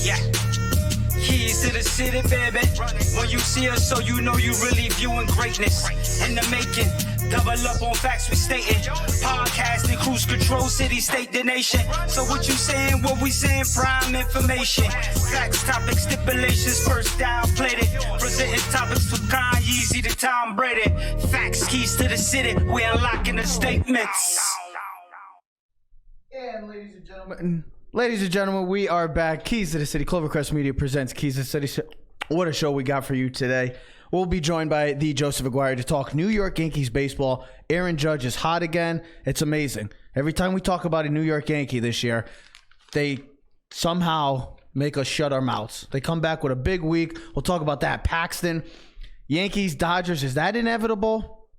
Yeah. Keys to the city, baby. When you see us, so you know you really viewing greatness in the making. Double up on facts we stating. Podcasting, cruise control, city, state, the nation. So what you saying, what we saying, prime information. Facts, topics, stipulations, first down, played it. Presenting topics for kind, easy to Tom Brady. Facts, keys to the city, we unlocking the statements. And ladies and gentlemen, we are back. Keys to the City. Clovercrest Media presents Keys to the City. What a show we got for you today. We'll be joined by the Joseph Aguirre to talk New York Yankees baseball. Aaron Judge is hot again. It's amazing. Every time we talk about a New York Yankee this year, they somehow make us shut our mouths. They come back with a big week. We'll talk about that. Paxton, Yankees, Dodgers. Is that inevitable?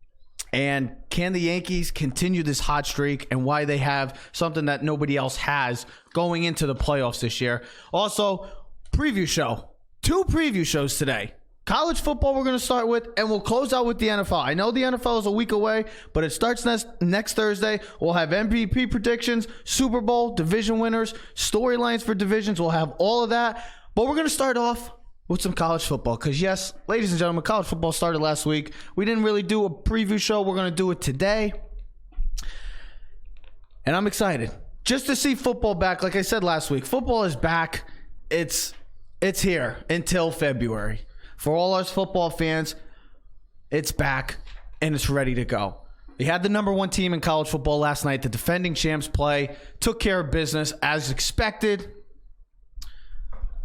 And can the Yankees continue this hot streak and why they have something that nobody else has going into the playoffs this year? Also, preview show. 2 preview shows today. College football we're going to start with, and we'll close out with the NFL. I know the NFL is a week away, but it starts next Thursday. We'll have MVP predictions, Super Bowl, division winners, storylines for divisions. We'll have all of that. But we're going to start off with some college football because, yes, ladies and gentlemen, college football started last week. We didn't really do a preview show. We're going to do it today. And I'm excited just to see football back. Like I said last week, football is back. It's here until February. For all us football fans, it's back and it's ready to go. We had the number 1 team in college football last night. The defending champs play, took care of business as expected.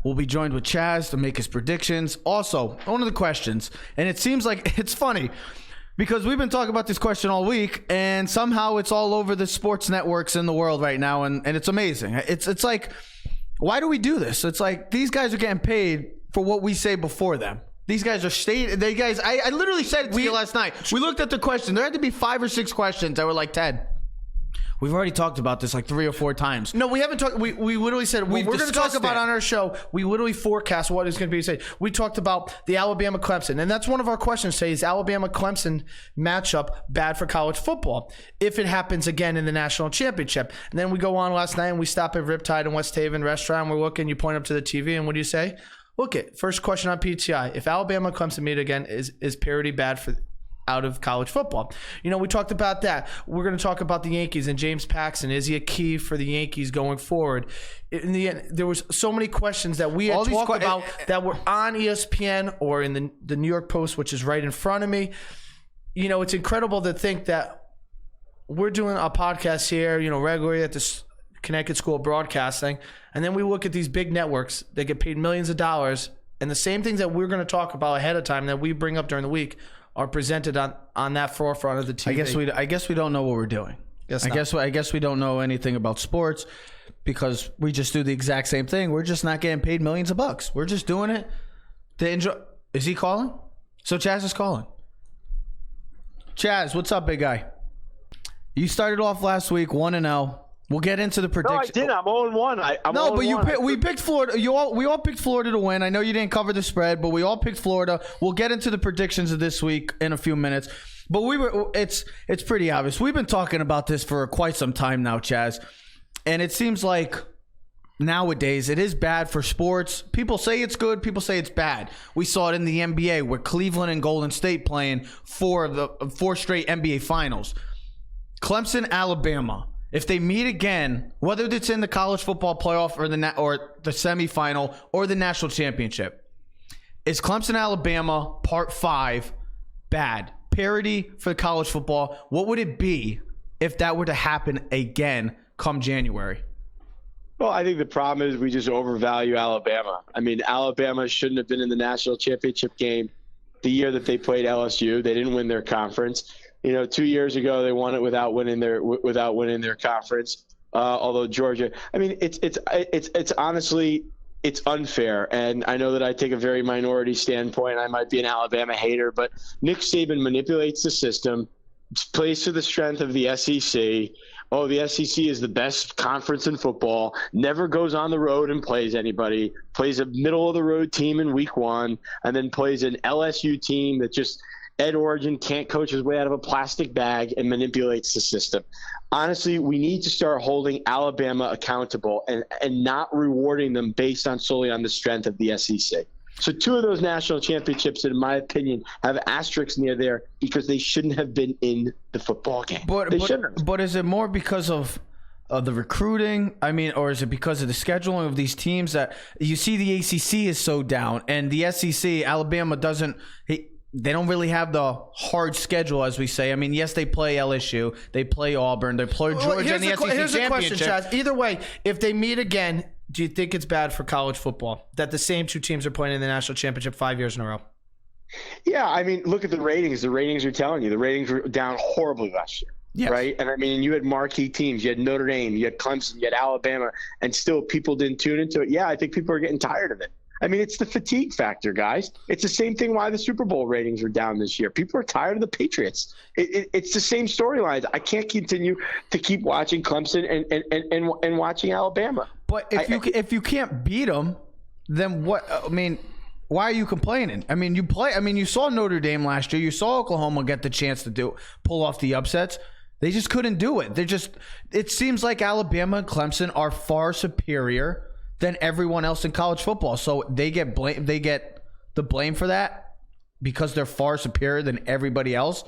We'll be joined with Chaz to make his predictions. Also, one of the questions, and it seems like it's funny because we've been talking about this question all week, and somehow it's all over the sports networks in the world right now, and it's amazing. It's like, why do we do this? It's like these guys are getting paid for what we say before them. These guys are I literally said it to you last night. We looked at the question. There had to be 5 or 6 questions that were like, Ted, we've already talked about this like 3 or 4 times. No, we haven't talked. We literally said we're going to talk about on our show. We literally forecast what is going to be said. We talked about the Alabama Clemson, and that's one of our questions today: is Alabama Clemson matchup bad for college football if it happens again in the national championship? And then we go on last night and we stop at Riptide in West Haven restaurant. And we're looking. You point up to the TV, and what do you say? Look at first question on PTI: if Alabama Clemson meet again, is parity bad for out of college football? You know, we talked about that. We're going to talk about the Yankees and James Paxton. Is he a key for the Yankees going forward? In the end, there was so many questions that we had talked about that were on ESPN or in the New York Post, which is right in front of me. You know, it's incredible to think that we're doing a podcast here, you know, regularly at the Connecticut School of Broadcasting, and then we look at these big networks that get paid millions of dollars, and the same things that we're going to talk about ahead of time that we bring up during the week are presented on that forefront of the TV. I guess we don't know what we're doing. I guess we don't know anything about sports because we just do the exact same thing. We're just not getting paid millions of bucks. We're just doing it to enjoy. Is he calling? So Chaz is calling. Chaz, what's up, big guy? You started off last week 1-0. We'll get into the prediction. No, I did. I'm 0-1. No, but we picked Florida. We all picked Florida to win. I know you didn't cover the spread, but we all picked Florida. We'll get into the predictions of this week in a few minutes. But it's pretty obvious. We've been talking about this for quite some time now, Chaz. And it seems like nowadays it is bad for sports. People say it's good. People say it's bad. We saw it in the NBA with Cleveland and Golden State playing for the 4 straight NBA finals. Clemson, Alabama. If they meet again, whether it's in the college football playoff or the semifinal or the national championship, is Clemson, Alabama, Part 5 bad? Parity for college football. What would it be if that were to happen again come January? Well, I think the problem is we just overvalue Alabama. I mean, Alabama shouldn't have been in the national championship game the year that they played LSU. They didn't win their conference. You know, 2 years ago they won it without winning their conference. Although Georgia, I mean, it's honestly, it's unfair. And I know that I take a very minority standpoint. I might be an Alabama hater, but Nick Saban manipulates the system, plays to the strength of the SEC. Oh, the SEC is the best conference in football, never goes on the road and plays anybody, plays a middle of the road team in week 1, and then plays an LSU team that just Ed Orgeron can't coach his way out of a plastic bag and manipulates the system. Honestly, we need to start holding Alabama accountable and not rewarding them based on solely on the strength of the SEC. So 2 of those national championships, in my opinion, have asterisks near there because they shouldn't have been in the football game. But is it more because of the recruiting? I mean, or is it because of the scheduling of these teams that you see the ACC is so down and the SEC, Alabama doesn't they don't really have the hard schedule, as we say. I mean, yes, they play LSU, they play Auburn, they play Georgia in the SEC Here's the question, championship. Chaz. Either way, if they meet again, do you think it's bad for college football that the same 2 teams are playing in the national championship 5 years in a row? Yeah, I mean, look at the ratings. The ratings are telling you. The ratings were down horribly last year. Yes. Right? And I mean, you had marquee teams. You had Notre Dame, you had Clemson, you had Alabama, and still people didn't tune into it. Yeah, I think people are getting tired of it. I mean, it's the fatigue factor, guys. It's the same thing why the Super Bowl ratings are down this year. People are tired of the Patriots. It's the same storylines. I can't continue to keep watching Clemson and watching Alabama. But if you can't beat them, then what? I mean, why are you complaining? I mean, you saw Notre Dame last year. You saw Oklahoma get the chance to pull off the upsets. They just couldn't do it. It seems like Alabama and Clemson are far superior than everyone else in college football. So they get the blame for that because they're far superior than everybody else.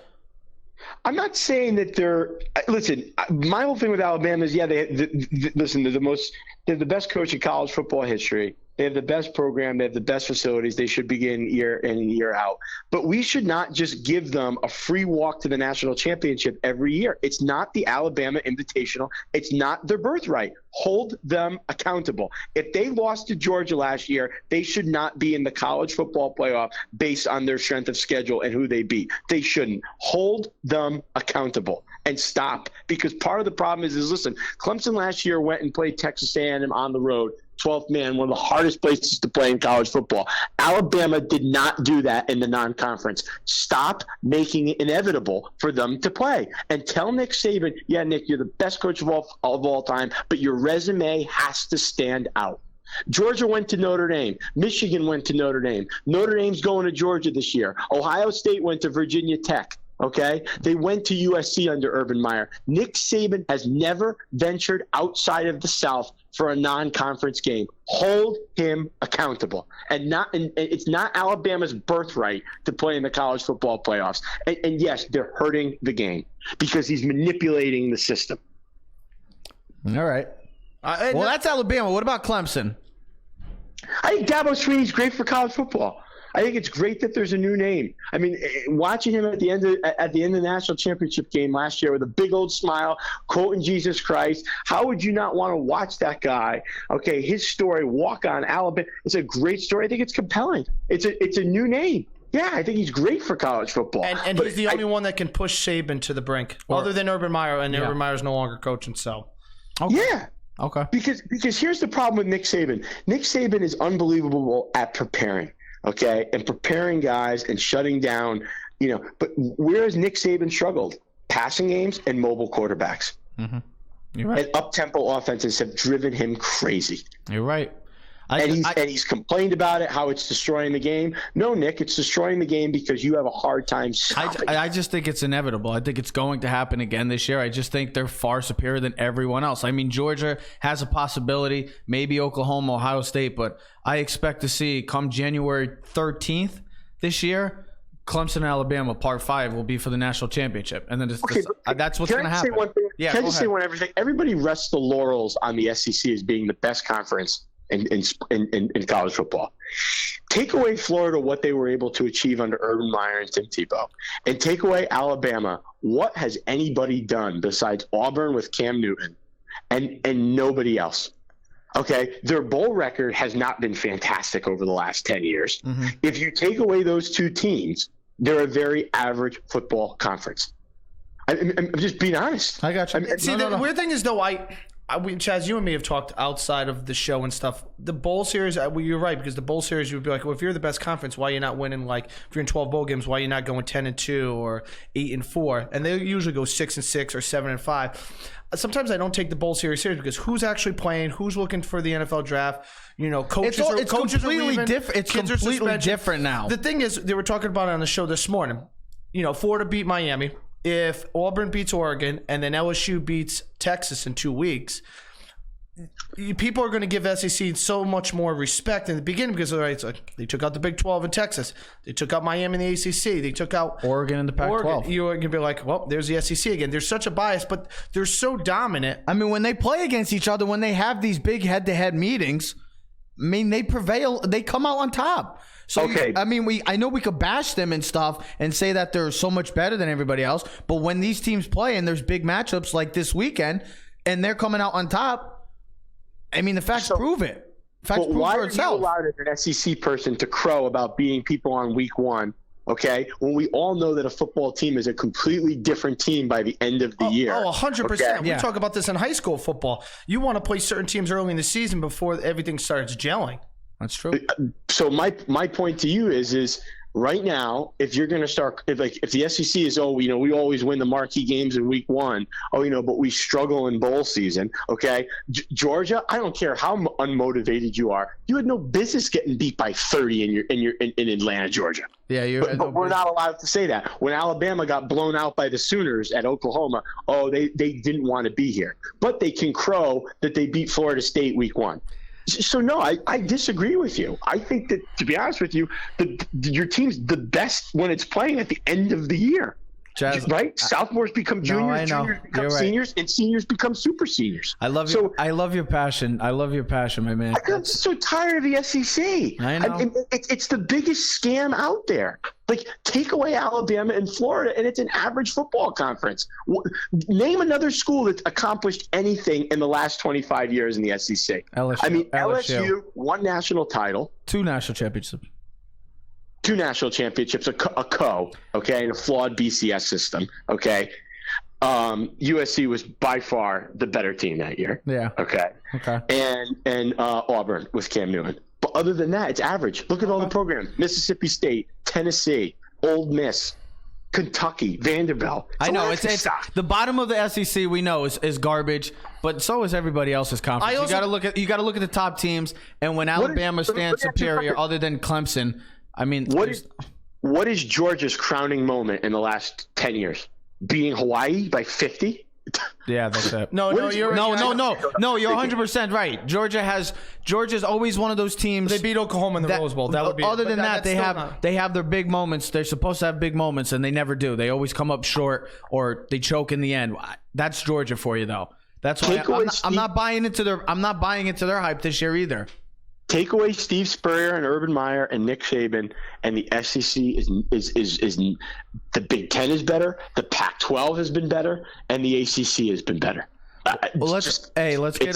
I'm not saying that they're – listen, my whole thing with Alabama is, yeah, they're the best coach in college football history. They have the best program. They have the best facilities. They should begin year in and year out. But we should not just give them a free walk to the national championship every year. It's not the Alabama Invitational. It's not their birthright. Hold them accountable. If they lost to Georgia last year, they should not be in the college football playoff based on their strength of schedule and who they beat. They shouldn't. Hold them accountable and stop. Because part of the problem is listen, Clemson last year went and played Texas A&M on the road. 12th man, one of the hardest places to play in college football. Alabama did not do that in the non-conference. Stop making it inevitable for them to play. And tell Nick Saban, yeah, Nick, you're the best coach of all time, but your resume has to stand out. Georgia went to Notre Dame. Michigan went to Notre Dame. Notre Dame's going to Georgia this year. Ohio State went to Virginia Tech. Okay, they went to USC under Urban Meyer. Nick Saban has never ventured outside of the South for a non-conference game. Hold him accountable, and it's not Alabama's birthright to play in the college football playoffs. And yes, they're hurting the game because he's manipulating the system. All right. Well, that's Alabama. What about Clemson? I think Dabo Swinney's great for college football. I think it's great that there's a new name. I mean, watching him at the end of the national championship game last year with a big old smile, quoting Jesus Christ, how would you not want to watch that guy? Okay, his story, walk on Alabama. It's a great story. I think it's compelling. It's a new name. Yeah, I think he's great for college football. And he's the only one that can push Saban to the brink, other than Urban Meyer, and Urban Meyer's no longer coaching. So, okay. Yeah. Okay. Because here's the problem with Nick Saban. Nick Saban is unbelievable at preparing. Okay, and preparing guys and shutting down, but where has Nick Saban struggled? Passing games and mobile quarterbacks. Mm-hmm. You're right. And up-tempo offenses have driven him crazy. You're right. And he's complained about it, how it's destroying the game. No, Nick, it's destroying the game because you have a hard time stopping. I just think it's inevitable. I think it's going to happen again this year. I just think they're far superior than everyone else. I mean, Georgia has a possibility, maybe Oklahoma, Ohio State, but I expect to see come January 13th this year, Clemson and Alabama, Part 5 will be for the national championship. And then that's what's going to happen. Can I just say one everything? Everybody rests the laurels on the SEC as being the best conference in college football. Take away Florida, what they were able to achieve under Urban Meyer and Tim Tebow, and take away Alabama. What has anybody done besides Auburn with Cam Newton and nobody else? Okay, their bowl record has not been fantastic over the last 10 years. Mm-hmm. If you take away those two teams, they're a very average football conference. I'm just being honest. I got you. The weird thing is, though, Chaz, you and me have talked outside of the show and stuff. The bowl series, you're right, because the bowl series, you would be like, well, if you're the best conference, why are you not winning? Like, if you're in 12 bowl games, why are you not going 10-2 or 8-4? And they usually go 6-6 or 7-5. Sometimes I don't take the bowl series serious because who's actually playing? Who's looking for the NFL draft? Coaches it's coaches completely are leaving, different. It's completely different now. The thing is, they were talking about it on the show this morning. Florida beat Miami, if Auburn beats Oregon, and then LSU beats Texas in 2 weeks, people are going to give SEC so much more respect in the beginning because it's like they took out the Big 12 in Texas. They took out Miami in the ACC. They took out Oregon in the Pac-12. You're going to be like, well, there's the SEC again. There's such a bias, but they're so dominant. I mean, when they play against each other, when they have these big head-to-head meetings, I mean, they prevail. They come out on top. So, okay. I know we could bash them and stuff and say that they're so much better than everybody else, but when these teams play and there's big matchups like this weekend and they're coming out on top, I mean, the facts prove it. Facts prove why for itself. Why are you allowed as an SEC person to crow about beating people on week one, okay, when we all know that a football team is a completely different team by the end of the year? 100%. Okay? We talk about this in high school football. You want to play certain teams early in the season before everything starts gelling. That's true. So my point to you is right now, if you're going to start, if the SEC is, we always win the marquee games in week one, but we struggle in bowl season, okay? Georgia, I don't care how unmotivated you are, you had no business getting beat by 30 in Atlanta, Georgia. Yeah, but we're not allowed to say that. When Alabama got blown out by the Sooners at Oklahoma, they didn't want to be here, but they can crow that they beat Florida State week one. So, no, I disagree with you. I think that, to be honest with you, your team's the best when it's playing at the end of the year. Chaz, right? Sophomores become juniors, juniors become seniors, and seniors become super seniors. I love your passion. I love your passion, my man. I'm so tired of the SEC. I know. It's the biggest scam out there. Like, take away Alabama and Florida, and it's an average football conference. Name another school that's accomplished anything in the last 25 years in the SEC. LSU, one national title. Two national championships. Two national championships, okay, and a flawed BCS system, okay. USC was by far the better team that year. Yeah. Okay. And Auburn with Cam Newton. But other than that, it's average. Look at all the programs: Mississippi State, Tennessee, Ole Miss, Kentucky, Vanderbilt. I know it's the bottom of the SEC. We know is garbage, but so is everybody else's conference. You got to look at the top teams, and when Alabama stands superior, other than Clemson. I mean, what is Georgia's crowning moment in the last 10 years? Beating Hawaii by 50? Yeah, that's it. No, you're 100% right. Georgia's always one of those teams. They beat Oklahoma in the Rose Bowl. That would be. Other than that, they have their big moments. They're supposed to have big moments, and they never do. They always come up short, or they choke in the end. That's Georgia for you, though. That's why I'm not buying into their hype this year either. Take away Steve Spurrier and Urban Meyer and Nick Saban, and the SEC is the Big Ten is better, the Pac-12 has been better, and the ACC has been better. It's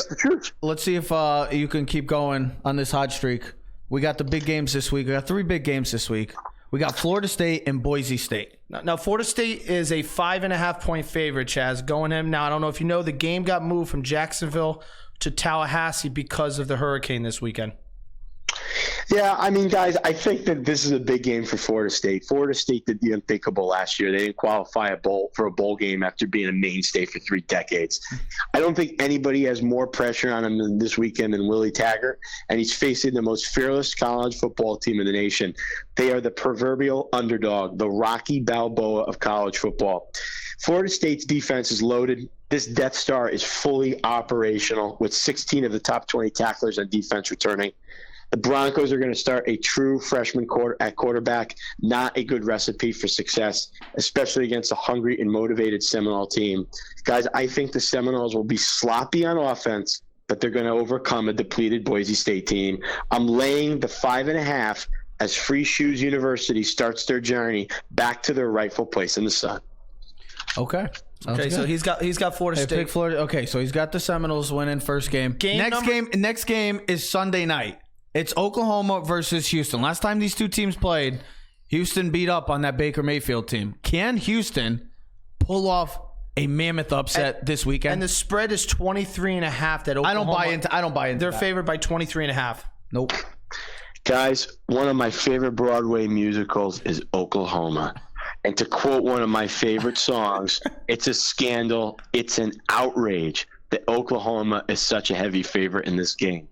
the truth. Let's see if you can keep going on this hot streak. We got the big games this week. We got 3 big games this week. We got Florida State and Boise State. Now, Florida State is a 5.5-point favorite, Chaz. Going him now. I don't know if you know, the game got moved from Jacksonville to Tallahassee because of the hurricane this weekend. Yeah, I mean, guys, I think that this is a big game for Florida State. Florida State did the unthinkable last year. They didn't qualify for a bowl game after being a mainstay for 3 decades. I don't think anybody has more pressure on him this weekend than Willie Taggart, and he's facing the most fearless college football team in the nation. They are the proverbial underdog, the Rocky Balboa of college football. Florida State's defense is loaded. This Death Star is fully operational with 16 of the top 20 tacklers on defense returning. The Broncos are going to start a true freshman at quarterback, not a good recipe for success, especially against a hungry and motivated Seminole team. Guys, I think the Seminoles will be sloppy on offense, but they're going to overcome a depleted Boise State team. I'm laying the 5.5 as Free Shoes University starts their journey back to their rightful place in the sun. Okay. So he's got Florida State. Pick Florida. Okay, so he's got the Seminoles winning first game. Next game is Sunday night. It's Oklahoma versus Houston. Last time these two teams played, Houston beat up on that Baker Mayfield team. Can Houston pull off a mammoth upset this weekend? And the spread is 23.5. That Oklahoma, I don't buy into. They're favored by 23.5. Nope. Guys, one of my favorite Broadway musicals is Oklahoma. And to quote one of my favorite songs, it's a scandal, it's an outrage. that Oklahoma is such a heavy favorite in this game.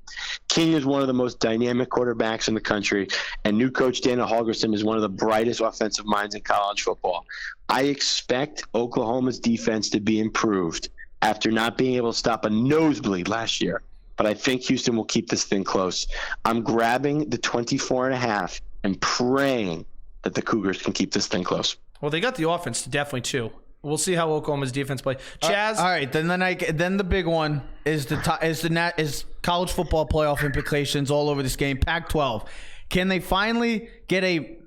King is one of the most dynamic quarterbacks in the country, and new coach Dana Holgorsen is one of the brightest offensive minds in college football. I expect Oklahoma's defense to be improved after not being able to stop a nosebleed last year. But I think Houston will keep this thing close. I'm grabbing the 24.5 and praying that the Cougars can keep this thing close. Well, they got the offense definitely too. We'll see how Oklahoma's defense play. Chaz. All right, then the big one is is college football playoff implications all over this game. Pac-12. Can they finally get a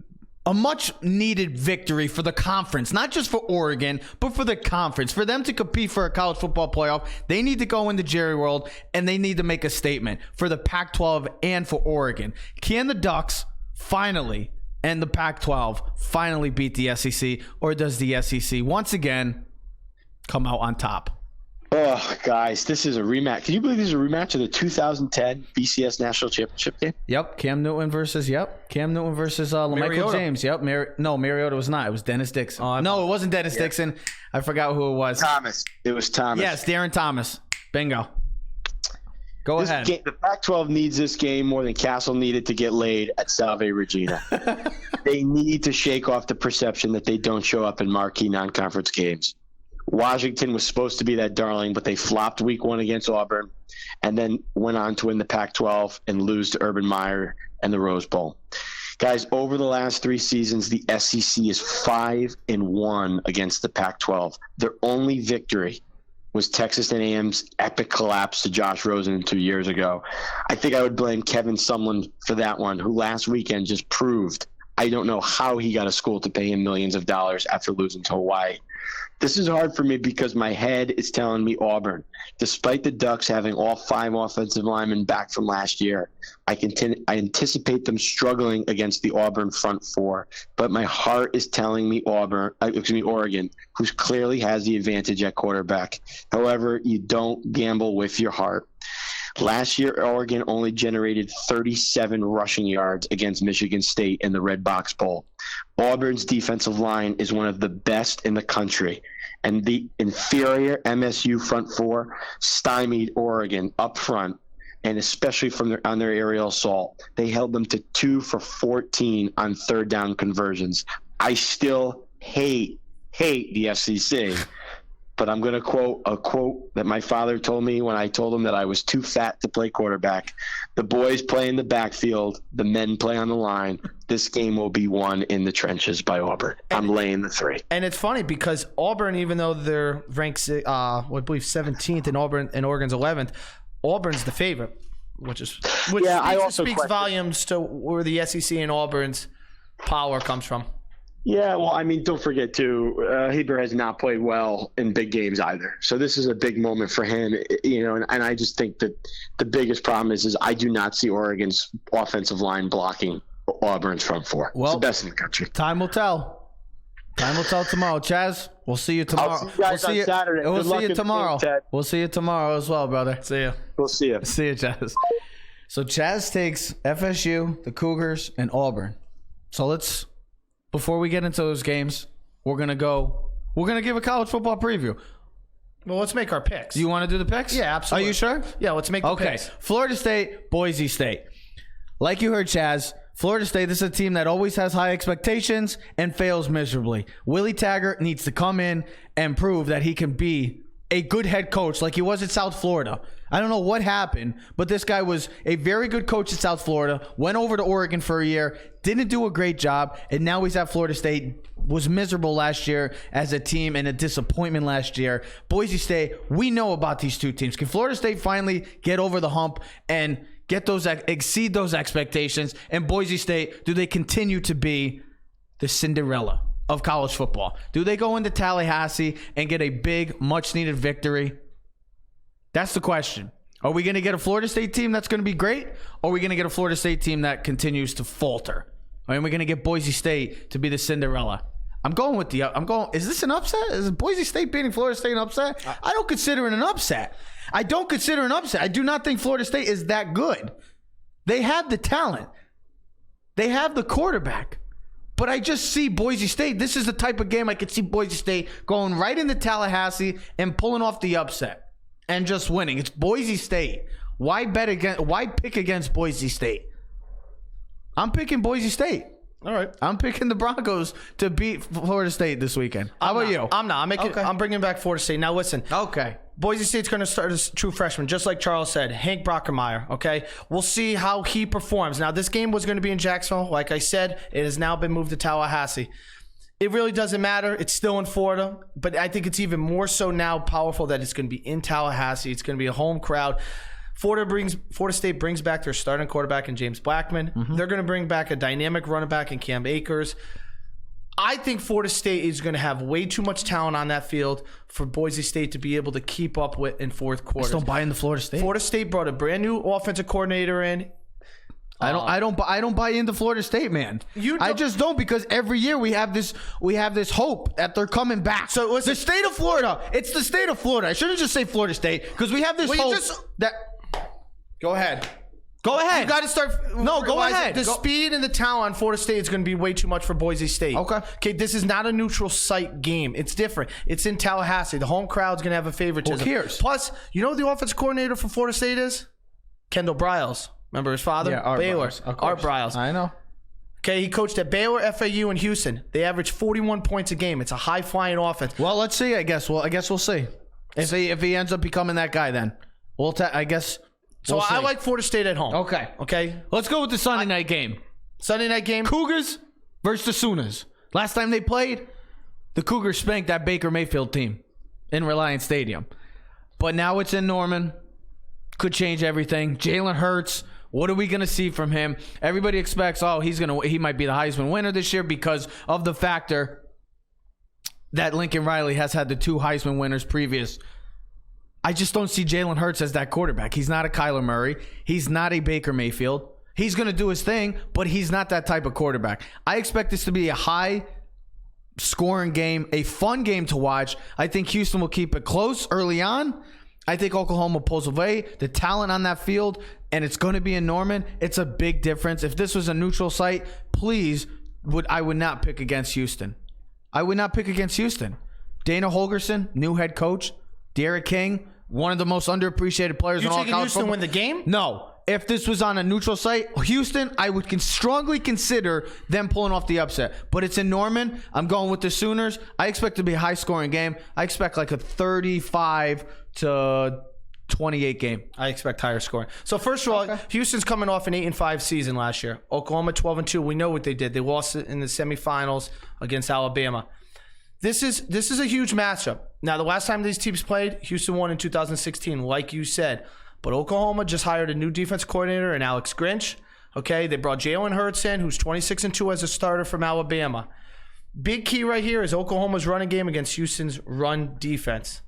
much needed victory for the conference, not just for Oregon, but for the conference? For them to compete for a college football playoff, they need to go into Jerry World and they need to make a statement for the Pac-12 and for Oregon. Can the Ducks finally and the Pac-12 finally beat the SEC, or does the SEC once again come out on top? Oh, guys, this is a rematch. Can you believe this is a rematch of the 2010 BCS National Championship game? Yep, Cam Newton versus LaMichael James. Yep, Mariota was not. It was Dennis Dixon. No, it wasn't Dennis Dixon. I forgot who it was. Thomas. It was Thomas. Yes, Darren Thomas. Bingo. Go ahead. The Pac-12 needs this game more than Castle needed to get laid at Salve Regina. They need to shake off the perception that they don't show up in marquee non-conference games. Washington was supposed to be that darling, but they flopped week 1 against Auburn and then went on to win the Pac-12 and lose to Urban Meyer and the Rose Bowl. Guys, over the last 3 seasons, the SEC is 5-1 against the Pac-12. Their only victory was Texas A&M's epic collapse to Josh Rosen 2 years ago. I think I would blame Kevin Sumlin for that one, who last weekend just proved I don't know how he got a school to pay him millions of dollars after losing to Hawaii. This is hard for me because my head is telling me Auburn. Despite the Ducks having all 5 offensive linemen back from last year, I anticipate them struggling against the Auburn front 4. But my heart is telling me Oregon, who clearly has the advantage at quarterback. However, you don't gamble with your heart. Last year, Oregon only generated 37 rushing yards against Michigan State in the Red Box Bowl. Auburn's defensive line is one of the best in the country, and the inferior MSU front 4 stymied Oregon up front, and especially on their aerial assault. They held them to 2 for 14 on third down conversions. I still hate the SEC. But I'm going to quote a quote that my father told me when I told him that I was too fat to play quarterback. The boys play in the backfield. The men play on the line. This game will be won in the trenches by Auburn. I'm laying the 3. And it's funny because Auburn, even though they're ranked, I believe 17th and Oregon's 11th, Auburn's the favorite, which speaks volumes to where the SEC and Auburn's power comes from. Yeah, well, I mean, don't forget, too, Heber has not played well in big games either. So this is a big moment for him, and I just think that the biggest problem is I do not see Oregon's offensive line blocking Auburn's front 4. Well, it's the best in the country. Time will tell. Time will tell tomorrow. Chaz, we'll see you tomorrow. I'll see you guys on Saturday. We'll see you tomorrow. We'll see you tomorrow as well, brother. See ya. We'll see you. See you, Chaz. So Chaz takes FSU, the Cougars, and Auburn. So before we get into those games, we're gonna give a college football preview. Well, let's make our picks. Do you want to do the picks? Yeah, absolutely. Are you sure? Yeah, let's make the picks. Florida State, Boise State. Like you heard, Chaz, Florida State, this is a team that always has high expectations and fails miserably. Willie Taggart needs to come in and prove that he can be a good head coach like he was at South Florida. I don't know what happened, but this guy was a very good coach at South Florida, went over to Oregon for a year, didn't do a great job, and now he's at Florida State. Was miserable last year as a team and a disappointment last year. Boise State, we know about these two teams. Can Florida State finally get over the hump and exceed those expectations? And Boise State, do they continue to be the Cinderella of college football? Do they go into Tallahassee and get a big, much-needed victory? That's the question. Are we going to get a Florida State team that's going to be great? Or are we going to get a Florida State team that continues to falter? Or are we going to get Boise State to be the Cinderella? Is this an upset? Is Boise State beating Florida State an upset? I don't consider it an upset. I do not think Florida State is that good. They have the talent. They have the quarterback. But I just see Boise State. This is the type of game I could see Boise State going right into Tallahassee and pulling off the upset. and just winning. It's Boise State. Why pick against Boise State? I'm picking Boise State. All right. I'm picking the Broncos to beat Florida State this weekend. How about you? I'm not. I'm bringing back Florida State. Now listen. Okay. Boise State's going to start as true freshman, just like Charles said. Hank Brockermeyer, okay? We'll see how he performs. Now, this game was going to be in Jacksonville. Like I said, it has now been moved to Tallahassee. It really doesn't matter. It's still in Florida, but I think it's even more so now powerful that it's going to be in Tallahassee. It's going to be a home crowd. Florida State brings back their starting quarterback in James Blackman. Mm-hmm. They're going to bring back a dynamic running back in Cam Akers. I think Florida State is going to have way too much talent on that field for Boise State to be able to keep up with in fourth quarter. I just don't buy into Florida State. Florida State brought a brand new offensive coordinator in. I don't buy into Florida State, man. I just don't, because every year we have this hope that they're coming back. So listen, the state of Florida, it's the state of Florida. I shouldn't just say Florida State, because we have this hope that. Go ahead. Go ahead. You got to start. No, go ahead. The speed and the talent on Florida State is going to be way too much for Boise State. Okay. This is not a neutral site game. It's different. It's in Tallahassee. The home crowd's going to have a favoritism. Who cares? Plus, you know who the offensive coordinator for Florida State is? Kendall Briles. Remember his father? Yeah, Art Baylor. Briles. Art Briles. I know. Okay, he coached at Baylor, FAU, and Houston. They average 41 points a game. It's a high-flying offense. Well, let's see. I guess we'll see. If he ends up becoming that guy, then I guess. So I like Florida State at home. Okay. Let's go with the Sunday night game. Sunday night game. Cougars versus the Sooners. Last time they played, the Cougars spanked that Baker Mayfield team in Reliance Stadium. But now it's in Norman. Could change everything. Jalen Hurts. What are we going to see from him? Everybody expects, he might be the Heisman winner this year because of the factor that Lincoln Riley has had the 2 Heisman winners previous. I just don't see Jalen Hurts as that quarterback. He's not a Kyler Murray. He's not a Baker Mayfield. He's going to do his thing, but he's not that type of quarterback. I expect this to be a high-scoring game, a fun game to watch. I think Houston will keep it close early on. I think Oklahoma pulls away. The talent on that field, and it's going to be in Norman. It's a big difference. If this was a neutral site, I would not pick against Houston. I would not pick against Houston. Dana Holgorsen, new head coach. Derek King, one of the most underappreciated players in all college football. You taking Houston win the game? No. If this was on a neutral site, Houston, I would strongly consider them pulling off the upset. But it's in Norman. I'm going with the Sooners. I expect it to be a high-scoring game. I expect like a 35 to 28 game. I expect higher scoring. So first of all, Houston's coming off an 8-5 season last year. Oklahoma 12-2. We know what they did. They lost it in the semifinals against Alabama. This is a huge matchup. Now, the last time these teams played, Houston won in 2016, like you said. But Oklahoma just hired a new defense coordinator in Alex Grinch. Okay, they brought Jalen Hurts in, who's 26-2 as a starter from Alabama. Big key right here is Oklahoma's running game against Houston's run defense.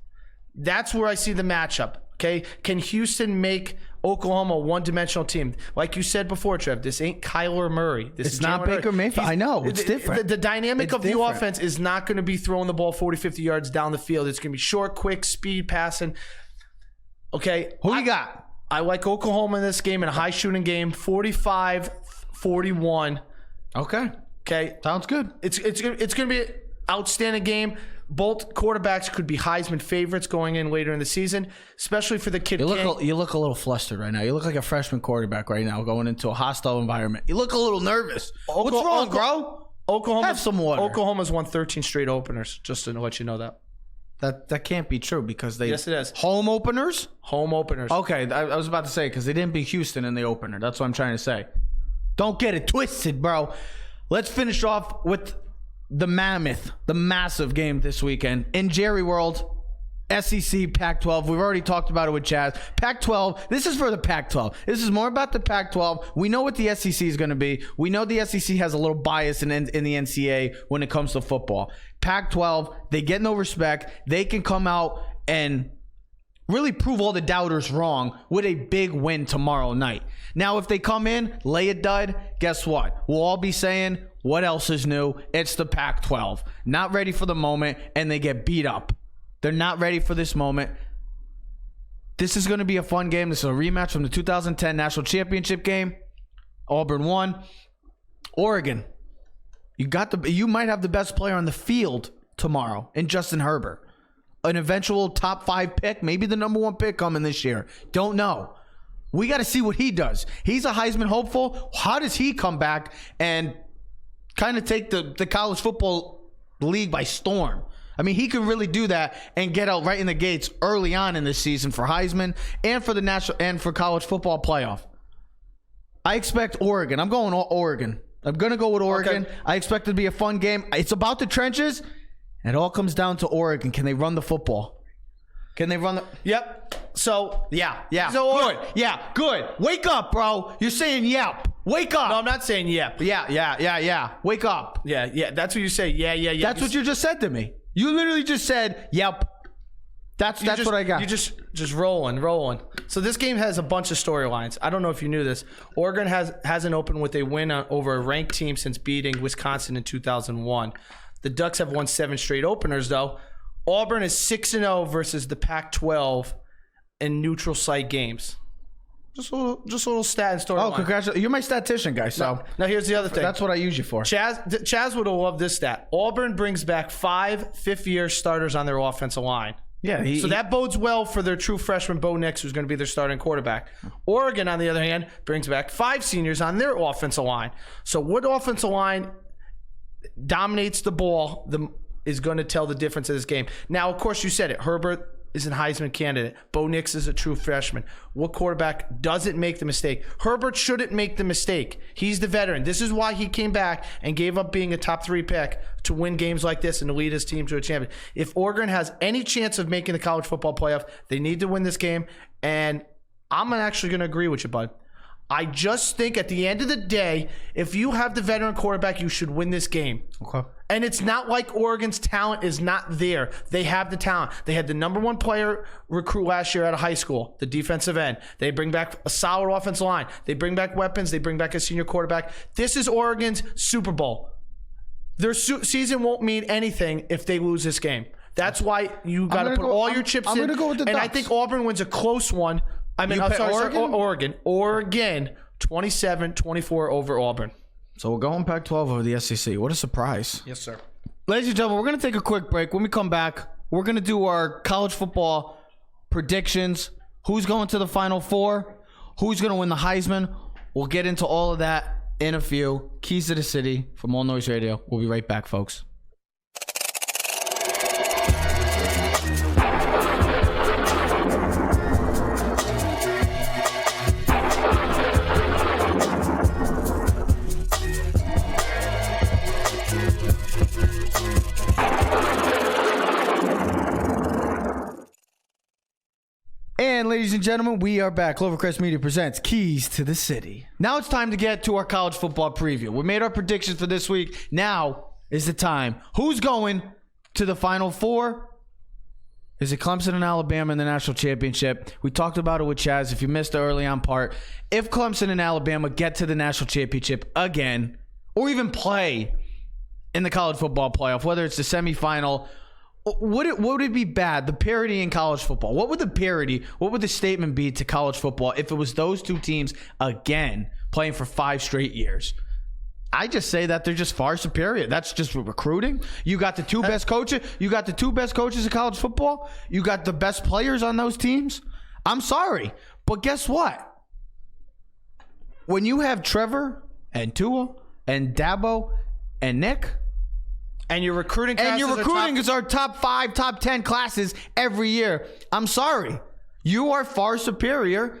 That's where I see the matchup. Okay, can Houston make Oklahoma a one-dimensional team? Like you said before, Trev, this ain't Kyler Murray. It's not Baker Mayfield. I know. It's different. The dynamic of the offense is not going to be throwing the ball 40, 50 yards down the field. It's going to be short, quick, speed passing. Okay. Who you got? I like Oklahoma in this game, in a high-shooting game, 45-41. Okay. Sounds good. It's going to be an outstanding game. Both quarterbacks could be Heisman favorites going in later in the season, especially for the kid. You look a little flustered right now. You look like a freshman quarterback right now going into a hostile environment. You look a little nervous. What's wrong, bro? Have some water. Oklahoma's won 13 straight openers, just to let you know that. That can't be true because they... Yes, it is. Home openers? Home openers. Okay, I was about to say because they didn't beat Houston in the opener. That's what I'm trying to say. Don't get it twisted, bro. Let's finish off with the massive game this weekend in Jerry World. SEC, Pac-12. We've already talked about it with Chaz. Pac-12. This is for the Pac-12. This is more about the Pac-12. We know what the SEC is going to be. We know the SEC has a little bias in the NCAA when it comes to football. Pac-12, they get no respect. They can come out and really prove all the doubters wrong with a big win tomorrow night. Now, if they come in, lay a dud, guess what? We'll all be saying, what else is new? It's the Pac-12. Not ready for the moment, and they get beat up. They're not ready for this moment. This is going to be a fun game. This is a rematch from the 2010 National Championship game. Auburn won. Oregon, you might have the best player on the field tomorrow in Justin Herbert. an eventual top 5 pick, maybe the number 1 pick coming this year. Don't know. We got to see what he does. He's a Heisman hopeful. How does he come back and kind of take the college football league by storm? I mean, he can really do that and get out right in the gates early on in this season for Heisman and for the national and for college football playoff. I expect Oregon. I'm going Oregon. I'm going to go with Oregon. Okay. I expect it to be a fun game. It's about the trenches. It all comes down to Oregon. Can they run the football? Can they run the... Yep. So, yeah. So, good. Yeah, good. Wake up, bro. You're saying yep. Wake up. No, I'm not saying yep. Yeah. Wake up. Yeah. That's what you say. Yeah. That's what you just said to me. You literally just said, yep. That's what I got. You just rolling. So this game has a bunch of storylines. I don't know if you knew this. Oregon hasn't opened with a win over a ranked team since beating Wisconsin in 2001. The Ducks have won 7 straight openers, though. Auburn is 6-0 versus the Pac-12 in neutral site games. Just a little stat and storyline. Oh, congratulations. You're my statistician guy, so. Now here's the other thing. That's what I use you for. Chaz would have loved this stat. Auburn brings back 5 fifth-year starters on their offensive line. Yeah. So that bodes well for their true freshman Bo Nix, who's going to be their starting quarterback. Oregon, on the other hand, brings back 5 seniors on their offensive line. So what offensive line dominates the ball is going to tell the difference of this game. Now, of course, you said it. Herbert is a Heisman candidate. Bo Nix is a true freshman. What quarterback doesn't make the mistake? Herbert shouldn't make the mistake. He's the veteran. This is why he came back and gave up being a top 3 pick to win games like this and to lead his team to a champion. If Oregon has any chance of making the college football playoff, they need to win this game. And I'm actually going to agree with you, bud. I just think at the end of the day, if you have the veteran quarterback, you should win this game. Okay. And it's not like Oregon's talent is not there. They have the talent. They had the number 1 player recruit last year out of high school, the defensive end. They bring back a solid offensive line. They bring back weapons. They bring back a senior quarterback. This is Oregon's Super Bowl. Their season won't mean anything if they lose this game. That's why you got to put all your chips in. I'm going to go with the Ducks. And I think Auburn wins a close one. Oregon 27-24 over Auburn. So we're going Pac-12 over the SEC. What a surprise. Yes, sir. Ladies and gentlemen, we're going to take a quick break. When we come back, we're going to do our college football predictions. Who's going to the Final Four? Who's going to win the Heisman? We'll get into all of that in a few. Keys to the City from All Noise Radio. We'll be right back, folks. And ladies and gentlemen, we are back. Clovercrest Media presents Keys to the City. Now it's time to get to our college football preview. We made our predictions for this week. Now is the time. Who's going to the Final Four? Is it Clemson and Alabama in the national championship? We talked about it with Chaz. If you missed the early on part, if Clemson and Alabama get to the national championship again, or even play in the college football playoff, whether it's the semifinal, would it be bad, the parity in college football? What would the statement be to college football if it was those 2 teams again playing for 5 straight years? I just say that they're just far superior. That's just recruiting. You got the 2 best coaches. You got the 2 best coaches in college football. You got the best players on those teams. I'm sorry, but guess what? When you have Trevor and Tua and Dabo and Nick, and your recruiting is our top 5, top 10 classes every year, I'm sorry. You are far superior,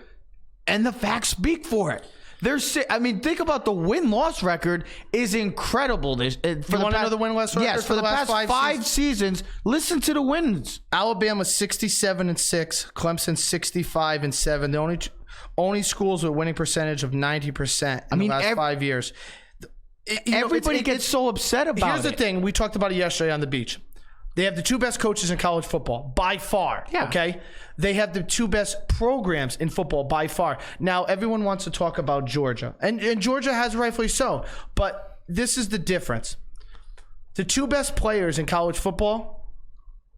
and the facts speak for it. Think about the win-loss record is incredible. You want to know the win-loss record? Yes, for the past 5 seasons. Listen to the wins. Alabama 67-6, Clemson 65-7. The only schools with winning percentage of 90% in the last 5 years. Everybody gets so upset about it. Here's the thing. We talked about it yesterday on the beach. They have the 2 best coaches in college football by far. Yeah. Okay? They have the 2 best programs in football by far. Now, everyone wants to talk about Georgia. And Georgia has rightfully so. But this is the difference. The 2 best players in college football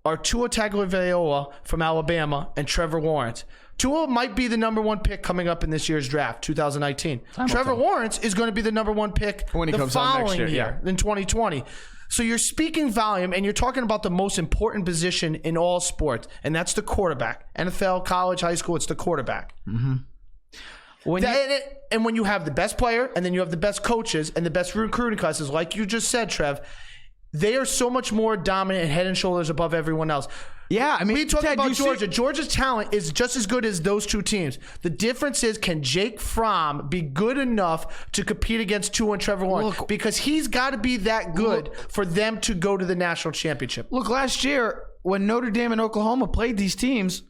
are Tua Tagovailoa from Alabama and Trevor Lawrence. Tua might be the number 1 pick coming up in this year's draft, 2019. Trevor Lawrence is going to be the number 1 pick when he comes following next year, in 2020. So you're speaking volume, and you're talking about the most important position in all sports, and that's the quarterback. NFL, college, high school, it's the quarterback. Mm-hmm. And when you have the best player, and then you have the best coaches and the best recruiting classes, like you just said, Trev, they are so much more dominant and head and shoulders above everyone else. Yeah, I mean, we talk Ted, about Georgia. Georgia's talent is just as good as those two teams. The difference is, can Jake Fromm be good enough to compete against Tua and Trevor Lawrence? Look, because he's got to be that good for them to go to the national championship. Look, last year when Notre Dame and Oklahoma played these teams,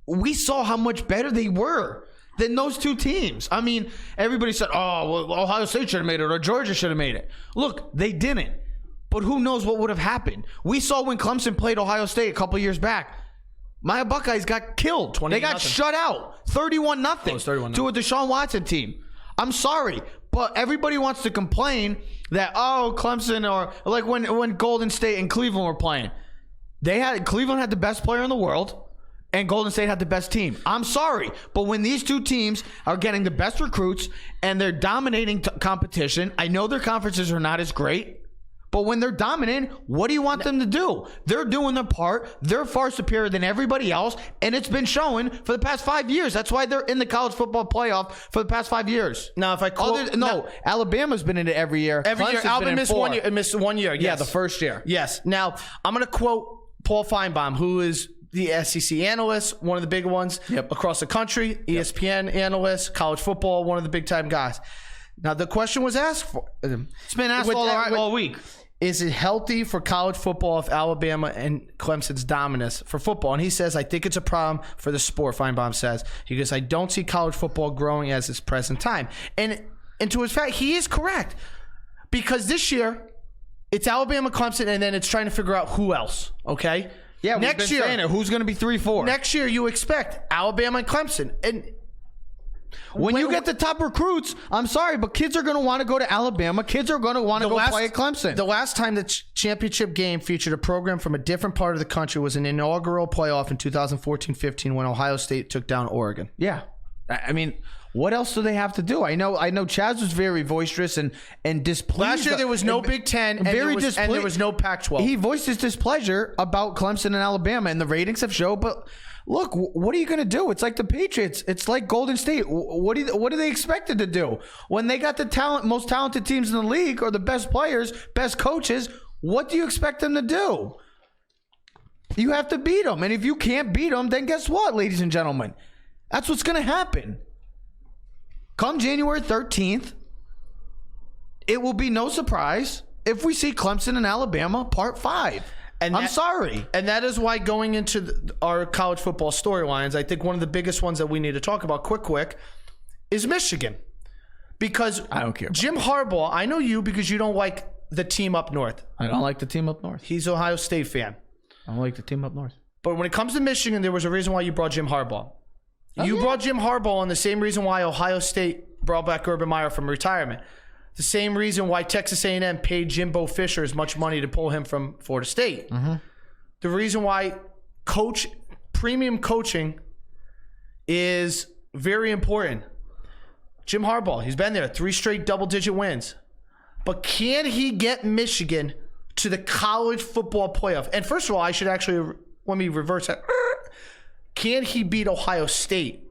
we saw how much better they were than those two teams. I mean, everybody said, oh, well, Ohio State should have made it or Georgia should have made it. Look, they didn't. But who knows what would have happened? We saw when Clemson played Ohio State a couple years back. My Buckeyes got killed. They got shut out. 31-0 to a Deshaun Watson team. I'm sorry, but everybody wants to complain that, Clemson, or like when Golden State and Cleveland were playing. Cleveland had the best player in the world, and Golden State had the best team. I'm sorry, but when these two teams are getting the best recruits and they're dominating competition, I know their conferences are not as great, but when they're dominant, what do you want them to do? They're doing their part. They're far superior than everybody else, and it's been showing for the past 5 years. That's why they're in the college football playoff for the past 5 years. Now, if I Alabama's been in it every year. Every year, Alabama missed 1 year. It missed 1 year. Yes. Yeah, the first year. Yes. Now, I'm going to quote Paul Feinbaum, who is the SEC analyst, one of the big ones across the country, ESPN analyst, college football, one of the big-time guys. Now, the question was asked for. It's been asked all week. Is it healthy for college football if Alabama and Clemson's dominance for football? And he says, I think it's a problem for the sport, Feinbaum says. He goes, I don't see college football growing as its present time. And to his fact, he is correct. Because this year, it's Alabama, Clemson, and then it's trying to figure out who else, okay? Yeah, next year, who's going to be 3-4? Next year, you expect Alabama and Clemson. And when you get the top recruits, I'm sorry, but kids are going to want to go to Alabama. Kids are going to want to go play at Clemson. The last time the championship game featured a program from a different part of the country was an inaugural playoff in 2014-15 when Ohio State took down Oregon. Yeah. I mean, what else do they have to do? I know Chaz was very boisterous and displeased. Last year there was no Big Ten and there was no Pac-12. He voiced his displeasure about Clemson and Alabama, and the ratings have showed, but look, what are you going to do? It's like the Patriots. It's like Golden State. What are they expected to do? When they got the most talented teams in the league, or the best players, best coaches, what do you expect them to do? You have to beat them. And if you can't beat them, then guess what, ladies and gentlemen? That's what's going to happen. Come January 13th, it will be no surprise if we see Clemson and Alabama Part 5. I'm sorry. And that is why going into our college football storylines, I think one of the biggest ones that we need to talk about quick is Michigan. Because I don't care. Jim Harbaugh, I know you because you don't like the team up north. I don't like the team up north. He's an Ohio State fan. I don't like the team up north. But when it comes to Michigan, there was a reason why you brought Jim Harbaugh. You brought Jim Harbaugh on the same reason why Ohio State brought back Urban Meyer from retirement. The same reason why Texas A&M paid Jimbo Fisher as much money to pull him from Florida State. Mm-hmm. The reason why premium coaching is very important. Jim Harbaugh, he's been there, 3 straight double-digit wins. But can he get Michigan to the college football playoff? And first of all, I should actually, let me reverse that. Can he beat Ohio State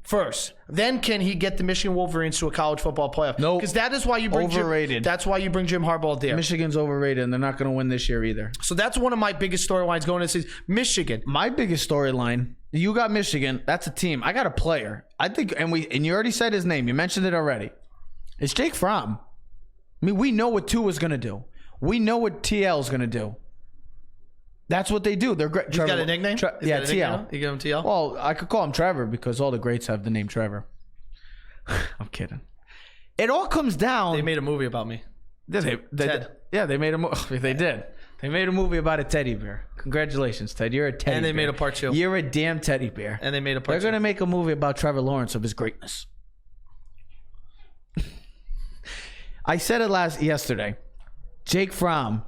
first? Then can he get the Michigan Wolverines to a college football playoff? No, because that is why you bring overrated. That's why you bring Jim Harbaugh there. Michigan's overrated, and they're not going to win this year either. So that's one of my biggest storylines going into Michigan. My biggest storyline. You got Michigan. That's a team. I got a player. I think, and you already said his name. You mentioned it already. It's Jake Fromm. I mean, we know what Tua's going to do. We know what TL is going to do. That's what they do. They're great. He's got a nickname? Yeah, TL. You give him TL? Well, I could call him Trevor because all the greats have the name Trevor. I'm kidding. It all comes down. They made a movie about me. Ted. Yeah, they made a movie. They did. They made a movie about a teddy bear. Congratulations, Ted. You're a teddy bear. And they made a part 2. You're a damn teddy bear. And they made a part 2. They're going to make a movie about Trevor Lawrence of his greatness. I said it yesterday. Jake Fromm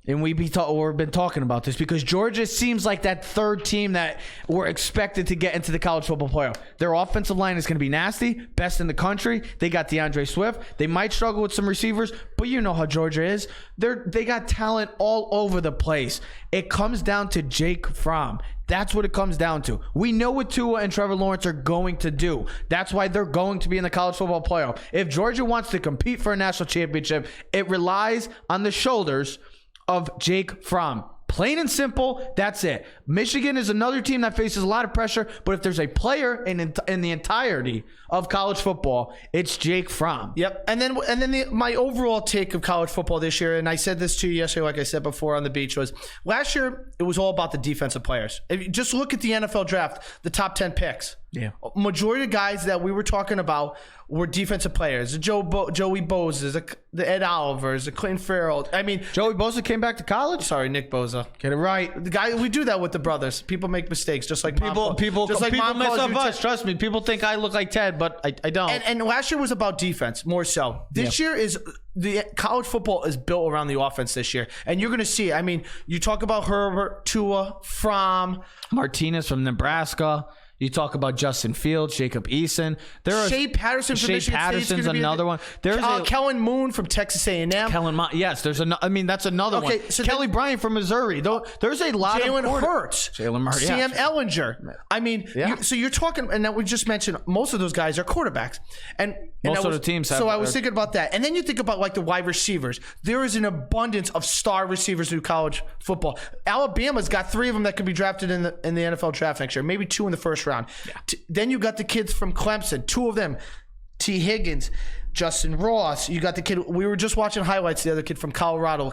And we've been talking about this because Georgia seems like that third team that we're expected to get into the college football playoff. Their offensive line is going to be nasty, best in the country. They got DeAndre Swift. They might struggle with some receivers, but you know how Georgia is. They got talent all over the place. It comes down to Jake Fromm. That's what it comes down to. We know what Tua and Trevor Lawrence are going to do. That's why they're going to be in the college football playoff. If Georgia wants to compete for a national championship, it relies on the shoulders of Jake Fromm. Plain and simple, that's it. Michigan is another team that faces a lot of pressure, but if there's a player in the entirety of college football, it's Jake Fromm. Yep. And then my overall take of college football this year, and I said this to you yesterday, like I said before on the beach, was last year it was all about the defensive players. If you just look at the NFL draft, the top 10 picks. Yeah. Majority of guys that we were talking about were defensive players. Joey Bosa, the Ed Olivers, the Clinton Farrell. I mean, Joey Bosa came back to college? Sorry, Nick Bosa. Get it right. The guy, we do that with the brothers. People make mistakes, just like people mess up us. Ted. Trust me, people think I look like Ted, but I don't. And last year was about defense more so. This year is the college football is built around the offense this year, and you're going to see. I mean, you talk about Herbert, Tua, Fromm, Martinez from Nebraska. You talk about Justin Fields, Jacob Eason. Shea Patterson from Michigan Patterson's another one. There's Kellen Moon from Texas A&M. Yes, there's that's another one. So Kelly Bryant from Missouri. There's a lot of Jalen Hurts, Sam Ehlinger. I mean, so you're talking, and that we just mentioned most of those guys are quarterbacks, and most of the teams have. So I was thinking about that, and then you think about like the wide receivers. There is an abundance of star receivers in college football. Alabama's got 3 of them that could be drafted in the NFL draft next year, maybe 2 in the first round. Yeah. Then you got the kids from Clemson, 2 of them, T. Higgins, Justin Ross. You got the kid. We were just watching highlights. The other kid from Colorado,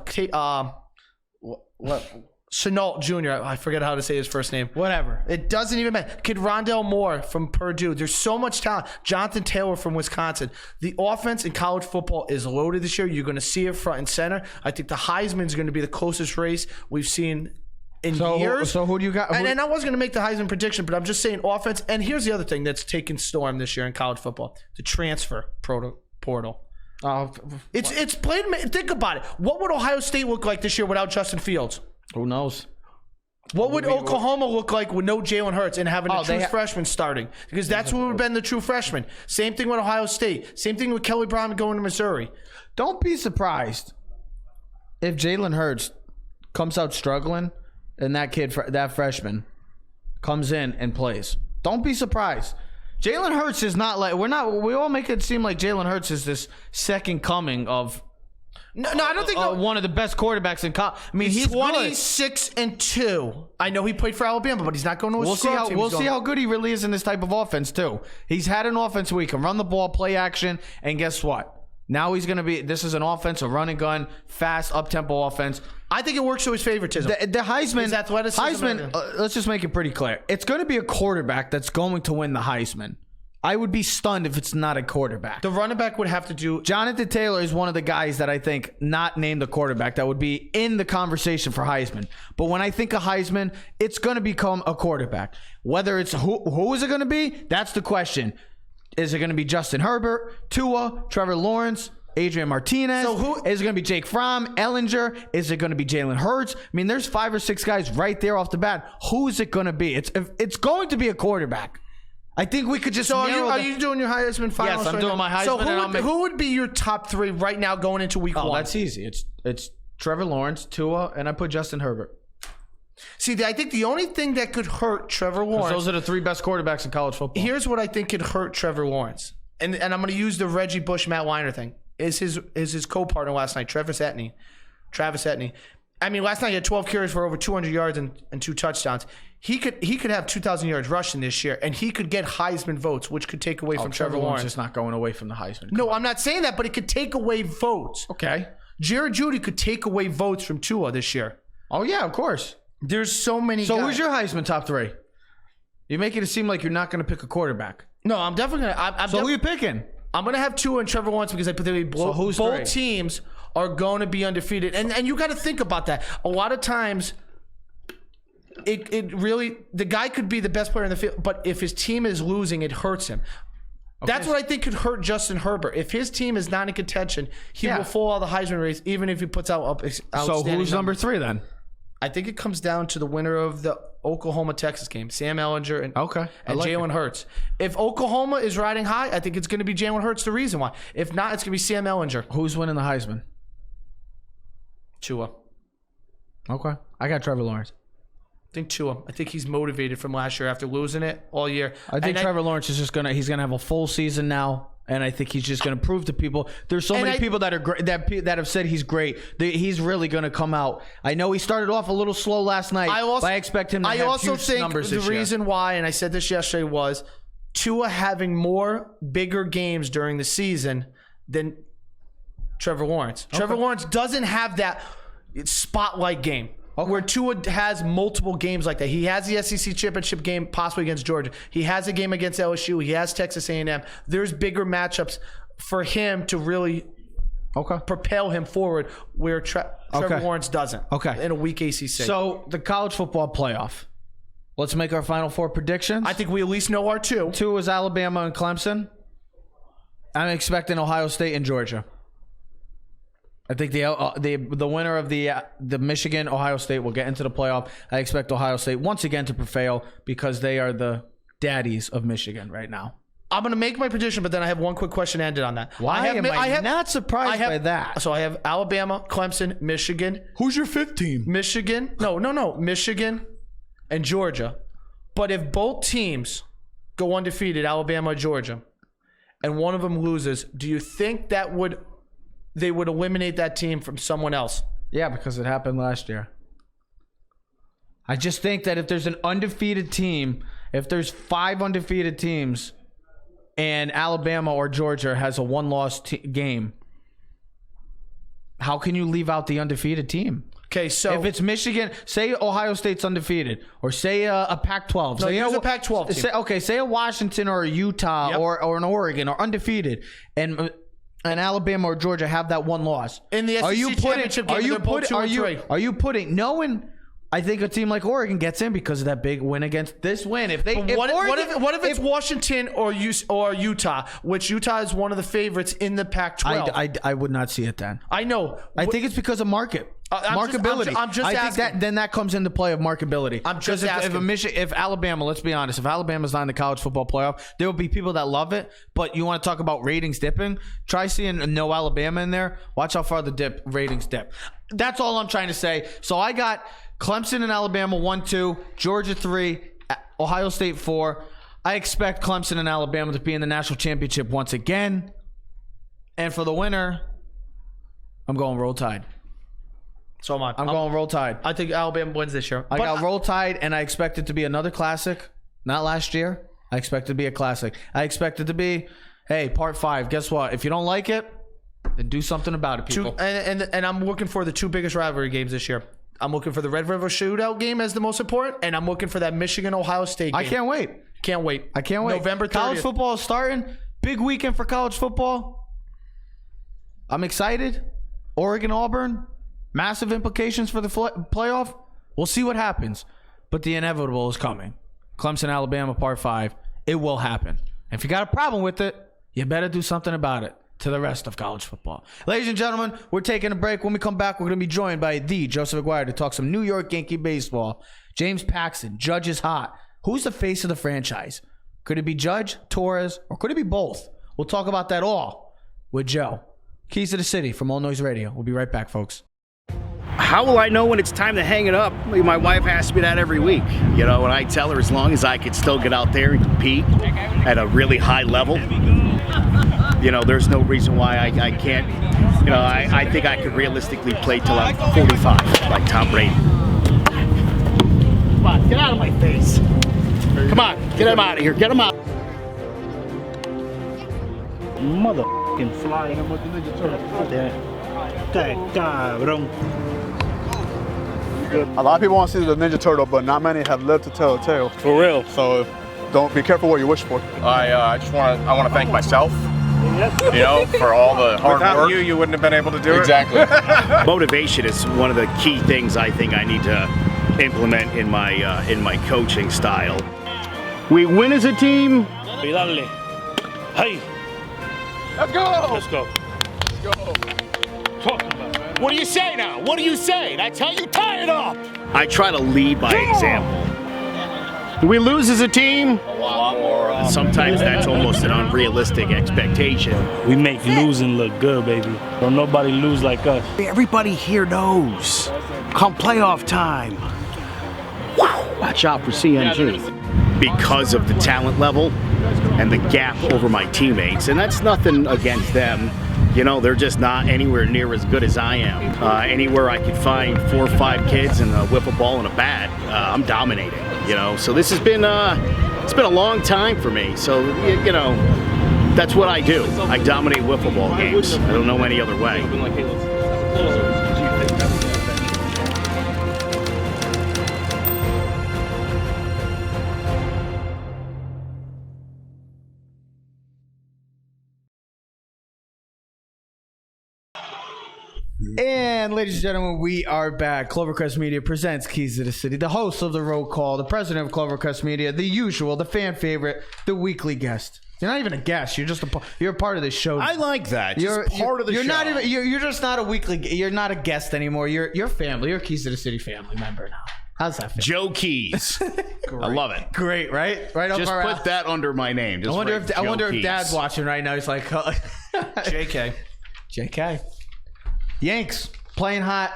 Chenault Jr. I forget how to say his first name. Whatever. It doesn't even matter. Kid Rondell Moore from Purdue. There's so much talent. Jonathan Taylor from Wisconsin. The offense in college football is loaded this year. You're going to see it front and center. I think the Heisman is going to be the closest race we've seen in years. So who do you got? And I was going to make the Heisman prediction, but I'm just saying offense. And here's the other thing that's taken storm this year in college football: the transfer portal. It's played. Think about it. What would Ohio State look like this year without Justin Fields? Who knows? What would Oklahoma look like with no Jalen Hurts and having a true freshman starting? Because that's what would have been the true freshman. Same thing with Ohio State. Same thing with Kelly Brown going to Missouri. Don't be surprised if Jalen Hurts comes out struggling and that freshman comes in and plays. Don't be surprised. Jalen Hurts is not like we all make it seem like Jalen Hurts is this second coming of No, I don't think one of the best quarterbacks in college. I mean, he's 26-2. I know he played for Alabama, but he's not going to a scrub team. We'll see how good he really is in this type of offense too. He's had an offense where he can run the ball, play action, and guess what? Now he's going to be. This is an offense, a run and gun, fast, up-tempo offense. I think it works to his favoritism. The Heisman, his athleticism. Heisman. Let's just make it pretty clear. It's going to be a quarterback that's going to win the Heisman. I would be stunned if it's not a quarterback. The running back would have to do. Jonathan Taylor is one of the guys that I think not named a quarterback that would be in the conversation for Heisman. But when I think of Heisman, it's going to become a quarterback. Whether it's who is it going to be? That's the question. Is it going to be Justin Herbert, Tua, Trevor Lawrence, Adrian Martinez? So is it going to be Jake Fromm, Ehlinger? Is it going to be Jalen Hurts? I mean, there's 5 or 6 guys right there off the bat. Who is it going to be? It's going to be a quarterback. I think we could just. So are you doing your Heisman finals? Yes, I'm doing my Heisman. So who would be your top 3 right now going into week 1? Oh, that's easy. It's Trevor Lawrence, Tua, and I put Justin Herbert. See, I think the only thing that could hurt Trevor Lawrence. Those are the 3 best quarterbacks in college football. Here's what I think could hurt Trevor Lawrence, and I'm going to use the Reggie Bush, Matt Weiner thing. Is his co-partner last night, Travis Etienne. I mean, last night he had 12 carries for over 200 yards and 2 touchdowns. He could have 2,000 yards rushing this year, and he could get Heisman votes, which could take away from Trevor Lawrence. Just not going away from the Heisman. No, I'm not saying that, but it could take away votes. Okay. Jared Jeudy could take away votes from Tua this year. Oh yeah, of course. There's so many. So guys. who's your Heisman top 3? You're making it seem like you're not going to pick a quarterback. No, I'm definitely going to. So who are you picking? I'm going to have Tua and Trevor Lawrence because I believe both teams are going to be undefeated. And you got to think about that. A lot of times, it really, the guy could be the best player in the field, but if his team is losing, it hurts him. That's what I think could hurt Justin Herbert. If his team is not in contention, he will fall out of the Heisman race, even if he puts out outstanding So who's number numbers. 3 then? I think it comes down to the winner of the Oklahoma-Texas game, Sam Ehlinger and Jalen Hurts. If Oklahoma is riding high, I think it's going to be Jalen Hurts the reason why. If not, it's going to be Sam Ehlinger. Who's winning the Heisman? Tua. Okay. I got Trevor Lawrence. I think Tua. I think he's motivated from last year after losing it all year. I think Trevor Lawrence is just he's gonna have a full season now, and I think he's just gonna prove to people. There's so many people that are great, that have said he's great. He's really gonna come out. I know he started off a little slow last night, but I expect him to have huge numbers this year. The reason why, and I said this yesterday, was Tua having more bigger games during the season than Trevor Lawrence. Trevor Lawrence doesn't have that spotlight game. Where Tua has multiple games like that. He has the SEC championship game possibly against Georgia. He has a game against LSU. He has Texas A&M. There's bigger matchups for him to really propel him forward where Trevor Lawrence doesn't in a weak ACC. So the college football playoff. Let's make our Final Four predictions. I think we at least know our 2. 2 is Alabama and Clemson. I'm expecting Ohio State and Georgia. I think the winner of the Michigan Ohio State will get into the playoff. I expect Ohio State once again to prevail because they are the daddies of Michigan right now. I'm going to make my prediction, but then I have one quick question ended on that. Why am I not surprised by that? So I have Alabama, Clemson, Michigan. Who's your 5th team? Michigan. No. Michigan and Georgia. But if both teams go undefeated, Alabama or Georgia, and one of them loses, do you think that they would eliminate that team from someone else? Yeah, because it happened last year. I just think that if there's an undefeated team, if there's 5 undefeated teams, and Alabama or Georgia has a 1-loss game, how can you leave out the undefeated team? Okay, so if it's Michigan, say Ohio State's undefeated, or say a Pac-12. No, use a Pac-12 team. Say a Washington or a Utah or an Oregon or undefeated, and Alabama or Georgia have that 1 loss. In the SEC championship game, they're both 2 and 3. Are you putting knowing? I think a team like Oregon gets in because of that big win against this win. What if it's Washington or Utah, which Utah is one of the favorites in the Pac-12? I would not see it then. I know. I think it's because of marketability. I'm just asking. Think that comes into play of marketability. I'm just asking. If Alabama, let's be honest, if Alabama's not in the college football playoff, there will be people that love it. But you want to talk about ratings dipping? Try seeing no Alabama in there. Watch how far the ratings dip. That's all I'm trying to say. So I got Clemson and Alabama 1-2, Georgia 3, Ohio State 4. I expect Clemson and Alabama to be in the national championship once again. And for the winner, I'm going Roll Tide. So am I. I'm going Roll Tide. I think Alabama wins this year. I got Roll Tide, and I expect it to be another classic. Not last year. I expect it to be a classic. I expect it to be, hey, part 5. Guess what? If you don't like it, then do something about it, people. And I'm looking for the 2 biggest rivalry games this year. I'm looking for the Red River Shootout game as the most important, and I'm looking for that Michigan-Ohio State game. I can't wait. I can't wait. November 30th. College football is starting. Big weekend for college football. I'm excited. Oregon, Auburn. Massive implications for the playoff. We'll see what happens. But the inevitable is coming. Clemson, Alabama, part 5. It will happen. If you got a problem with it, you better do something about it. To the rest of college football. Ladies and gentlemen, we're taking a break. When we come back, we're going to be joined by the Joseph Aguirre to talk some New York Yankee baseball. James Paxton, Judge is hot. Who's the face of the franchise? Could it be Judge, Torres, or could it be both? We'll talk about that all with Joe. Keys to the City from All Noise Radio. We'll be right back, folks. How will I know when it's time to hang it up? My wife asks me that every week. You know, and I tell her as long as I can still get out there and compete at a really high level, you know, there's no reason why I can't. You know, I think I could realistically play till I'm 45, like Tom Brady. Come on, get out of my face. Come on, get him out of here. Get him out. Motherfucking fly. A lot of people want to see the Ninja Turtle, but not many have lived to tell a tale. For real. So don't be careful what you wish for. I want to thank myself, you know, for all the hard Without work. you wouldn't have been able to do Exactly. Motivation is one of the key things I think I need to implement in my coaching style. We win as a team. Hey. Let's go. Let's go. Talking about it. What do you say now? What do you say? That's how you tie it up. I try to lead by example. Do we lose as a team? A lot more. Sometimes that's almost an unrealistic expectation. We make losing look good, baby. Don't nobody lose like us. Everybody here knows. Come playoff time. Wow. Watch out for CNG. Because of the talent level and the gap over my teammates. And that's nothing against them. You know, they're just not anywhere near as good as I am. Anywhere I could find 4 or 5 kids and a wiffle ball and a bat, I'm dominating, you know. So this has been, it's been a long time for me. So, you know, that's what I do. I dominate wiffle ball games. I don't know any other way. And ladies and gentlemen, we are back. Clovercrest Media presents Keys to the City. The host of the roll call, the president of Clovercrest Media, the usual, the fan favorite, the weekly guest. You're not even a guest. You're just you're a part of this show. I like that. You're part of the show. Not even. You're just not a weekly. You're not a guest anymore. You're family. You're a Keys to the City family member now. How's that feel? Joe Keys. I love it. Great, right? Right. Just put that under my name. Just I wonder if Keys. Dad's watching right now. He's like, JK. Yanks playing hot.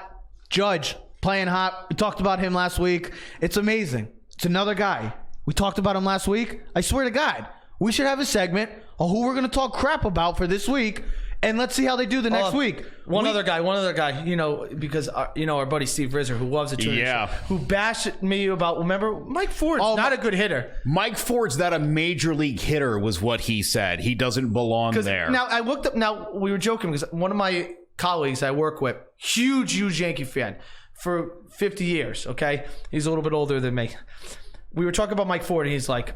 Judge playing hot. We talked about him last week. It's amazing. It's another guy. We talked about him last week. I swear to God, we should have a segment of who we're going to talk crap about for this week, and let's see how they do the next week. One other guy, you know, because our buddy Steve Rizzer, who loves the show, who bashed me about, remember, Mike Ford's not a good hitter. Mike Ford's not a major league hitter was what he said. He doesn't belong there. Now, I looked up, we were joking because one of my colleagues I work with, huge Yankee fan for 50 years, okay? He's a little bit older than me. We were talking about Mike Ford, and he's like,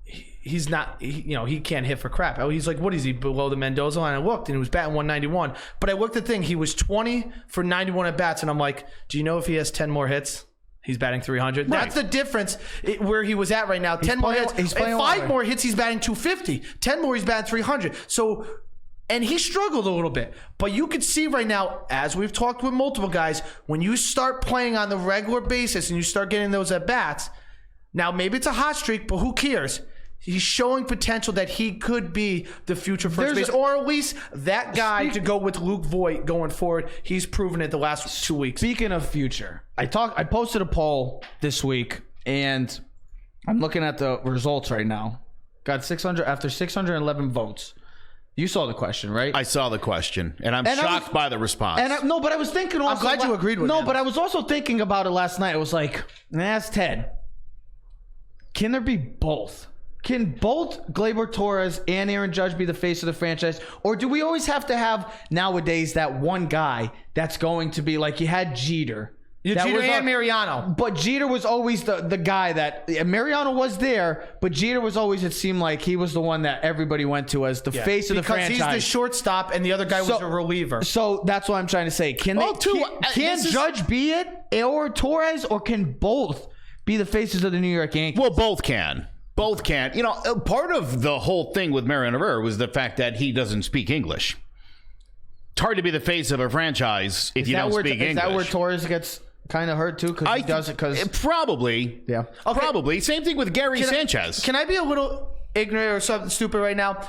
he's not, he can't hit for crap. He's like, what is he, below the Mendoza line? I looked, and he was batting 191. But I looked at the thing, he was 20 for 91 at bats, and I'm like, do you know if he has 10 more hits? He's batting 300. Right. That's the difference where he was at right now. 10 more hits. He's playing 5 more hits, he's batting 250. 10 more, he's batting 300. So, and he struggled a little bit. But you can see right now, as we've talked with multiple guys, when you start playing on the regular basis and you start getting those at-bats, now maybe it's a hot streak, but who cares? He's showing potential that he could be the future first base, or at least that guy to go with Luke Voigt going forward. He's proven it the last 2 weeks. Speaking of future, I posted a poll this week, and I'm looking at the results right now. Got 600 after 611 votes. You saw the question, right? I saw the question, and I'm shocked by the response. But I was thinking also. I'm glad you agreed with me. No, but I was also thinking about it last night. It was like, ask Ted. Can there be both? Can both Gleyber Torres and Aaron Judge be the face of the franchise? Or do we always have to have nowadays that one guy that's going to be like you had Jeter? Jeter and Mariano. But Jeter was always the guy that Mariano was there, but Jeter was always, it seemed like he was the one that everybody went to as the face of the franchise. Because he's the shortstop and the other guy was a reliever. So that's what I'm trying to say. Can Judge be it, or Torres, or can both be the faces of the New York Yankees? Well, both can. Both can. You know, part of the whole thing with Mariano Rivera was the fact that he doesn't speak English. It's hard to be the face of a franchise if you don't speak English. Is that where Torres gets kind of hurt too? Because he does it because... Probably. Yeah. Okay. Probably. Same thing with Gary Sanchez. Can I be a little ignorant or something stupid right now?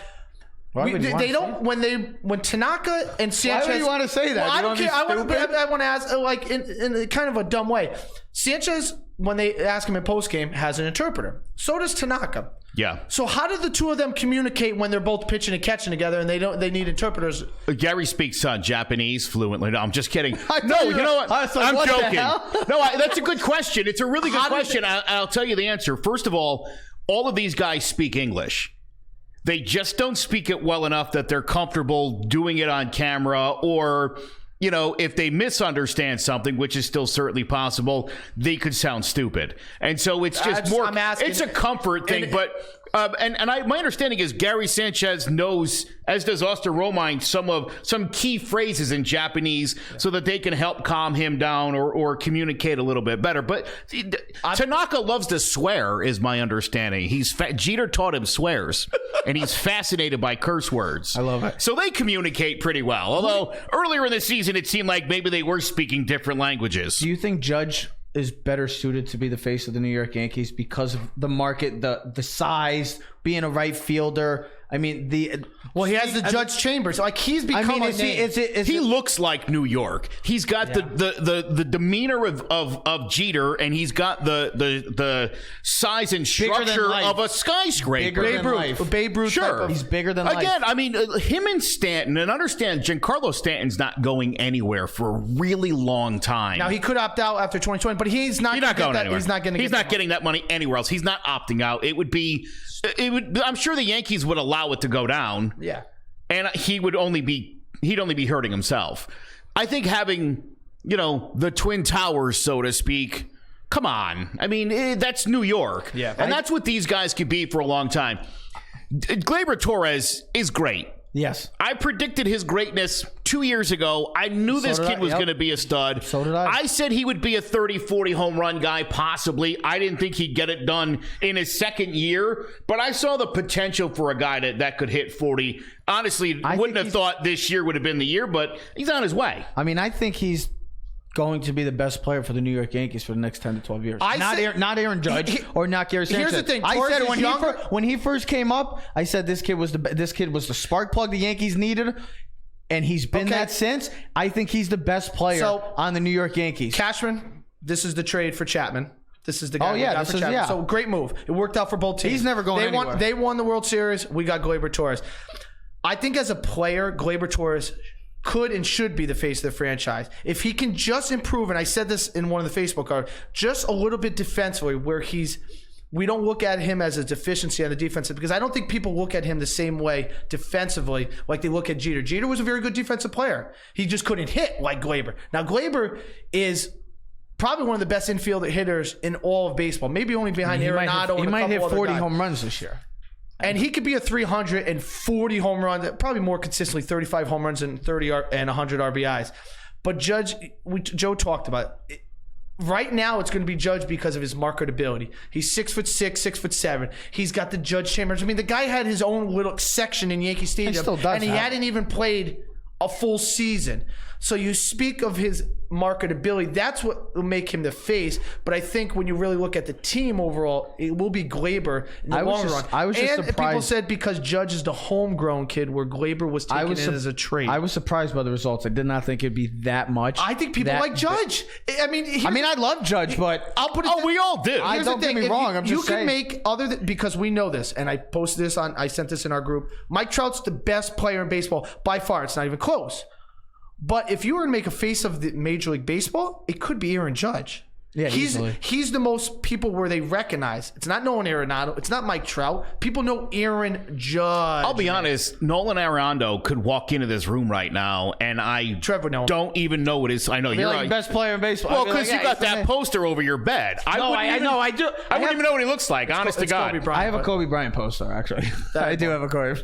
They don't when Tanaka and Sanchez. Why would you want to say that? Well, I don't care. I want to ask like in kind of a dumb way. Sanchez, when they ask him in post game, has an interpreter. So does Tanaka. Yeah. So how did the two of them communicate when they're both pitching and catching together and they need interpreters? Gary speaks Japanese fluently. No, I'm just kidding. No, you know what? I'm joking. No, that's a good question. It's a really good question. I'll tell you the answer. First of all of these guys speak English. They just don't speak it well enough that they're comfortable doing it on camera, or, you know, if they misunderstand something, which is still certainly possible, they could sound stupid. And so it's just it's a comfort thing. But My understanding is Gary Sanchez knows, as does Austin Romine, some key phrases in Japanese so that they can help calm him down or communicate a little bit better. But Tanaka loves to swear, is my understanding. Jeter taught him swears, and he's fascinated by curse words. I love it. So they communicate pretty well. Although earlier in the season, it seemed like maybe they were speaking different languages. Do you think Judge is better suited to be the face of the New York Yankees because of the market, the size, being a right fielder? I mean, he has the Judge Chambers. Like, he's become a name. He looks like New York. He's got the demeanor of Jeter, and he's got the size and structure of a skyscraper. Babe Ruth. Sure. He's bigger than life. Again, I mean, him and Stanton, and understand, Giancarlo Stanton's not going anywhere for a really long time. Now, he could opt out after 2020, but he's not going anywhere. He's not getting that money anywhere else. He's not opting out. I'm sure the Yankees would allow it to go down. Yeah. And he'd only be hurting himself. I think having, the Twin Towers, so to speak, come on. I mean, that's New York. Yeah. And that's what these guys could be for a long time. Gleyber Torres is great. Yes. I predicted his greatness 2 years ago. I knew this kid was going to be a stud. So did I. I said he would be a 30, 40 home run guy, possibly. I didn't think he'd get it done in his second year, but I saw the potential for a guy that could hit 40. Honestly, I wouldn't have thought this year would have been the year, but he's on his way. I mean, I think he's going to be the best player for the New York Yankees for the next 10 to 12 years. Not Aaron Judge or not Gary Sanchez. Here's the thing. I said when he first came up, I said this kid was the spark plug the Yankees needed, and he's been that since. I think he's the best player on the New York Yankees. Cashman, this is the trade for Chapman. This is the guy. Yeah. So great move. It worked out for both teams. He's never going anywhere. They won the World Series. We got Gleyber Torres. I think as a player, Gleyber Torres could and should be the face of the franchise. If he can just improve, and I said this in one of the Facebook cards, just a little bit defensively, where we don't look at him as a deficiency on the defensive, because I don't think people look at him the same way defensively like they look at Jeter. Jeter was a very good defensive player. He just couldn't hit like Gleyber. Now, Gleyber is probably one of the best infield hitters in all of baseball, maybe only behind Arenado. He might hit 40 guys. home runs this year. And he could be a 340 home run, probably more consistently 35 home runs and 30 and 100 RBIs. But Joe talked about it. Right now, it's going to be Judge because of his marketability. He's 6'6", 6'7". He's got the Judge Chambers. I mean, the guy had his own little section in Yankee Stadium, and he hadn't even played a full season. So you speak of his marketability. That's what will make him the face. But I think when you really look at the team overall, it will be Gleyber in the long run. I was just surprised. People said because Judge is the homegrown kid, where Gleyber was taken in as a trade. I was surprised by the results. I did not think it'd be that much. I think people like Judge. I mean, I love Judge, but I'll put it. We all do. Don't get me wrong. I'm just saying. You can make because we know this, and I posted this I sent this in our group. Mike Trout's the best player in baseball by far. It's not even close. But if you were to make a face of the Major League Baseball, it could be Aaron Judge. Yeah, he's the most people where they recognize. It's not Nolan Arenado. It's not Mike Trout. People know Aaron Judge. I'll be honest. Nolan Arenado could walk into this room right now, and Trev would know don't even know what his. I know you're the best player in baseball. Well, because you got that poster over your bed. I do. I wouldn't even know what he looks like. Honest to God, I have a Kobe Bryant poster. Actually, I do have a Kobe.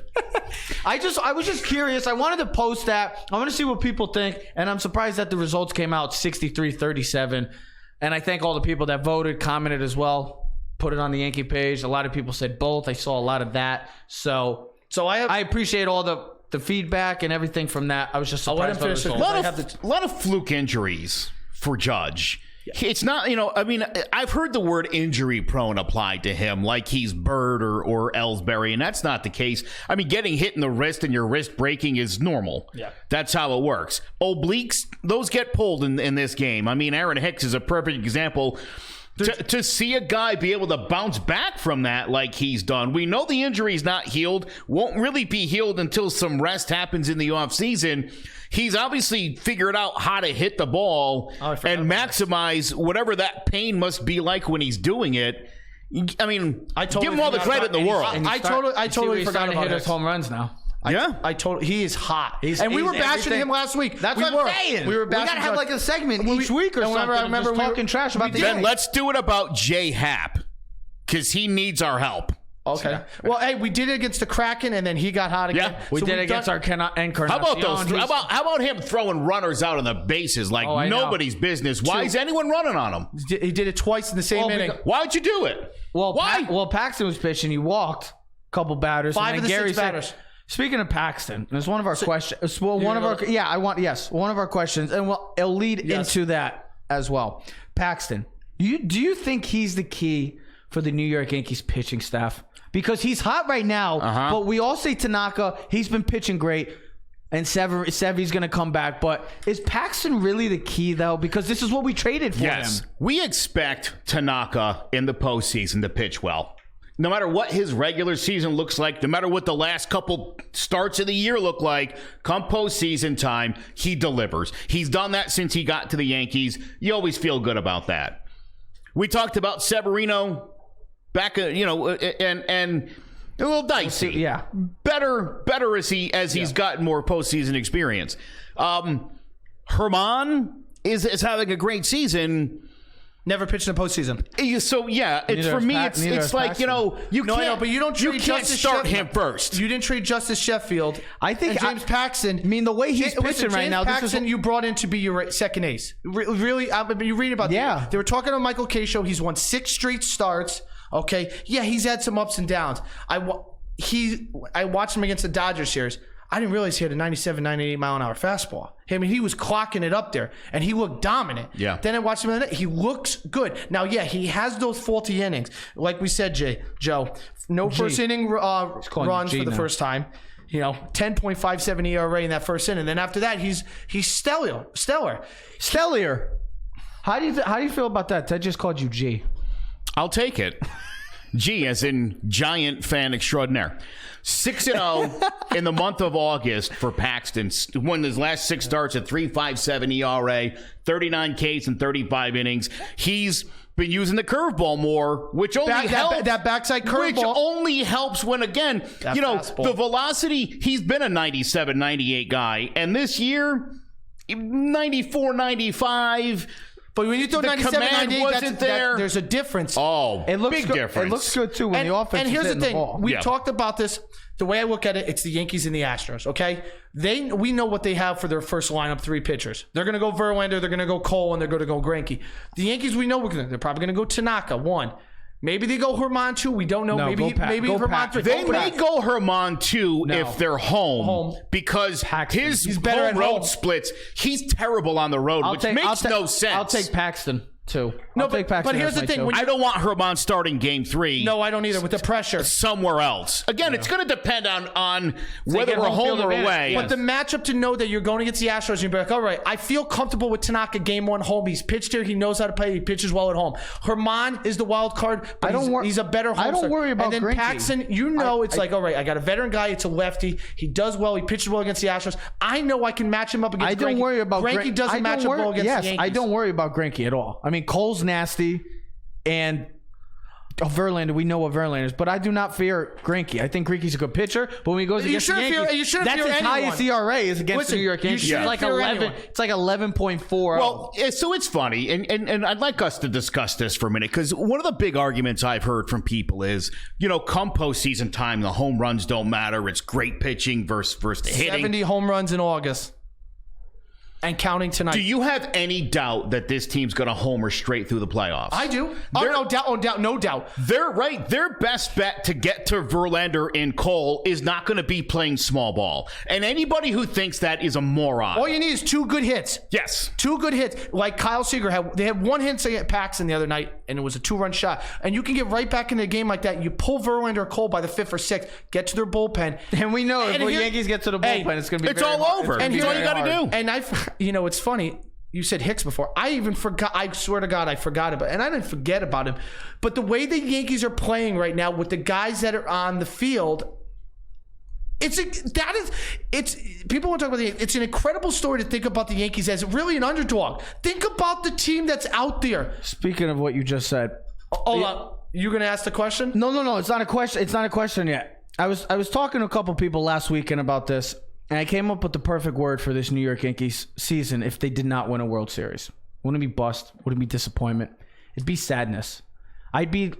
I was just curious. I wanted to post that. I want to see what people think, and I'm surprised that the results came out 63-37. And I thank all the people that voted, commented as well, put it on the Yankee page. A lot of people said both. I saw a lot of that. So I appreciate all the feedback and everything from that. I was just surprised by the results. A lot of fluke injuries for Judge. It's not, I've heard the word injury prone applied to him, like he's Bird or Ellsbury, and that's not the case. I mean, getting hit in the wrist and your wrist breaking is normal. Yeah. That's how it works. Obliques, those get pulled in this game. I mean, Aaron Hicks is a perfect example. To see a guy be able to bounce back from that like he's done. We know the injury's not healed, won't really be healed until some rest happens in the offseason. He's obviously figured out how to hit the ball and maximize whatever that pain must be like when he's doing it. I mean, give him all the credit in the world. I totally forgot about his home runs now. He is hot. We were bashing him last week. That's what I'm saying. We gotta have like a segment each week or something. I remember talking trash about the Then let's do it about J Happ, because he needs our help. Okay. Yeah. Well, hey, we did it against the Kraken, and then he got hot again. Yeah, we did it against our Encarnacion. How about those? How about him throwing runners out on the bases like nobody's business? Why is anyone running on him? He did it twice in the same inning. Why'd you do it? Well, why? Paxton was pitching. He walked a couple batters. 5 of the 6 batters. Speaking of Paxton, it's one of our questions. Well, one of our questions, and it'll lead into that as well. Paxton, do you think he's the key for the New York Yankees pitching staff? Because he's hot right now, but we all say Tanaka, he's been pitching great, and Sevy's going to come back. But is Paxton really the key, though? Because this is what we traded for him. We expect Tanaka in the postseason to pitch well. No matter what his regular season looks like, no matter what the last couple starts of the year look like, come postseason time, he delivers. He's done that since he got to the Yankees. You always feel good about that. We talked about Severino back, and a little dicey. Yeah, better as he's gotten more postseason experience. Herman is having a great season. Never pitched in the postseason. So it's for me. It's like you can't. But you don't trade Justice start him first. You didn't trade Justice Sheffield. I think James Paxton. I mean, the way he's pitching right now, Paxton, you brought in to be your second ace. Really, you read about that. They were talking on Michael K show. He's won 6 straight starts. Okay, he's had some ups and downs. I watched him against the Dodgers series. I didn't realize he had a 97, 98 mile an hour fastball. I mean, he was clocking it up there, and he looked dominant. Yeah. Then I watched him, he looks good. Now, he has those faulty innings. Like we said, Joe, no first inning runs for the first time. 10.57 ERA in that first inning. And then after that, he's stellar. How do you feel about that? Ted just called you G. I'll take it. G as in giant fan extraordinaire. 6-0 in the month of August for Paxton. Won his last 6 starts at 3.57 ERA, 39 Ks in 35 innings. He's been using the curveball more, which only helps. That backside curveball. Which only helps when, again, fastball. The velocity, he's been a 97, 98 guy. And this year, 94, 95. But when you throw 97, 98, there's a difference. Oh, it looks big good. difference. It looks good, too, when the offense and here's is the thing. the ball. We've talked about this. The way I look at it, it's the Yankees and the Astros, okay? We know what they have for their first lineup, 3 pitchers. They're going to go Verlander, they're going to go Cole, and they're going to go Greinke. The Yankees, we know they're probably going to go Tanaka, 1. Maybe they go Herman 2. We don't know. No, maybe Herman 3. They may go Herman 2 if they're home because his better home road splits. He's terrible on the road, which makes no sense. I'll take Paxton. But here's the thing. I don't want Herman starting game 3. No, I don't either, with the pressure. Somewhere else. Again, it's going to depend on whether we're home or away. But the matchup to know that you're going against the Astros, you're like, all right, I feel comfortable with Tanaka game 1 home. He's pitched here. He knows how to play. He pitches well at home. Herman is the wild card, but he's a better home. I don't worry about And then Greinke. Paxton, it's like, all right, I got a veteran guy. It's a lefty. He does well. He pitches well against the Astros. I know I can match him up against Greinke. I don't worry about Greinke. doesn't match up well against the Yankees. I don't worry about Greinke at all. I mean, Cole's nasty. And Verlander, we know what Verlander is, but I do not fear Greinke. I think Greinke's a good pitcher, but when he goes against the Yankees, that's his highest ERA is against the New York Yankees. It's like 11. It's like 11.4. Well, so it's funny, and I'd like us to discuss this for a minute because one of the big arguments I've heard from people is, come postseason time, the home runs don't matter. It's great pitching versus the hitting. 70 home runs in August. And counting tonight. Do you have any doubt that this team's going to homer straight through the playoffs? I do. No doubt. Their best bet to get to Verlander and Cole is not going to be playing small ball. And anybody who thinks that is a moron. All you need is 2 good hits. Yes. 2 good hits. Like Kyle Seager they had 1 hit at Paxton the other night, and it was a 2-run shot. And you can get right back in the game like that. You pull Verlander or Cole by the 5th or 6th, get to their bullpen. And we know if the Yankees get to the bullpen, it's going to be all over. And it's all you got to do. And it's funny. You said Hicks before. I even forgot. I swear to God, I forgot about it. And I didn't forget about him. But the way the Yankees are playing right now with the guys that are on the field, it's an incredible story to think about the Yankees as really an underdog. Think about the team that's out there. Speaking of what you just said. Hold on. You going to ask the question? No. It's not a question. It's not a question yet. I was talking to a couple people last weekend about this. And I came up with the perfect word for this New York Yankees season if they did not win a World Series. Wouldn't it be bust? Wouldn't it be disappointment? It'd be sadness. I'd be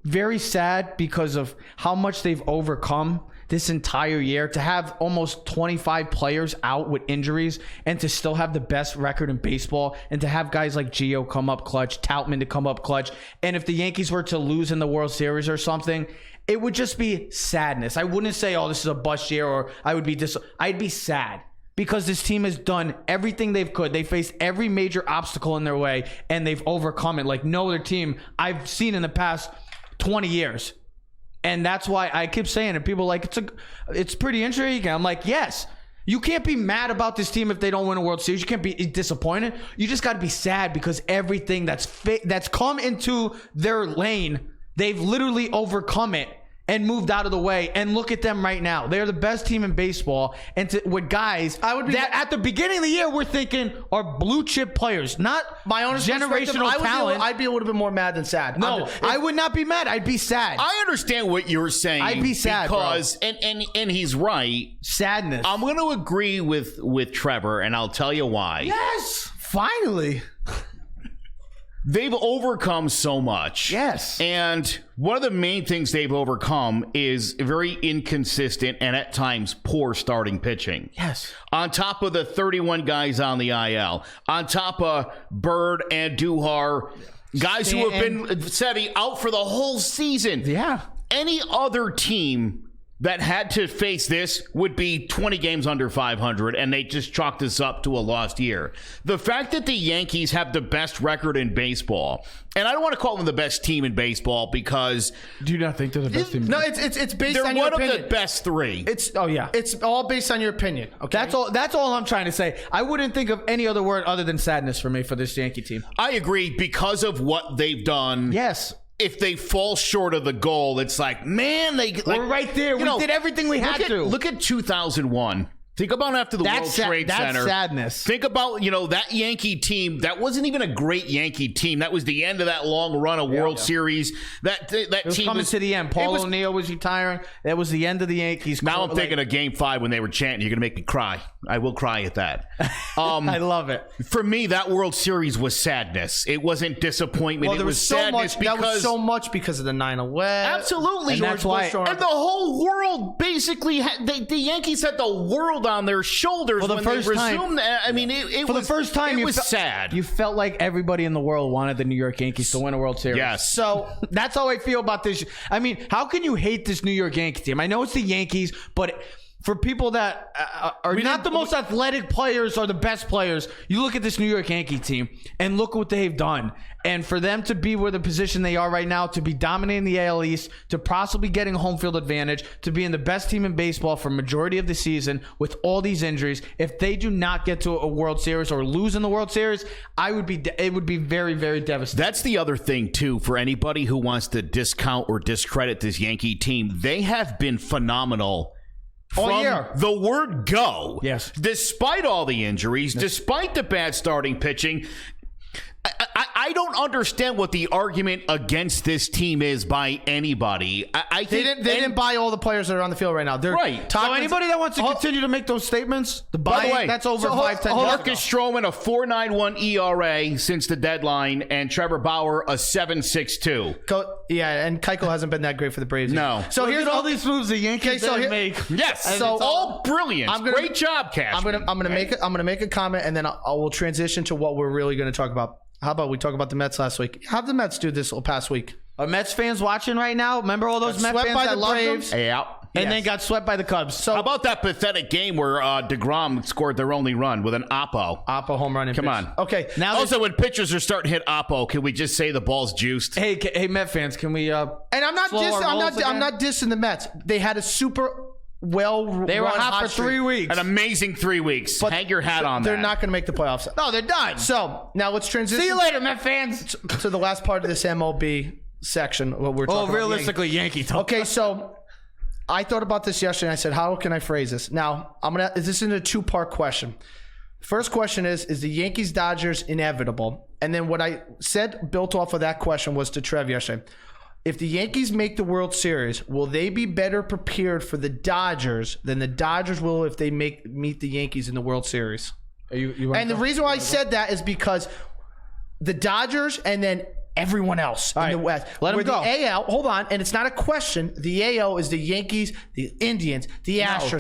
very sad because of how much they've overcome this entire year. To have almost 25 players out with injuries and to still have the best record in baseball, and to have guys like Gio come up clutch, Tautman to come up clutch. And if the Yankees were to lose in the World Series or something, it would just be sadness. I wouldn't say, oh, this is a bust year, or I'd be sad. Because this team has done everything they've could. They faced every major obstacle in their way, and they've overcome it like no other team I've seen in the past 20 years. And that's why I keep saying it. People are like, it's pretty intriguing. I'm like, yes. You can't be mad about this team if they don't win a World Series. You can't be disappointed. You just got to be sad because everything that's come into their lane, they've literally overcome it and moved out of the way. And look at them right now. They're the best team in baseball. And with guys that at the beginning of the year we're thinking are blue chip players, not my own generational talent. I'd be a little bit more mad than sad. No, I would not be mad. I'd be sad. I understand what you're saying. I'd be sad because, bro. And he's right. Sadness. I'm going to agree with Trevor, and I'll tell you why. Yes, finally. They've overcome so much. Yes. And one of the main things they've overcome is very inconsistent and at times poor starting pitching. Yes. On top of the 31 guys on the IL, on top of Bird and Duhar, guys who have been out for the whole season. Yeah. Any other team that had to face this would be 20 games under 500, and they just chalked this up to a lost year. The fact that the Yankees have the best record in baseball, and I don't want to call them the best team in baseball because... Do you not think they're the best team? No, it's based on your opinion. They're one of the best three. It's all based on your opinion. Okay, that's all I'm trying to say. I wouldn't think of any other word other than sadness for me for this Yankee team. I agree because of what they've done. Yes. If they fall short of the goal, it's like, man, we're right there. We did everything we had to. Look at 2001. Think about after the World Trade Center. That's sadness. Think about, that Yankee team. That wasn't even a great Yankee team. That was the end of that long run of World Series. That it was team coming to the end. Paul O'Neill was retiring. That was the end of the Yankees. Now I'm thinking of Game 5 when they were chanting. You're going to make me cry. I will cry at that. I love it. For me, that World Series was sadness. It wasn't disappointment. Well, it was sadness that was so much because of the 9/11. Absolutely. And that's why. And the whole world basically the Yankees had the world on their shoulders when they resumed. It was the first time. It was sad. You felt like everybody in the world wanted the New York Yankees to win a World Series. Yes. So that's how I feel about this. I mean, how can you hate this New York Yankees team? I know it's the Yankees, but for people that are not the most athletic players or the best players, you look at this New York Yankee team and look what they've done. And for them to be where the position they are right now, to be dominating the AL East, to possibly getting home field advantage, to being the best team in baseball for majority of the season with all these injuries, if they do not get to a World Series or lose in the World Series, it would be very, very devastating. That's the other thing, too, for anybody who wants to discount or discredit this Yankee team. They have been phenomenal all year. The word go. Yes. Despite all the injuries, despite the bad starting pitching, I don't understand what the argument against this team is by anybody. I think they didn't buy all the players that are on the field right now. They're right. So anybody that wants to continue to make those statements, by the way, that's over 5-10 years. Marcus Stroman, a 4.91 ERA since the deadline, and Trevor Bauer, a 7.62. Yeah, and Keuchel hasn't been that great for the Braves. No. So here's all these moves the Yankees make. Yes. So all brilliant. Great job, Cash. I'm gonna make a comment, and then I will transition to what we're really going to talk about. How about we talk about the Mets last week? How'd the Mets do this past week? Are Mets fans watching right now? Remember all those Mets fans that loved them? Yeah. And then got swept by the Cubs. So how about that pathetic game where DeGrom scored their only run with an Oppo? Oppo home run. Come on. Okay. Now also, when pitchers are starting to hit Oppo, can we just say the ball's juiced? Hey, Met fans, can we? And I'm not dissing the Mets. They had a super. They were hot for 3 weeks. An amazing 3 weeks. But hang your hat on that. They're not going to make the playoffs. No, they're done. So now let's transition. See you later, Met fans. To the last part of this MLB section. What we're talking about. Realistically, Yankee talk. Okay, so I thought about this yesterday. And I said, how can I phrase this? Now, this is a 2-part question. First question is the Yankees-Dodgers inevitable? And then what I said built off of that question was to Trev yesterday. If the Yankees make the World Series, will they be better prepared for the Dodgers than the Dodgers will if they meet the Yankees in the World Series? And the reason why I said that is because the Dodgers and then everyone else in the West. Let 'em Where go. the AL, hold on, and it's not a question. The AL is the Yankees, the Indians, the Astros.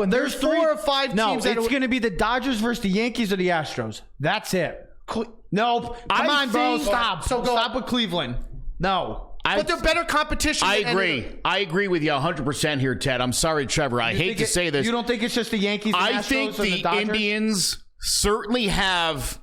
There's 4 or 5 teams. No, it's going to be the Dodgers versus the Yankees or the Astros. That's it. Nope. Come on, bro. Stop. Stop with Cleveland. No. But they're better competition. I agree. I agree with you 100% here, Ted. I'm sorry, Trevor. I hate to say this. You don't think it's just the Yankees and I Astros think and the Dodgers? Indians certainly have.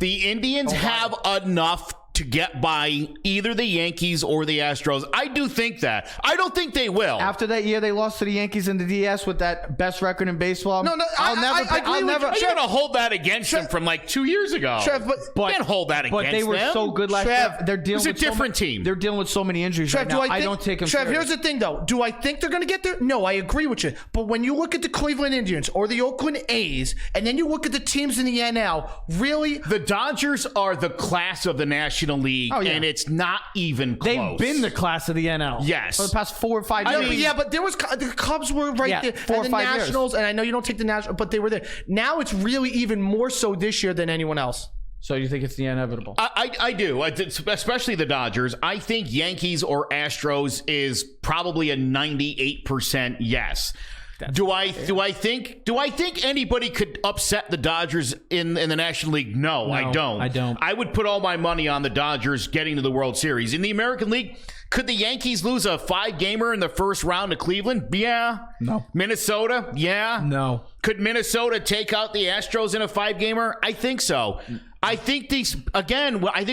The Indians have enough to get by either the Yankees or the Astros. I do think that. I don't think they will. After that year they lost to the Yankees in the DS with that best record in baseball. No, I'll never. I'm going to hold that against them from like 2 years ago. Trev, but can't hold that against them. But they were so good last year. They're dealing it's a with different team. They're dealing with so many injuries right now. I don't take them Trev, serious. here's the thing, though. Do I think they're going to get there? No, I agree with you. But when you look at the Cleveland Indians or the Oakland A's, and then you look at the teams in the NL, really? The Dodgers are the class of the National League, and it's not even close. They've been the class of the NL. Yes. For the past 4 or 5 years. But there was the Cubs were right there. 4 or and 5 the years. Nationals, and I know you don't take the Nationals, but they were there. Now it's really even more so this year than anyone else. So you think it's the inevitable? I do, especially the Dodgers. I think Yankees or Astros is probably a 98% yes. Do I think anybody could upset the Dodgers in the National League? No, I don't. I don't. I would put all my money on the Dodgers getting to the World Series. In the American League, could the Yankees lose a 5-gamer in the first round to Cleveland? Yeah. No. Minnesota? Yeah. No. Could Minnesota take out the Astros in a 5-gamer? I think so. I think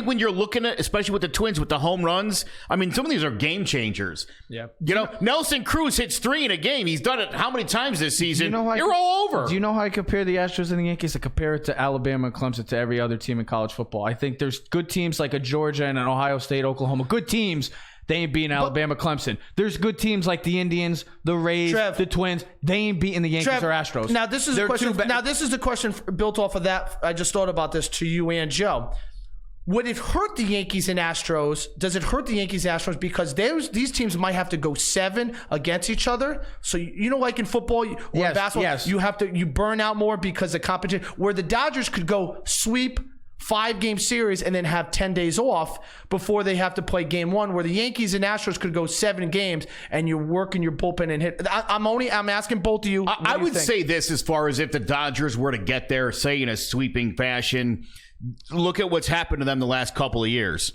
when you're looking at, especially with the Twins, with the home runs, I mean, some of these are game changers. Yeah. You know, Nelson Cruz hits 3 in a game. He's done it how many times this season? You're all over. Do you know how I compare the Astros and the Yankees? I compare it to Alabama and Clemson, to every other team in college football. I think there's good teams like a Georgia and an Ohio State, Oklahoma. Good teams. They ain't beating Alabama, Clemson. There's good teams like the Indians, the Rays, the Twins. They ain't beating the Yankees or Astros. Now this is the question. Now this is the question built off of that. I just thought about this to you and Joe. Would it hurt the Yankees and Astros? Does it hurt the Yankees and Astros because these teams might have to go 7 against each other? So you know, like in football or basketball, you burn out more because the competition. Where the Dodgers could go sweep 5-game series and then have 10 days off before they have to play game 1, where the Yankees and Astros could go 7 games and you're working your bullpen and hit. I'm asking both of you. I would say this, as far as if the Dodgers were to get there, say in a sweeping fashion, look at what's happened to them the last couple of years.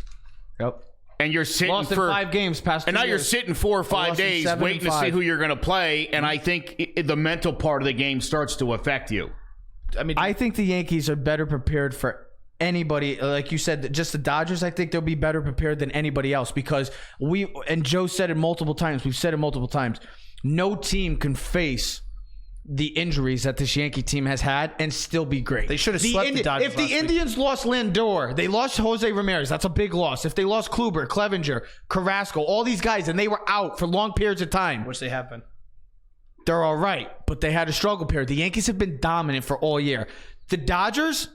Yep. And you're sitting lost for in 5 games past 2 and now years. you're sitting 4 or 5 days waiting to see who you're going to play, and I think the mental part of the game starts to affect you. I think the Yankees are better prepared for anybody. Like you said, just the Dodgers, I think they'll be better prepared than anybody else, because and Joe said it multiple times, we've said it multiple times, no team can face the injuries that this Yankee team has had and still be great. They should have swept the Dodgers. If the Indians lost Lindor, they lost Jose Ramirez, that's a big loss. If they lost Kluber, Clevenger, Carrasco, all these guys, and they were out for long periods of time, which they have been, they're all right, but they had a struggle period. The Yankees have been dominant for all year. The Dodgers,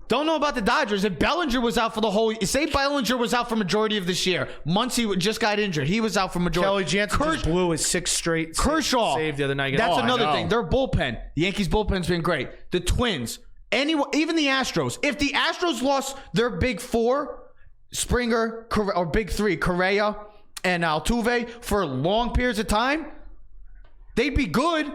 don't know about the Dodgers. If Bellinger was out for the whole, say Bellinger was out for majority of this year. Muncy just got injured. He was out for majority. Kelly Jansen just blew his 6th straight Kershaw save the other night. That's another thing. Their bullpen. The Yankees bullpen's been great. The Twins. Even the Astros. If the Astros lost their big 4, Springer, or big 3, Correa and Altuve, for long periods of time, they'd be good.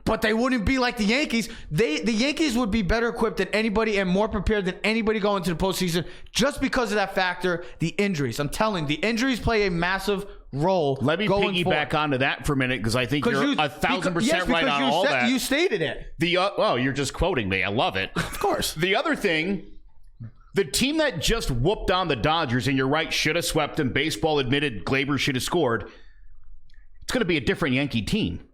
But they wouldn't be like the Yankees. The Yankees would be better equipped than anybody and more prepared than anybody going into the postseason, just because of that factor, the injuries. I'm telling you, the injuries play a massive role. Let me piggyback onto that for a minute, because I think you're 1,000% right on all that. You stated it. Well, you're just quoting me. I love it. Of course. The other thing, the team that just whooped on the Dodgers, and you're right, should have swept them. Baseball admitted Gleyber should have scored. It's going to be a different Yankee team.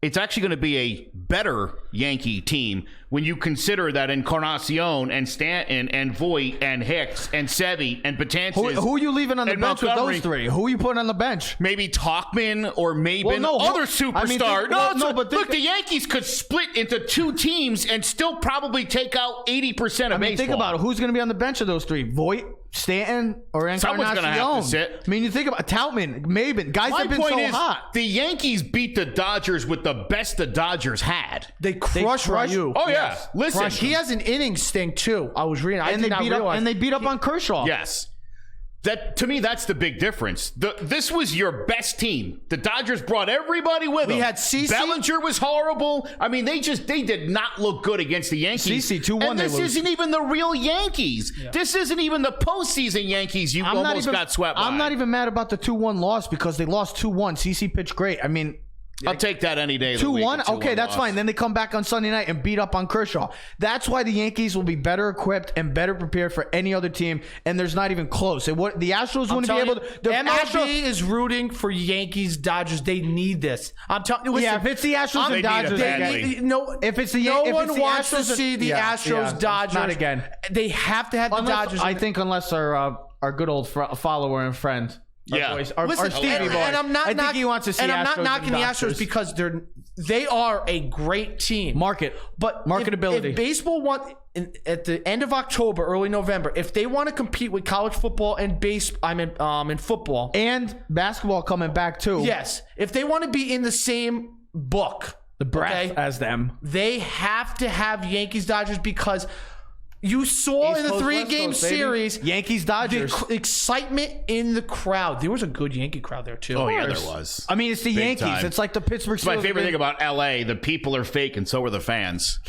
It's actually going to be a better Yankee team when you consider that Encarnacion and Stanton and Voit and Hicks and Sevy and Betances. Who are you leaving on the bench with those 3? Who are you putting on the bench? Maybe Talkman or Maben, other superstar. But look, the Yankees could split into 2 teams and still probably take out 80% of baseball. Think about it. Who's going to be on the bench of those 3? Voit, Stanton, or Encarnacion? Someone's going to have to sit. I mean, you think about Tautman, Maben, guys have been so hot. The Yankees beat the Dodgers with the best the Dodgers had. They crushed Ryu. Oh, yeah. Listen. He has an inning stink, too. I was reading. And they beat up on Kershaw. Yes. That to me, that's the big difference. This was your best team. The Dodgers brought everybody with them. We had CC. Bellinger was horrible. I mean, they did not look good against the Yankees. CC 2-1. And this isn't even the real Yankees. Yeah. This isn't even the postseason Yankees. You almost got swept by. I'm not even mad about the 2-1 loss because they lost 2-1. CC pitched great. I mean, I'll take that any day of the week. 2-1? Okay, that's fine. Then they come back on Sunday night and beat up on Kershaw. That's why the Yankees will be better equipped and better prepared for any other team, and there's not even close. The Astros wouldn't be able to. The MLB is rooting for Yankees, Dodgers. They need this. I'm telling you. Yeah, if it's the Astros and Dodgers, no one wants to see the Astros, Dodgers. Not again. They have to have the Dodgers. I think unless our good old follower and friend. Our Stevie boy. And I think he wants to see. And I'm Astros not knocking the Astros because they are a great team. But marketability. If baseball at the end of October, early November, if they want to compete with college football and in football and basketball coming back too. Yes, if they want to be in the same book, the breath as them, they have to have Yankees Dodgers because. You saw in the 3-game series, Yankees Dodgers, the excitement in the crowd. There was a good Yankee crowd there too. Oh yeah, there was. I mean, it's the Yankees. Time. It's like the Pittsburgh Steelers. My favorite thing about LA: the people are fake, and so are the fans.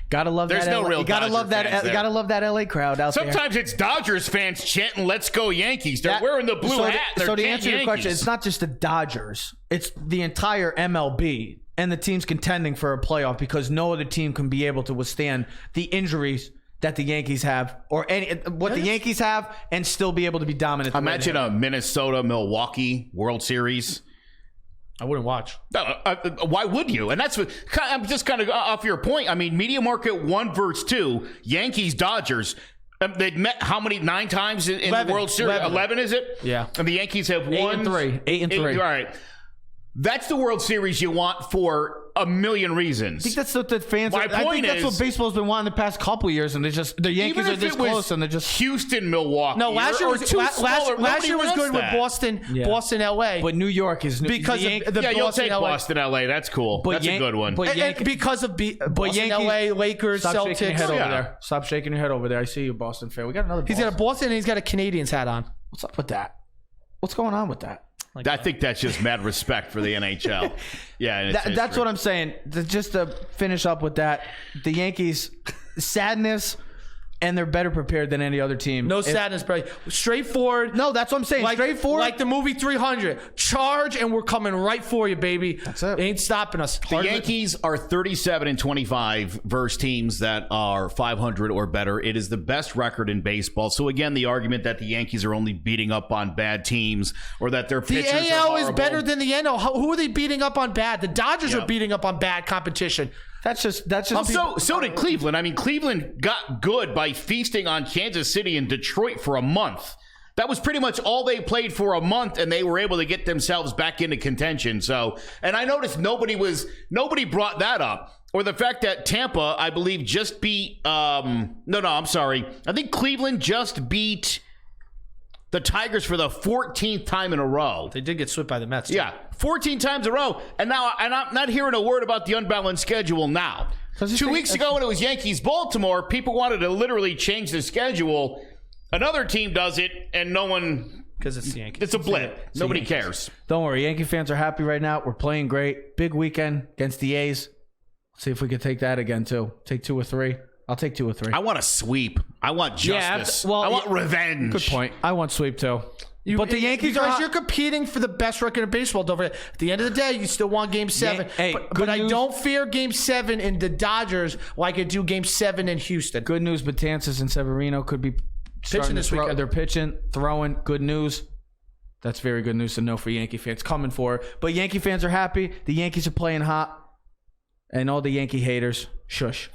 Gotta love There's that. No real you gotta love that. You gotta love that LA crowd out there. Sometimes it's Dodgers fans chanting "Let's go Yankees." They're wearing the blue hat. So to answer your question, it's not just the Dodgers; it's the entire MLB and the teams contending for a playoff because no other team can be able to withstand the injuries that the Yankees have, or the Yankees have, and still be able to be dominant. Imagine a Minnesota-Milwaukee World Series. I wouldn't watch. Why would you? And that's what I'm just kind of off your point. I mean, media market 1 versus 2, Yankees-Dodgers. They've met how many 9 times in the World Series? 11 is it? Yeah. And the Yankees have won 8 and 3. All right. That's the World Series you want for a million reasons. I think that's what the fans. My point is, that's what baseball's been wanting the past couple of years, and the Yankees are this close, and they're just Houston, Milwaukee. No, last year was good with Boston, Boston, LA. But New York is because of the you'll take Boston, LA. That's cool. That's a good one. But because of Boston, LA, Lakers, Celtics. Celtics. Stop shaking your head over there. I see you, Boston fan. We got another. He's got a Boston, and he's got a Canadians hat on. What's up with that? What's going on with that? I think that's just mad respect for the NHL. Yeah, that's what I'm saying. Just to finish up with that, the Yankees, sadness, and they're better prepared than any other team. No sadness, bro. Straightforward. No, that's what I'm saying. Straightforward. Like the movie 300. Charge, and we're coming right for you, baby. That's it. Ain't stopping us. The Yankees are 37-25 versus teams that are 500 or better. It is the best record in baseball. So again, the argument that the Yankees are only beating up on bad teams or that their pitchers the are AL horrible. is better than the NL. Who are they beating up on bad? The Dodgers are beating up on bad competition. That's just. So did Cleveland. I mean, Cleveland got good by feasting on Kansas City and Detroit for a month. That was pretty much all they played for a month, and they were able to get themselves back into contention. So, and I noticed nobody brought that up, or the fact that Tampa, I believe, just beat. I'm sorry. I think Cleveland just beat the Tigers for the 14th time in a row. They did get swept by the Mets. Yeah, 14 times in a row. And I'm not hearing a word about the unbalanced schedule now. 2 weeks ago when it was Yankees-Baltimore, people wanted to literally change the schedule. Another team does it, and no one... Because it's the Yankees. It's a blip. Nobody cares. Don't worry. Yankee fans are happy right now. We're playing great. Big weekend against the A's. Let's see if we can take that again, too. Take 2 or 3. I'll take 2 or 3. I want a sweep. I want justice. I want revenge. Good point. I want sweep too. But the Yankees are... You're competing for the best record in baseball. Don't forget. At the end of the day, you still want Game 7. But I don't fear Game 7 in the Dodgers like I do Game 7 in Houston. Good news, Betances and Severino could be pitching this weekend. They're pitching, throwing. Good news. That's very good news to know for Yankee fans. Coming for it. But Yankee fans are happy. The Yankees are playing hot. And all the Yankee haters, shush.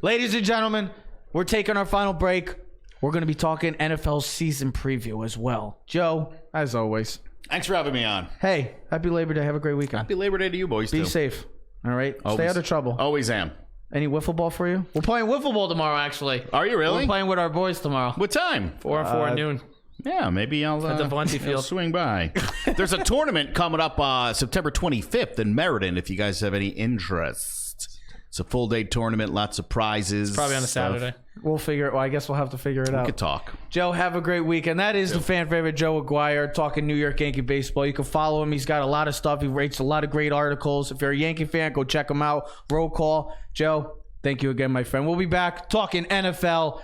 Ladies and gentlemen, we're taking our final break. We're going to be talking NFL season preview as well. Joe, as always. Thanks for having me on. Hey, happy Labor Day. Have a great weekend. Happy Labor Day to you boys, Be too. safe. All right? Always. Stay out of trouble. Always am. Any wiffle ball for you? We're playing wiffle ball tomorrow, actually. Are you really? We're playing with our boys tomorrow. What time? 4 at noon. Yeah, maybe I'll at the Valenti Field. Swing by. There's a tournament coming up September 25th in Meriden if you guys have any interest. It's a full-day tournament, lots of prizes. Probably on a Saturday. We'll figure it. Well, I guess we'll have to figure it out. We could talk. Joe, have a great weekend. That is the fan favorite, Joe Aguirre, talking New York Yankee baseball. You can follow him. He's got a lot of stuff. He writes a lot of great articles. If you're a Yankee fan, go check him out. Roll call. Joe, thank you again, my friend. We'll be back talking NFL.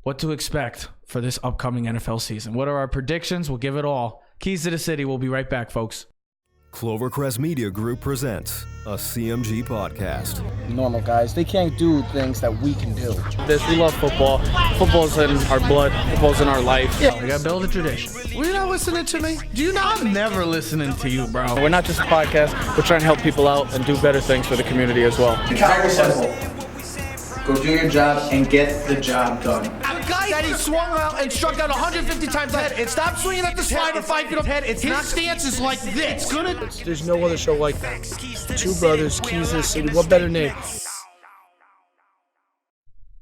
What to expect for this upcoming NFL season. What are our predictions? We'll give it all. Keys to the City. We'll be right back, folks. Clovercrest Media Group presents a CMG podcast. Normal guys, they can't do things that we can do. We love football. Football's in our blood. Football's in our life. Yeah, we gotta build a tradition. Were you not listening to me? Do you not? I'm never listening to you, bro. We're not just a podcast. We're trying to help people out and do better things for the community as well. Very simple. Go do your job and get the job done. A guy that he swung out and struck out 150 times head. Stop swinging at the slider 5 feet up. His stance is like this. There's no other show like that. Two brothers, Keys to the City. What better name?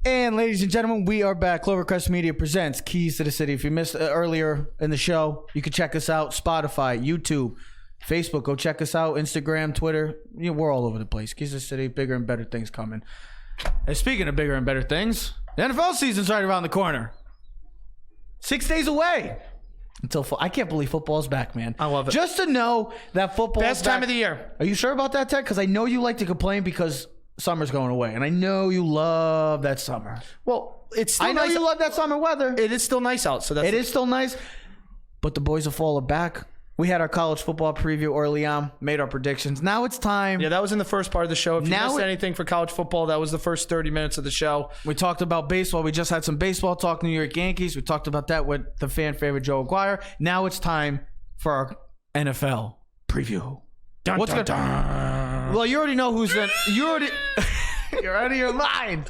And ladies and gentlemen, we are back. Clovercrest Media presents Keys to the City. If you missed earlier in the show, you can check us out. Spotify, YouTube, Facebook. Go check us out. Instagram, Twitter. We're all over the place. Keys to the City. Bigger and better things coming. And speaking of bigger and better things, the NFL season's right around the corner. 6 days away until I can't believe football's back, man. I love it. Just to know that football's best back. time of the year. Are you sure about that, Ted? Because I know you like to complain because summer's going away, and I know you love that summer. Well, it's still I know nice. you love that summer weather. It is still nice out, so it is still nice. But the boys of fall are back. We had our college football preview early on, made our predictions. Now it's time. Yeah, that was in the first part of the show. If you missed anything for college football, that was the first 30 minutes of the show. We talked about baseball. We just had some baseball talk, New York Yankees. We talked about that with the fan favorite Joe Aguirre. Now it's time for our NFL preview. What's going on? Well, you already know who's in. You're out of your mind.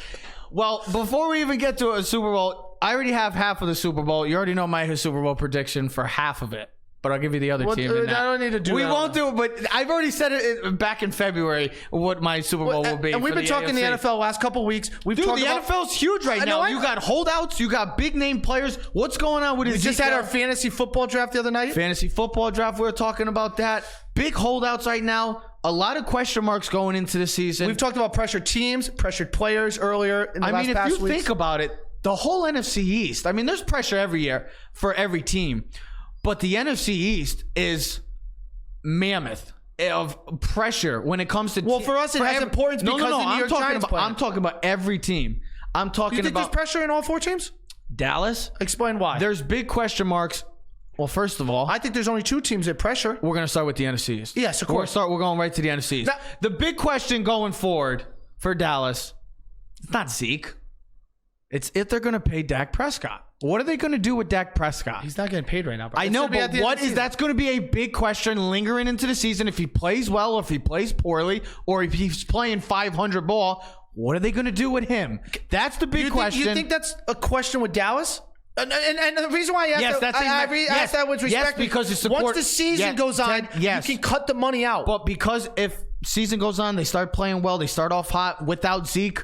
Well, before we even get to a Super Bowl, I already have half of the Super Bowl. You already know my Super Bowl prediction for half of it. But I'll give you the other team. I don't need to do that. We won't do it, but I've already said it back in February what my Super Bowl will be. And we've been talking the NFL last couple weeks. Dude, the NFL's huge right now. You got holdouts. You got big name players. What's going on with it? We just had our fantasy football draft the other night. Fantasy football draft. We were talking about that. Big holdouts right now. A lot of question marks going into the season. We've talked about pressured teams, pressured players earlier in the last past if you weeks. think about it, the whole NFC East, there's pressure every year for every team. But the NFC East is mammoth of pressure when it comes to. Well, for us, it has importance because the New York Giants play. I'm talking about every team. I'm talking you think about. There's pressure in all four teams? Dallas. Explain why. There's big question marks. Well, first of all, I think there's only two teams at pressure. We're going to start with the NFC East. Yes, of course. We're going right to the NFC East. The big question going forward for Dallas, it's not Zeke. It's if they're going to pay Dak Prescott. What are they going to do with Dak Prescott? He's not getting paid right now. Bro. I know, but that's going to be a big question lingering into the season. If he plays well, or if he plays poorly, or if he's playing 500 ball, what are they going to do with him? That's the big question. You think that's a question with Dallas? And the reason why I asked that with respect, because it's once the season goes on, you can cut the money out. But because if season goes on, they start playing well, they start off hot without Zeke.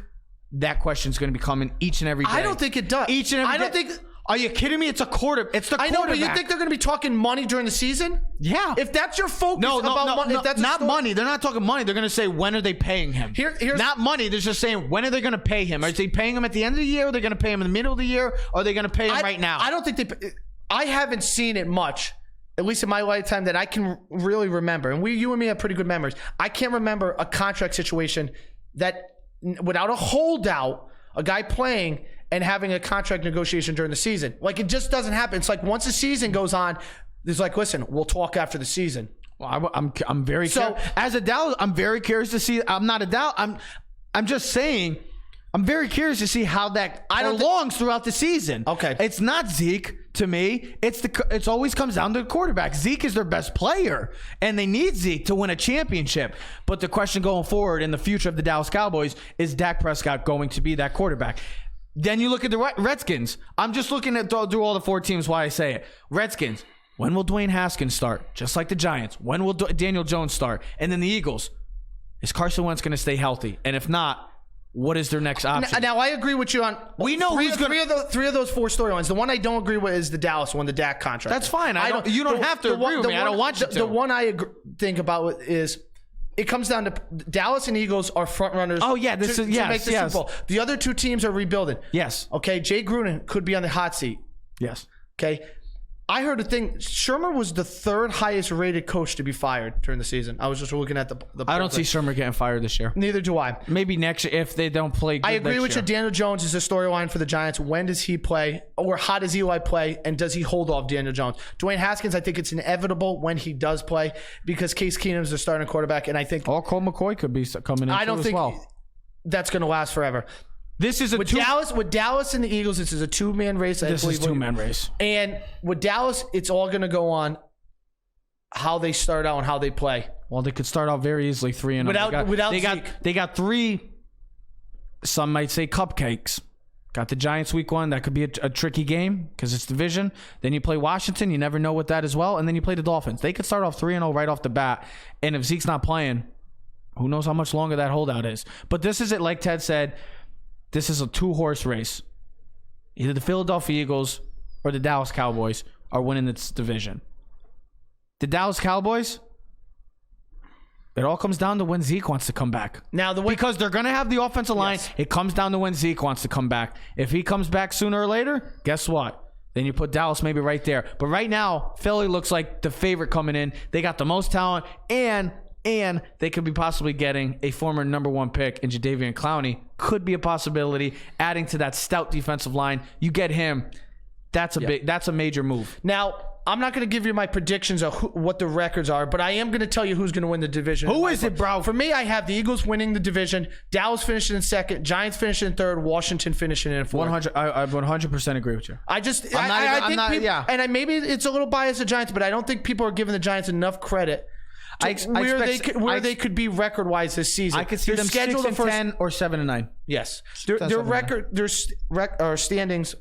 That question's going to be coming each and every day. I don't think it does. Each and every day. Are you kidding me? It's a quarter. It's the quarterback. I know, but you think they're going to be talking money during the season? Yeah. If that's your focus money, if that's not money. They're not talking money. They're going to say, when are they paying him? Here's not money. They're just saying, when are they going to pay him? Are they paying him at the end of the year? Are they going to pay him in the middle of the year? Or are they going to pay him right now? I don't think I haven't seen it much, at least in my lifetime, that I can really remember. And you and me have pretty good memories. I can't remember a contract situation that without a holdout, a guy playing and having a contract negotiation during the season. Like, it just doesn't happen. It's like once the season goes on, it's like, listen, we'll talk after the season. Well, I'm very curious. As a Dallas, I'm very curious to see. I'm not a doubt. I'm just saying, I'm very curious to see how that prolongs throughout the season. Okay. It's not Zeke to me. It's always comes down to the quarterback. Zeke is their best player, and they need Zeke to win a championship. But the question going forward in the future of the Dallas Cowboys is Dak Prescott going to be that quarterback? Then you look at the Redskins. I'm just looking at do all the four teams why I say it. Redskins, when will Dwayne Haskins start? Just like the Giants. When will Daniel Jones start? And then the Eagles. Is Carson Wentz going to stay healthy? And if not, what is their next option? Now I agree with you on. We know three of those four storylines. The one I don't agree with is the Dallas one, the Dak contract. That's fine. You don't have to agree with me. I don't want you to. The one I think about is it comes down to Dallas and Eagles are front runners. Oh yeah, to make the Super Bowl. The other two teams are rebuilding. Yes. Okay, Jay Gruden could be on the hot seat. Yes. Okay. I heard a thing. Shermer was the third highest rated coach to be fired during the season. I was just looking at the I don't see Shermer getting fired this year. Neither do I. Maybe next year if they don't play good. I agree with you. Daniel Jones is a storyline for the Giants. When does he play? Or how does Eli play? And does he hold off Daniel Jones? Dwayne Haskins, I think it's inevitable when he does play because Case Keenum's the starting quarterback. And I think Colt McCoy could be coming in I don't think that's going to last forever. This is with Dallas and the Eagles. This is a two-man race. This is a two-man race. And with Dallas, it's all going to go on how they start out and how they play. Well, they could start out very easily 3-0. They got three. Some might say cupcakes. Got the Giants week 1. That could be a tricky game because it's division. Then you play Washington. You never know with that as well. And then you play the Dolphins. They could start off 3-0 right off the bat. And if Zeke's not playing, who knows how much longer that holdout is. But this is it. Like Ted said. This is a two-horse race. Either the Philadelphia Eagles or the Dallas Cowboys are winning this division. The Dallas Cowboys, it all comes down to when Zeke wants to come back. Now, because they're going to have the offensive line, it comes down to when Zeke wants to come back. If he comes back sooner or later, guess what? Then you put Dallas maybe right there. But right now, Philly looks like the favorite coming in. They got the most talent, and they could be possibly getting a former number 1 pick in Jadeveon Clowney. Could be a possibility. Adding to that stout defensive line, you get him. That's a major move. Now, I'm not going to give you my predictions of what the records are, but I am going to tell you who's going to win the division. Who is it, bro? For me, I have the Eagles winning the division, Dallas finishing in 2nd, Giants finishing in 3rd, Washington finishing in 4th. I 100% agree with you. Maybe it's a little biased to Giants, but I don't think people are giving the Giants enough credit. They could be record-wise this season. I could see them 6-10 or 7-9. Yes, their record, their standings,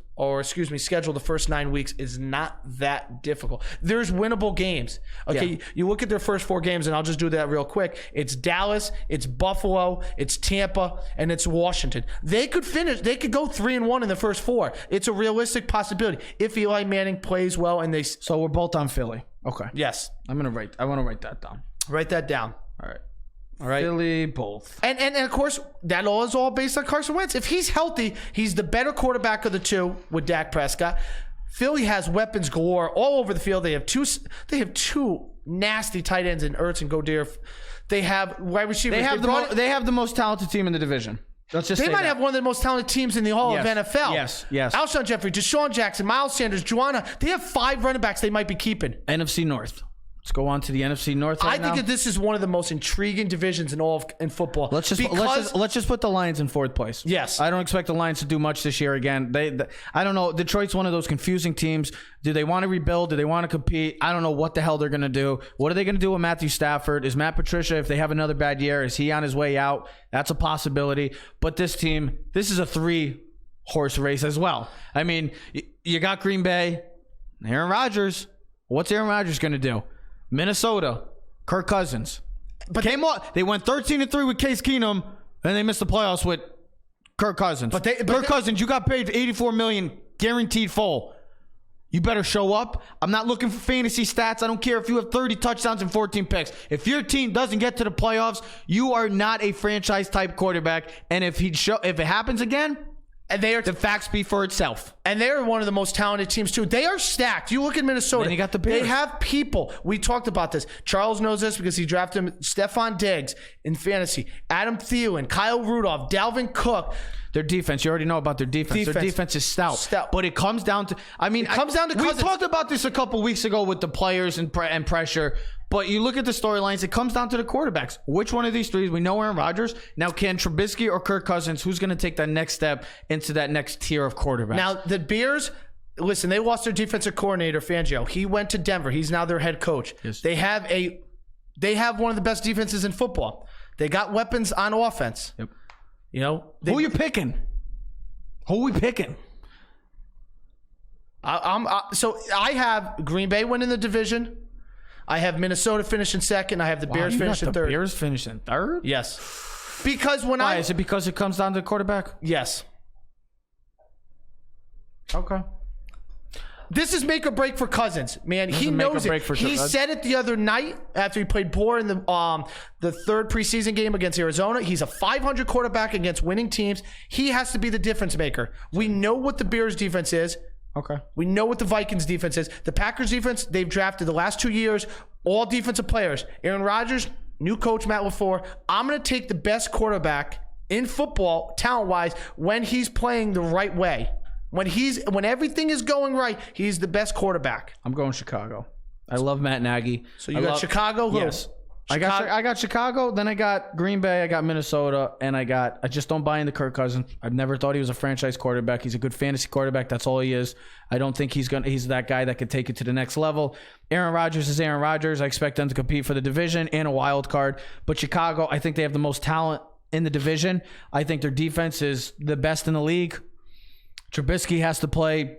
schedule the first 9 weeks is not that difficult. There's winnable games. Okay, you look at their first 4 games, and I'll just do that real quick. It's Dallas, it's Buffalo, it's Tampa, and it's Washington. They could go 3-1 in the first 4. It's a realistic possibility if Eli Manning plays well and they. So we're both on Philly. Okay. Yes. I want to write that down. Write that down. All right. Philly, both. And of course, that is all based on Carson Wentz. If he's healthy, he's the better quarterback of the two with Dak Prescott. Philly has weapons galore all over the field. They have two nasty tight ends in Ertz and Goddard. They have wide receivers. They have the most talented team in the division. They might have one of the most talented teams in the whole of NFL. Yes. Alshon Jeffrey, Deshaun Jackson, Miles Sanders, Juana. They have 5 running backs they might be keeping. NFC North. Let's go on to the NFC North. I think that this is one of the most intriguing divisions in football. Let's just put the Lions in 4th place. Yes, I don't expect the Lions to do much this year again. I don't know. Detroit's one of those confusing teams. Do they want to rebuild? Do they want to compete? I don't know what the hell they're going to do. What are they going to do with Matthew Stafford? Is Matt Patricia, if they have another bad year, is he on his way out? That's a possibility. But this team, this is a 3-horse race as well. I mean, you got Green Bay, Aaron Rodgers. What's Aaron Rodgers going to do? Minnesota, Kirk Cousins. They went 13-3 with Case Keenum, and they missed the playoffs with Kirk Cousins. Kirk Cousins, you got paid $84 million, guaranteed full. You better show up. I'm not looking for fantasy stats. I don't care if you have 30 touchdowns and 14 picks. If your team doesn't get to the playoffs, you are not a franchise-type quarterback. And if it happens again, and the facts speak for itself. And they are one of the most talented teams, too. They are stacked. You look at Minnesota. Then you got the Bears. They have people. We talked about this. Charles knows this because he drafted him. Stephon Diggs in fantasy. Adam Thielen, Kyle Rudolph, Dalvin Cook. Their defense, you already know about their defense. Their defense is stout. But it comes down to, Cousins. We talked about this a couple weeks ago with the players and pressure. But you look at the storylines, it comes down to the quarterbacks. Which one of these 3? We know Aaron Rodgers. Now, can Trubisky or Kirk Cousins, who's going to take that next step into that next tier of quarterbacks? Now, the Bears, listen, they lost their defensive coordinator, Fangio. He went to Denver. He's now their head coach. Yes. They have one of the best defenses in football. They got weapons on offense. Yep. You know, who are you picking? Who are we picking? So I have Green Bay winning the division. I have Minnesota finishing 2nd. I have the Bears finishing 3rd. Bears finishing 3rd? Yes. Because Why? Is it because it comes down to the quarterback? Yes. Okay. This is make or break for Cousins, man. He knows it. He said it the other night after he played poor in the third preseason game against Arizona. He's a 500 quarterback against winning teams. He has to be the difference maker. We know what the Bears defense is. Okay. We know what the Vikings defense is. The Packers defense, they've drafted the last 2 years, all defensive players. Aaron Rodgers, new coach Matt LaFleur. I'm going to take the best quarterback in football, talent-wise, when he's playing the right way. When everything is going right, he's the best quarterback. I'm going Chicago. I love Matt Nagy. So you got Chicago? Who? Yes. I got Chicago, then I got Green Bay, I got Minnesota, and I just don't buy into Kirk Cousins. I've never thought he was a franchise quarterback. He's a good fantasy quarterback. That's all he is. I don't think he's that guy that could take it to the next level. Aaron Rodgers is Aaron Rodgers. I expect them to compete for the division and a wild card. But Chicago, I think they have the most talent in the division. I think their defense is the best in the league. Trubisky has to play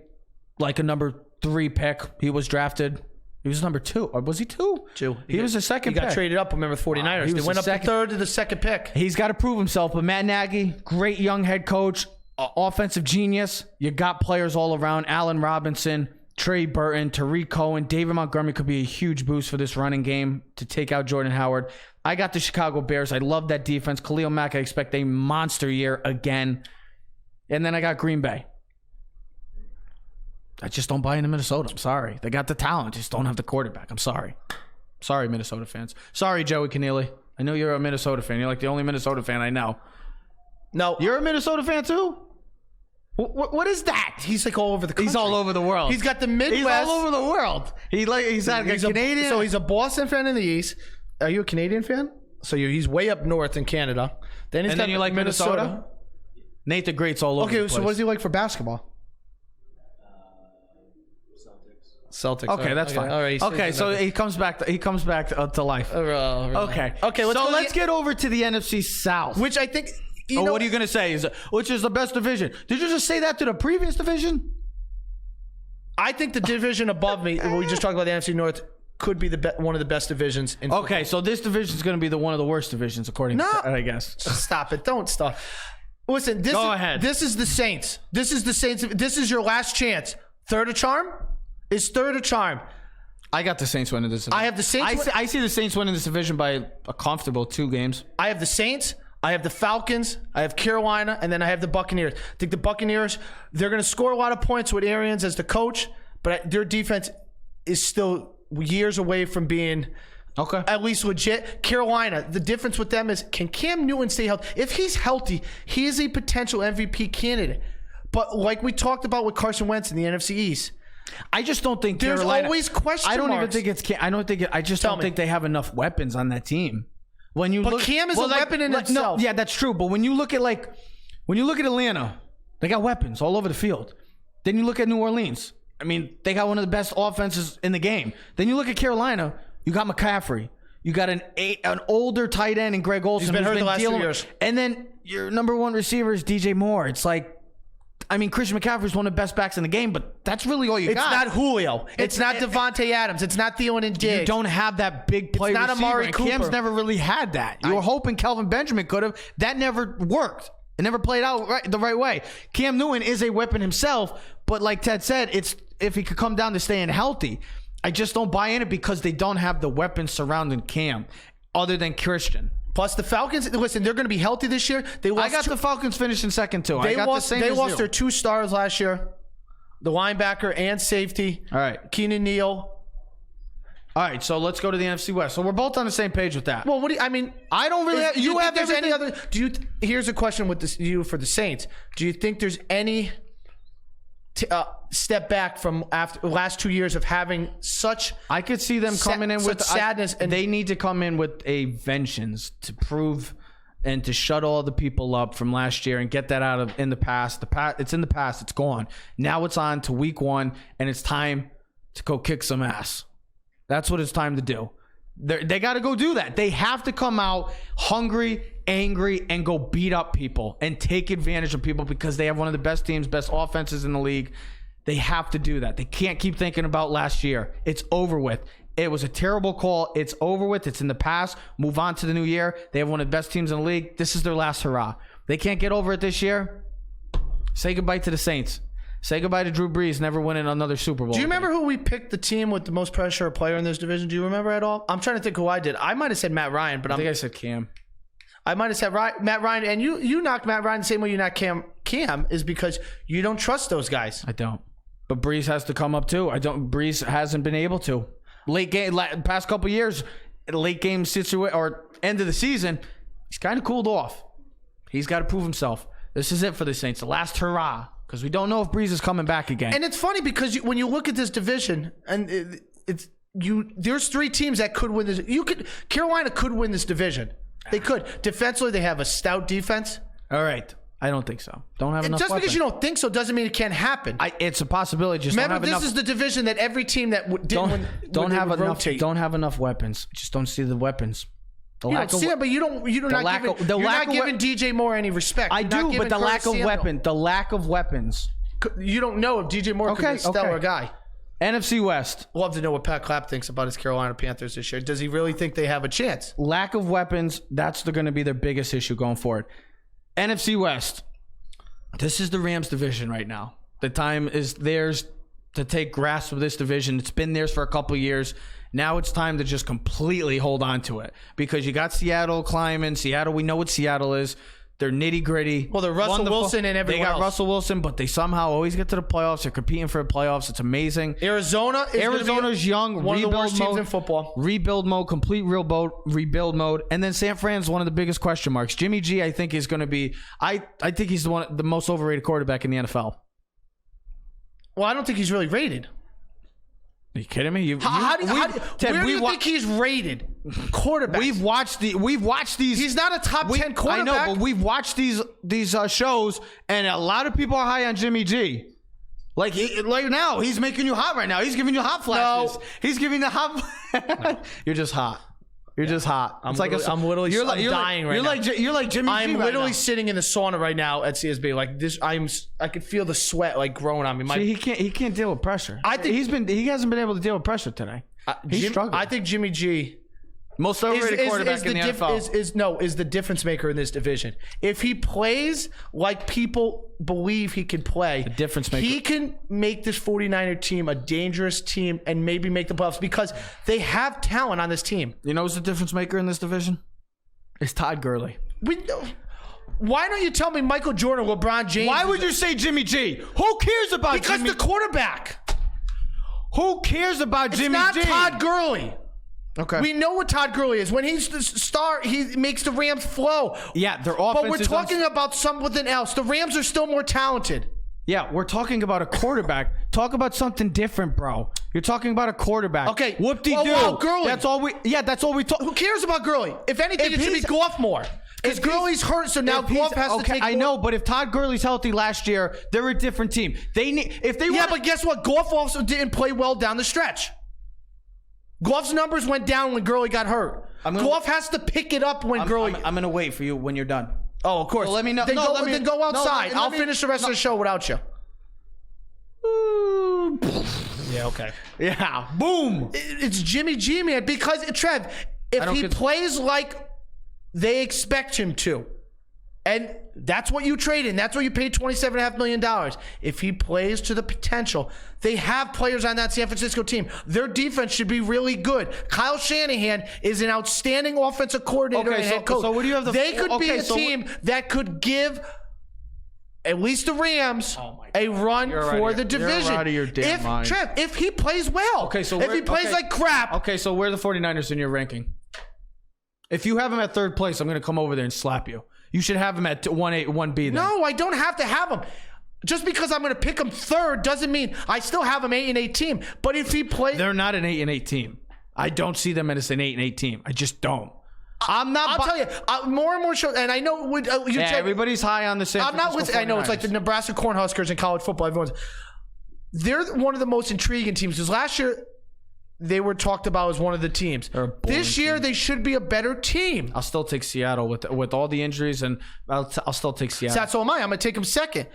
like a number 3 pick. He was drafted. He was number 2. Or was he 2? 2. He was the second pick. He got traded up. Remember the 49ers. They went up the third to the second pick. He's got to prove himself. But Matt Nagy, great young head coach, offensive genius. You got players all around. Allen Robinson, Trey Burton, Tariq Cohen, David Montgomery could be a huge boost for this running game to take out Jordan Howard. I got the Chicago Bears. I love that defense. Khalil Mack, I expect a monster year again. And then I got Green Bay. I just don't buy into Minnesota. I'm sorry. They got the talent, just don't have the quarterback. I'm sorry. Sorry, Minnesota fans. Sorry, Joey Keneally. I know you're a Minnesota fan. You're like the only Minnesota fan I know. No. You're a Minnesota fan too? What is that? He's like all over the country. He's all over the world. He's got the Midwest. He's all over the world. He's a Canadian. So he's a Boston fan in the East. Are you a Canadian fan? So he's way up north in Canada. Then you like Minnesota? Nate the Great's all over the place. So what does he like for basketball? Celtics. Okay, that's fine. All right. Okay, so he comes back. He comes back to life. Okay. Okay. Let's get over to the NFC South, which I think. What are you gonna say? Which is the best division? Did you just say that to the previous division? I think the division above me. We just talked about the NFC North. Could be one of the best divisions. In okay, so this division is going to be one of the worst divisions, according to I guess. Stop it! Don't stop. Listen. Go ahead. This is the Saints. This is the Saints. This is your last chance. Third of charm. Is third a charm? I got the Saints winning this division. I have the Saints. I see the Saints winning this division by a comfortable 2 games. I have the Saints. I have the Falcons. I have Carolina, and then I have the Buccaneers. I think the Buccaneers, they're going to score a lot of points with Arians as the coach, but their defense is still years away from being at least legit. Carolina, the difference with them is, can Cam Newton stay healthy? If he's healthy, he is a potential MVP candidate. But like we talked about with Carson Wentz in the NFC East, I just don't think there's Carolina, always question I don't marks. even think it's. I don't think. I just don't think they have enough weapons on that team. When you look, Cam is a weapon in itself. No, yeah, that's true. But when you look at Atlanta, they got weapons all over the field. Then you look at New Orleans. I mean, they got one of the best offenses in the game. Then you look at Carolina. You got McCaffrey. You got an older tight end in Greg Olsen. He's been hurt the last 2 years. And then your number 1 receiver is DJ Moore. It's like. I mean, Christian McCaffrey is one of the best backs in the game, but that's really all you got. It's not Julio. It's not Devontae Adams. It's not Thielen and Diggs. You don't have that big play receiver. It's not Amari Cooper. Cam's never really had that. You were hoping Kelvin Benjamin could have. That never worked. It never played out the right way. Cam Newton is a weapon himself, but like Ted said, it's if he could come down to staying healthy. I just don't buy in it because they don't have the weapons surrounding Cam other than Christian. Plus the Falcons, listen, they're going to be healthy this year. I got the Falcons finishing second too. They lost their 2 stars last year, the linebacker and safety. All right, Keenan Neal. All right, so let's go to the NFC West. So we're both on the same page with that. Well, I mean, I don't really. Any other? Here's a question with you for the Saints. Do you think there's any step back from after last 2 years of having such? I could see them coming in with sadness, and they need to come in with a vengeance to prove and to shut all the people up from last year and get that out of in the past. It's in the past. It's gone. Now it's on to week 1, and it's time to go kick some ass. That's what it's time to do. They got to go do that. They have to come out hungry, angry, and go beat up people and take advantage of people because they have one of the best teams, best offenses in the league. They have to do that. They can't keep thinking about last year. It's over with. It was a terrible call. It's over with. It's in the past. Move on to the new year. They have one of the best teams in the league. This is their last hurrah. They can't get over it this year. Say goodbye to the Saints. Say goodbye to Drew Brees, never winning another Super Bowl. Do you remember who we picked the team with the most pressure player in this division? Do you remember at all? I'm trying to think who I did. I might have said Matt Ryan, but I think I said Cam. I might have said Matt Ryan, and you knocked Matt Ryan the same way you knocked Cam. Cam is because you don't trust those guys. I don't. But Brees has to come up too. Brees hasn't been able to. Late game, past couple years, late game situation or end of the season, he's kind of cooled off. He's got to prove himself. This is it for the Saints. The last hurrah. Because we don't know if Brees is coming back again. And it's funny because when you look at this division, and there's 3 teams that could win this. Carolina could win this division. They could. Defensively, they have a stout defense. All right. I don't think so. Don't have enough. Just because you don't think so doesn't mean it can't happen. It's a possibility. Just remember, don't have enough. This is the division that every team that didn't win don't have enough. Rotate. Don't have enough weapons. Just don't see the weapons. You don't see it, but you're not giving DJ Moore any respect. I do, but the lack of weapons. You don't know if DJ Moore could be a stellar guy. NFC West. Love to know what Pat Clapp thinks about his Carolina Panthers this year. Does he really think they have a chance? Lack of weapons, that's going to be their biggest issue going forward. NFC West. This is the Rams division right now. The time is theirs to take grasp of this division. It's been theirs for a couple of years. Now it's time to just completely hold on to it because you got Seattle climbing. Seattle, we know what Seattle is. They're nitty gritty. Well, they're Russell Wilson and everyone else. They got Russell Wilson, but they somehow always get to the playoffs. They're competing for the playoffs. It's amazing. Arizona's young. One of the worst teams in football. Rebuild mode, complete rebuild mode. And then San Fran's one of the biggest question marks. Jimmy G, I think, is going to be. I think he's the most overrated quarterback in the NFL. Well, I don't think he's really rated. Are you kidding me? Where do you think he's rated? Quarterback. We've watched these. He's not a top 10 quarterback. I know, but we've watched these shows, and a lot of people are high on Jimmy G. Like now, he's making you hot right now. He's giving you hot flashes. No. He's giving the hot. No. You're just hot. You're just hot. I'm dying right now. You're like Jimmy G. I'm literally sitting in the sauna right now at CSB. Like this, I could feel the sweat like growing on me. See, he can't deal with pressure. I think he hasn't been able to deal with pressure today. He's struggling. I think Jimmy G. Most overrated quarterback in the NFL. Is the difference maker in this division. If he plays like people believe he can play, the difference maker. He can make this 49er team a dangerous team and maybe make the playoffs because they have talent on this team. You know who's the difference maker in this division? It's Todd Gurley. Why don't you tell me Michael Jordan, LeBron James? Why would you say Jimmy G? Who cares about Jimmy? Because the quarterback. Who cares about Jimmy G? It's not Todd Gurley. Okay. We know what Todd Gurley is. When he's the star, he makes the Rams flow. Yeah, their offense. But we're talking about something else. The Rams are still more talented. Yeah, we're talking about a quarterback. Talk about something different, bro. You're talking about a quarterback. Okay. Whoop-de-doo. Oh, Gurley. That's all we talk. Who cares about Gurley? If anything, it should be Goff more. Because Gurley's hurt, so now Goff has to take more. I know, but if Todd Gurley's healthy last year, they're a different team. But guess what? Goff also didn't play well down the stretch. Goff's numbers went down when Gurley got hurt. Goff has to pick it up when Gurley. I'm going to wait for you when you're done. Oh, of course. So let me know. Then go outside. I'll finish the rest of the show without you. Yeah, okay. Yeah, boom. It's Jimmy G, man. Because, Trev, if he plays like they expect him to, and that's what you trade in. That's what you paid $27.5 million. If he plays to the potential, they have players on that San Francisco team. Their defense should be really good. Kyle Shanahan is an outstanding offensive coordinator and head coach. So what do you have? They could be a team that could give at least the Rams a run for the division. You're out of your damn mind. Trev, if he plays well, if he plays like crap. Okay, so where are the 49ers in your ranking? If you have him at third place, I'm going to come over there and slap you. You should have him at 1B then. No, I don't have to have him. Just because I'm going to pick him third doesn't mean I still have him 8-8 team. But if he plays... They're not an 8-8 team. I don't see them as an 8-8 team. I just don't. I'll tell you, more and more shows, and I know everybody's high on the San Francisco 49ers. I know, it's like the Nebraska Cornhuskers in college football. They're one of the most intriguing teams. Because last year, they were talked about as one of the teams. This year, they should be a better team. I'll still take Seattle with all the injuries, and I'll still take Seattle. So am I. I'm going to take them second.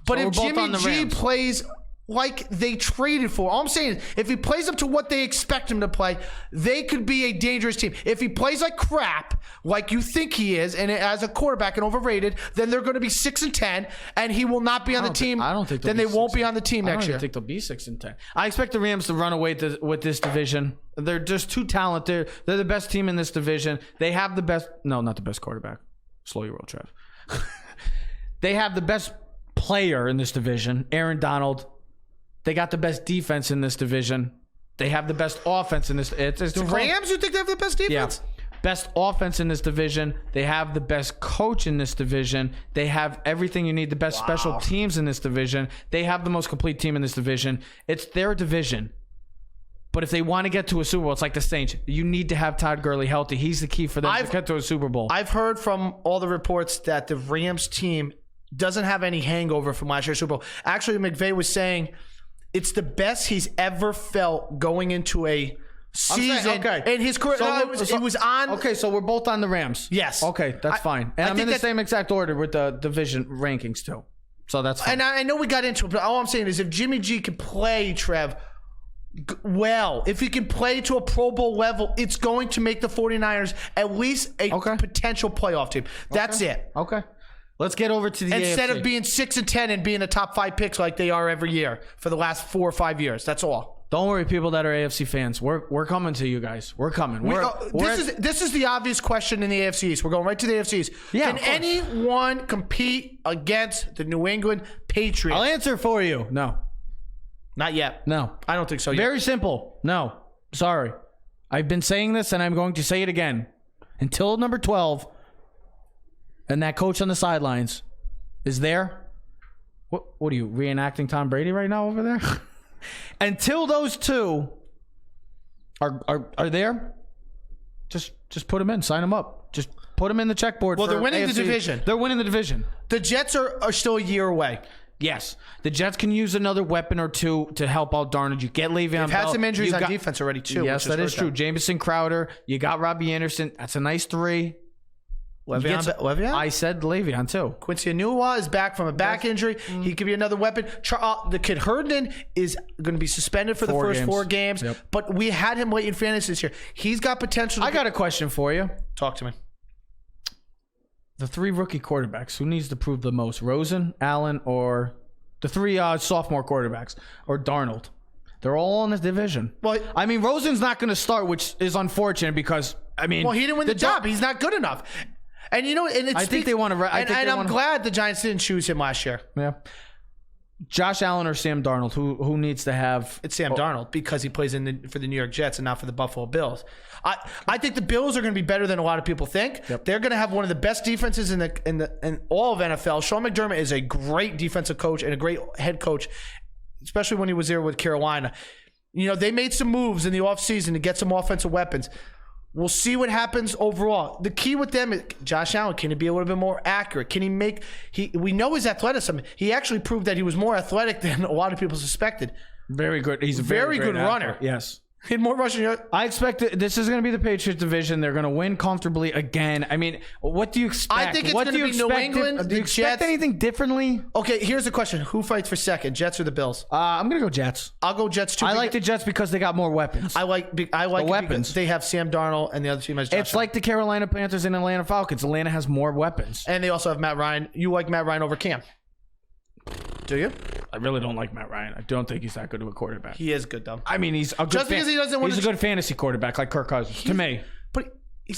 But if Jimmy G plays like they traded for. All I'm saying is, if he plays up to what they expect him to play, they could be a dangerous team. If he plays like crap, like you think he is, and as a quarterback and overrated, then they're going to be 6-10, and he will not be on the team. I don't think. Then they won't be on the team next year. I don't think they'll be 6-10. I expect the Rams to run away with this division. They're just too talented. They're the best team in this division. They have the best. No, not the best quarterback. Slow your roll, Trev. They have the best player in this division, Aaron Donald. They got the best defense in this division. They have the best offense in this. The Rams, you think they have the best defense? Yeah. Best offense in this division. They have the best coach in this division. They have everything you need. The best special teams in this division. They have the most complete team in this division. It's their division. But if they want to get to a Super Bowl, it's like the Saints. You need to have Todd Gurley healthy. He's the key for them to get to a Super Bowl. I've heard from all the reports that the Rams team doesn't have any hangover from last year's Super Bowl. Actually, McVay was saying it's the best he's ever felt going into a season in his career. He was on. Okay, so we're both on the Rams. Yes. Okay, that's fine. And I'm in the same exact order with the division rankings too. So that's fine. And I know we got into it, but all I'm saying is if Jimmy G can play, Trev, well, if he can play to a Pro Bowl level, it's going to make the 49ers at least a potential playoff team. That's it. Okay. Let's get over to the Instead AFC. of being 6-10 and being a top 5 picks like they are every year for the last 4 or 5 years. That's all. Don't worry, people that are AFC fans. We're coming to you guys. We're coming. This is the obvious question in the AFC East. We're going right to the AFC East. Yeah, can anyone compete against the New England Patriots? I'll answer for you. No. Not yet. No. I don't think so yet. Very simple. No. Sorry. I've been saying this and I'm going to say it again. Until number 12 and that coach on the sidelines is there. What are you reenacting Tom Brady right now over there? Until those two are there, just put them in, sign them up. Just put them in the checkboard. Well, they're winning AFC. the division. They're winning the division. The Jets are still a year away. Yes. The Jets can use another weapon or two to help out Darnold. You get Le'Veon Bell. They've had some injuries on defense already, too. Yes, that is true. Jamison Crowder. You got Robbie Anderson. That's a nice 3. Le'Veon? I said Le'Veon, too. Quincy Enunwa is back from a back injury. He could be another weapon. The kid Herndon is going to be suspended for the first 4 games. Yep. But we had him late in fantasy this year. He's got potential. I got a question for you. Talk to me. The 3 rookie quarterbacks, who needs to prove the most? Rosen, Allen, or the 3 sophomore quarterbacks, or Darnold? They're all in this division. Well, I mean, Rosen's not going to start, which is unfortunate because, I mean... Well, he didn't win the job. He's not good enough. And you know, and I think they want to... I'm glad the Giants didn't choose him last year. Yeah. Josh Allen or Sam Darnold, who needs to have... It's Sam Darnold because he plays for the New York Jets and not for the Buffalo Bills. I think the Bills are going to be better than a lot of people think. Yep. They're going to have one of the best defenses in all of NFL. Sean McDermott is a great defensive coach and a great head coach, especially when he was there with Carolina. You know, they made some moves in the offseason to get some offensive weapons. We'll see what happens overall. The key with them is Josh Allen. Can he be a little bit more accurate? Can he make... We know his athleticism. He actually proved that he was more athletic than a lot of people suspected. Very good. He's a very good runner. Athlete. Yes. He had more rushing yards. I expect this is going to be the Patriots division. They're going to win comfortably again. I mean, what do you expect? I think it's going to be New England. Do you expect anything differently? Okay, here's the question. Who fights for second, Jets or the Bills? I'm going to go Jets. I'll go Jets too. I like the Jets because they got more weapons. I like the weapons. They have Sam Darnold and the other team has Josh It's like the Carolina Panthers and Atlanta Falcons. Atlanta has more weapons. And they also have Matt Ryan. You like Matt Ryan over Cam? Do you? I really don't like Matt Ryan. I don't think he's that good of a quarterback. He is good, though. I mean, he's a good just because he doesn't win. He's a good fantasy quarterback, like Kirk Cousins, to me. But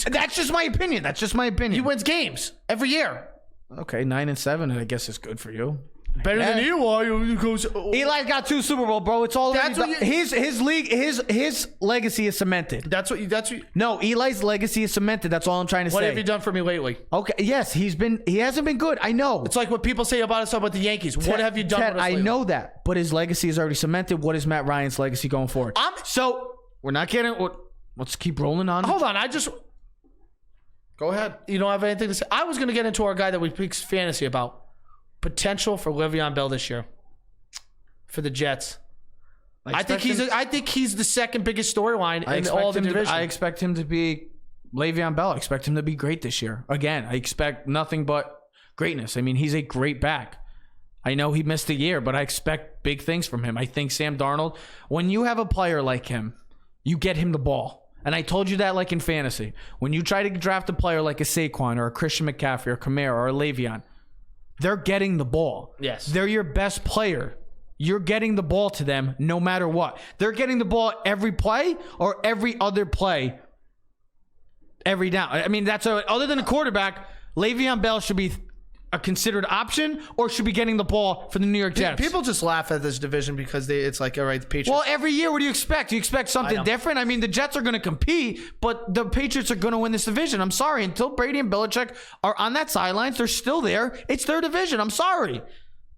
that's just my opinion. That's just my opinion. He wins games every year. Okay, 9-7, I guess is good for you. Better than Eli. Eli's got 2 Super Bowl, bro. It's all his league. His legacy is cemented. That's what. No, Eli's legacy is cemented. That's all I'm trying to say. What have you done for me lately? Okay, yes, he hasn't been good. I know. It's like what people say about us about the Yankees. What have you done? Ted, with us lately? I know that, but his legacy is already cemented. What is Matt Ryan's legacy going forward? So we're not getting. Let's keep rolling on. Hold on, Go ahead. You don't have anything to say. I was going to get into our guy that we picked fantasy about. Potential for Le'Veon Bell this year for the Jets. I think he's the second biggest storyline in all the division. I expect him to be Le'Veon Bell. I expect him to be great this year. Again, I expect nothing but greatness. I mean, he's a great back. I know he missed a year, but I expect big things from him. I think Sam Darnold, when you have a player like him, you get him the ball. And I told you that like in fantasy. When you try to draft a player like a Saquon or a Christian McCaffrey or Kamara or a Le'Veon, they're getting the ball. Yes. They're your best player. You're getting the ball to them no matter what. They're getting the ball every play or every other play every down. I mean, other than a quarterback, Le'Veon Bell should be a considered option or should be getting the ball for the New York Jets. People just laugh at this division because it's like, all right, the Patriots. Well, every year, what do you expect? Do you expect something different? I mean, the Jets are going to compete, but the Patriots are going to win this division. I'm sorry. Until Brady and Belichick are on that sidelines, they're still there. It's their division. I'm sorry.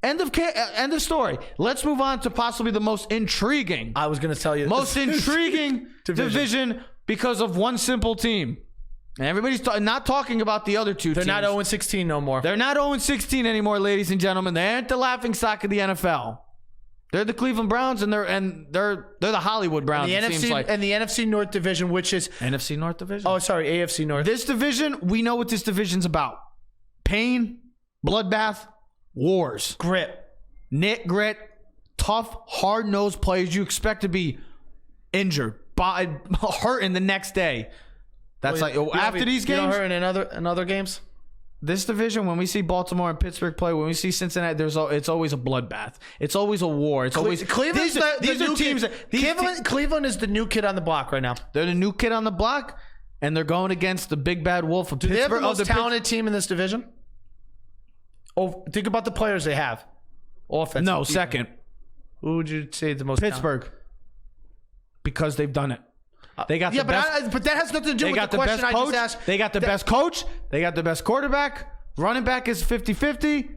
End of story. Let's move on to possibly the most intriguing. I was going to tell you. Most intriguing division because of one simple team. And everybody's not talking about the other two teams. They're not 0-16 no more. They're not 0-16 anymore, ladies and gentlemen. They aren't the laughingstock of the NFL. They're the Cleveland Browns, and they're the Hollywood Browns. And the NFC North division, which is NFC North division. Oh, sorry, AFC North. This division, we know what this division's about: pain, bloodbath, wars, grit, tough, hard-nosed players you expect to be injured, hurting the next day. That's after these games. You don't hurt in other games. This division, when we see Baltimore and Pittsburgh play, when we see Cincinnati, it's always a bloodbath. It's always a war. It's always Cleveland is the new kid on the block right now. They're the new kid on the block, and they're going against the big bad wolf of Pittsburgh. They have the most talented team in this division. Oh, think about the players they have. Offense. No, second. Who would you say the most? Pittsburgh, because they've done it. They got the best. But that has nothing to do with the question I just asked. They got the best coach. They got the best quarterback. Running back is 50-50.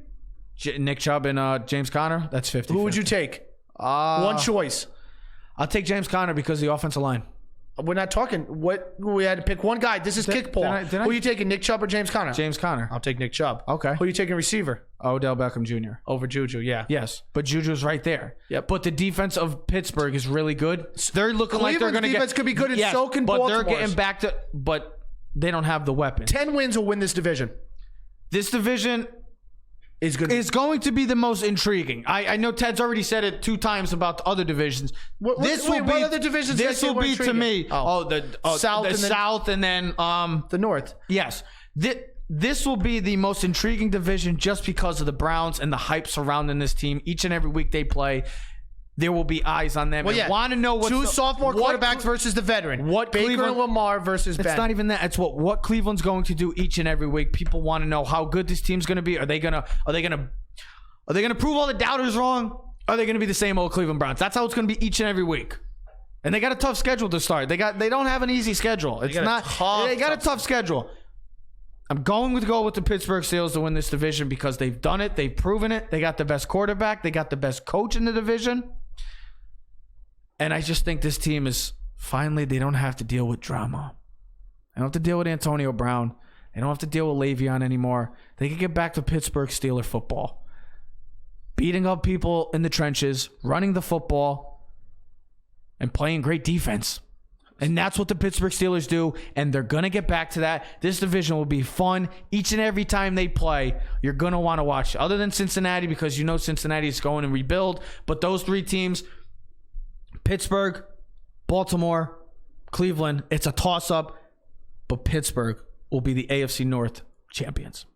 Nick Chubb and James Conner, that's 50-50. Who would you take? One choice. I'll take James Conner because of the offensive line. We're not talking. We had to pick one guy. This is kickball. Who are you taking, Nick Chubb or James Conner? James Conner. I'll take Nick Chubb. Okay. Who are you taking receiver? Odell Beckham Jr. Over Juju, yeah. Yes, but Juju's right there. Yep. But the defense of Pittsburgh is really good. They're looking like they're going to get. Defense could be good, and so can Baltimore's. But they're getting back to. But they don't have the weapon. 10 wins will win this division. This division is going to be the most intriguing. I know Ted's already said it 2 times about the other divisions. What other divisions? This will be to me. The South and then the North. Yes. This will be the most intriguing division just because of the Browns and the hype surrounding this team. Each and every week they play, there will be eyes on them. Well, yeah. Want to know what two sophomore quarterbacks versus the veteran. What Baker and Lamar versus Ben. It's not even that. It's what Cleveland's going to do each and every week. People want to know how good this team's going to be. Are they gonna prove all the doubters wrong? Are they going to be the same old Cleveland Browns? That's how it's going to be each and every week. And they got a tough schedule to start. They don't have an easy schedule. They got a tough schedule. I'm going to go with the Pittsburgh Steelers to win this division because they've done it. They've proven it. They got the best quarterback. They got the best coach in the division. And I just think this team is finally, they don't have to deal with drama. They don't have to deal with Antonio Brown. They don't have to deal with Le'Veon anymore. They can get back to Pittsburgh Steeler football. Beating up people in the trenches, running the football, and playing great defense. And that's what the Pittsburgh Steelers do, and they're going to get back to that. This division will be fun. Each and every time they play, you're going to want to watch. Other than Cincinnati, because you know Cincinnati is going to rebuild. But those 3 teams, Pittsburgh, Baltimore, Cleveland, it's a toss-up. But Pittsburgh will be the AFC North champions.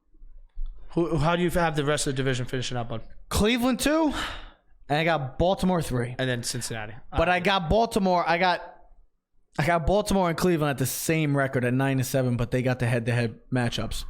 How do you have the rest of the division finishing up, bud? Cleveland 2, and I got Baltimore 3. And then Cincinnati. But I got Baltimore. I got Baltimore and Cleveland at the same record at 9-7, but they got the head-to-head matchups.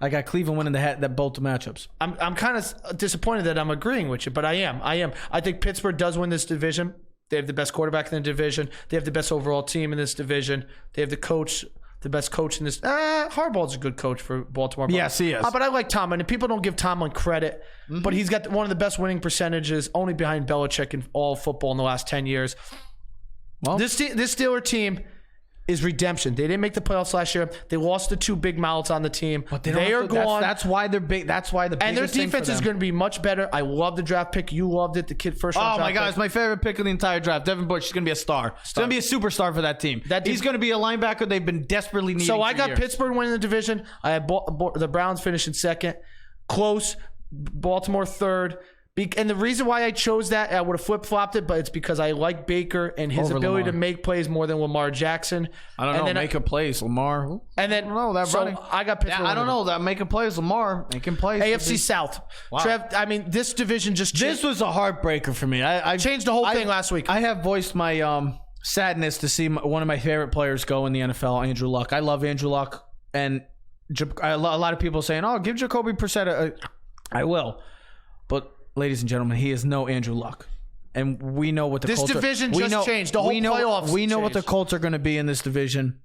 I got Cleveland winning both the matchups. I'm kind of disappointed that I'm agreeing with you, but I am. I think Pittsburgh does win this division. They have the best quarterback in the division. They have the best overall team in this division. They have the best coach in this. Harbaugh's a good coach for Baltimore. Yes, he is. But I like Tomlin, and people don't give Tomlin credit, but he's got one of the best winning percentages, only behind Belichick in all football in the last 10 years. Well, this Steeler team is redemption. They didn't make the playoffs last year. They lost the 2 big mouths on the team. But they are gone. That's why they're big. That's why the and their defense is going to be much better. I love the draft pick. You loved it. The kid first round. Oh my God, it's my favorite pick of the entire draft. Devin Bush is going to be a star. He's going to be a superstar for that team. He's going to be a linebacker they've been desperately needing. So I got years. Pittsburgh winning the division. I had the Browns finishing second. Close. Baltimore third. And the reason why I chose that, I would have flip-flopped it, but it's because I like Baker and his ability to make plays more than Lamar Jackson. I don't know. Making plays, Lamar. And then, I don't know. That running. I got Pittsburgh. I don't know. That making plays, Lamar. Making plays. AFC South. Wow. Trev, I mean, this division just changed. This was a heartbreaker for me. I changed the whole thing last week. I have voiced my sadness to see one of my favorite players go in the NFL, Andrew Luck. I love Andrew Luck. And a lot of people saying, oh, give Jacoby Brissett I will. But ladies and gentlemen, he is no Andrew Luck. And we know what the Colts division just changed. The whole playoffs We know changed. what the Colts are going to be in this division.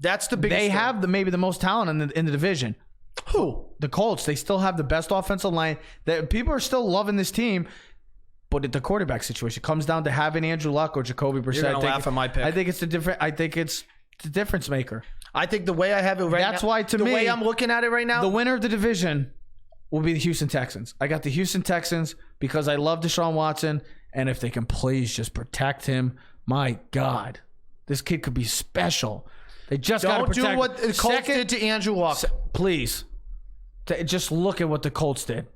That's the biggest They thing. have maybe the most talent in the division. Who? The Colts. They still have the best offensive line. People are still loving this team. But the quarterback situation comes down to having Andrew Luck or Jacoby Brissett. You're going to laugh at my pick. I think it's the difference maker. I think the way I have it right now. That's why, to me, me, the way I'm looking at it right now, the winner of the division will be the Houston Texans. I got the Houston Texans because I love Deshaun Watson, and if they can please just protect him, my God, this kid could be special. They just got to protect him. Don't do what the Colts did to Andrew Luck. Please. Just look at what the Colts did.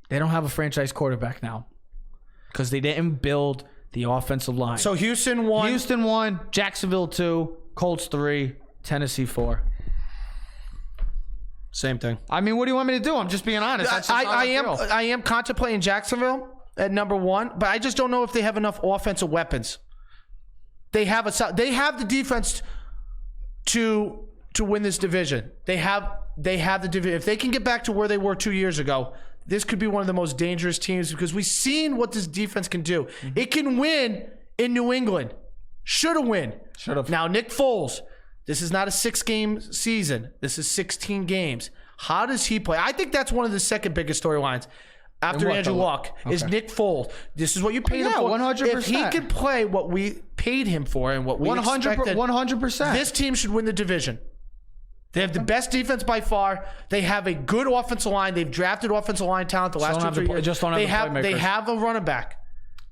They don't have a franchise quarterback now because they didn't build the offensive line. So Houston won. Houston won. Jacksonville 2. Colts 3. Tennessee 4. Same thing. I mean, what do you want me to do? I'm just being honest. That's just I am contemplating Jacksonville at number 1, but I just don't know if they have enough offensive weapons. They have the defense to win this division. They have the division. If they can get back to where they were 2 years ago, this could be one of the most dangerous teams because we've seen what this defense can do. Mm-hmm. It can win in New England. Should have win. Should have. Now, Nick Foles, this is not a 6-game season. This is 16 games. How does he play? I think that's one of the second biggest storylines after Andrew Luck is Nick Foles. This is what you paid him for. 100%. If he can play what we paid him for and what we expected, 100%. This team should win the division. They have the best defense by far. They have a good offensive line. They've drafted offensive line talent the last 2 or 3 years. Just don't have the playmakers. They have a running back.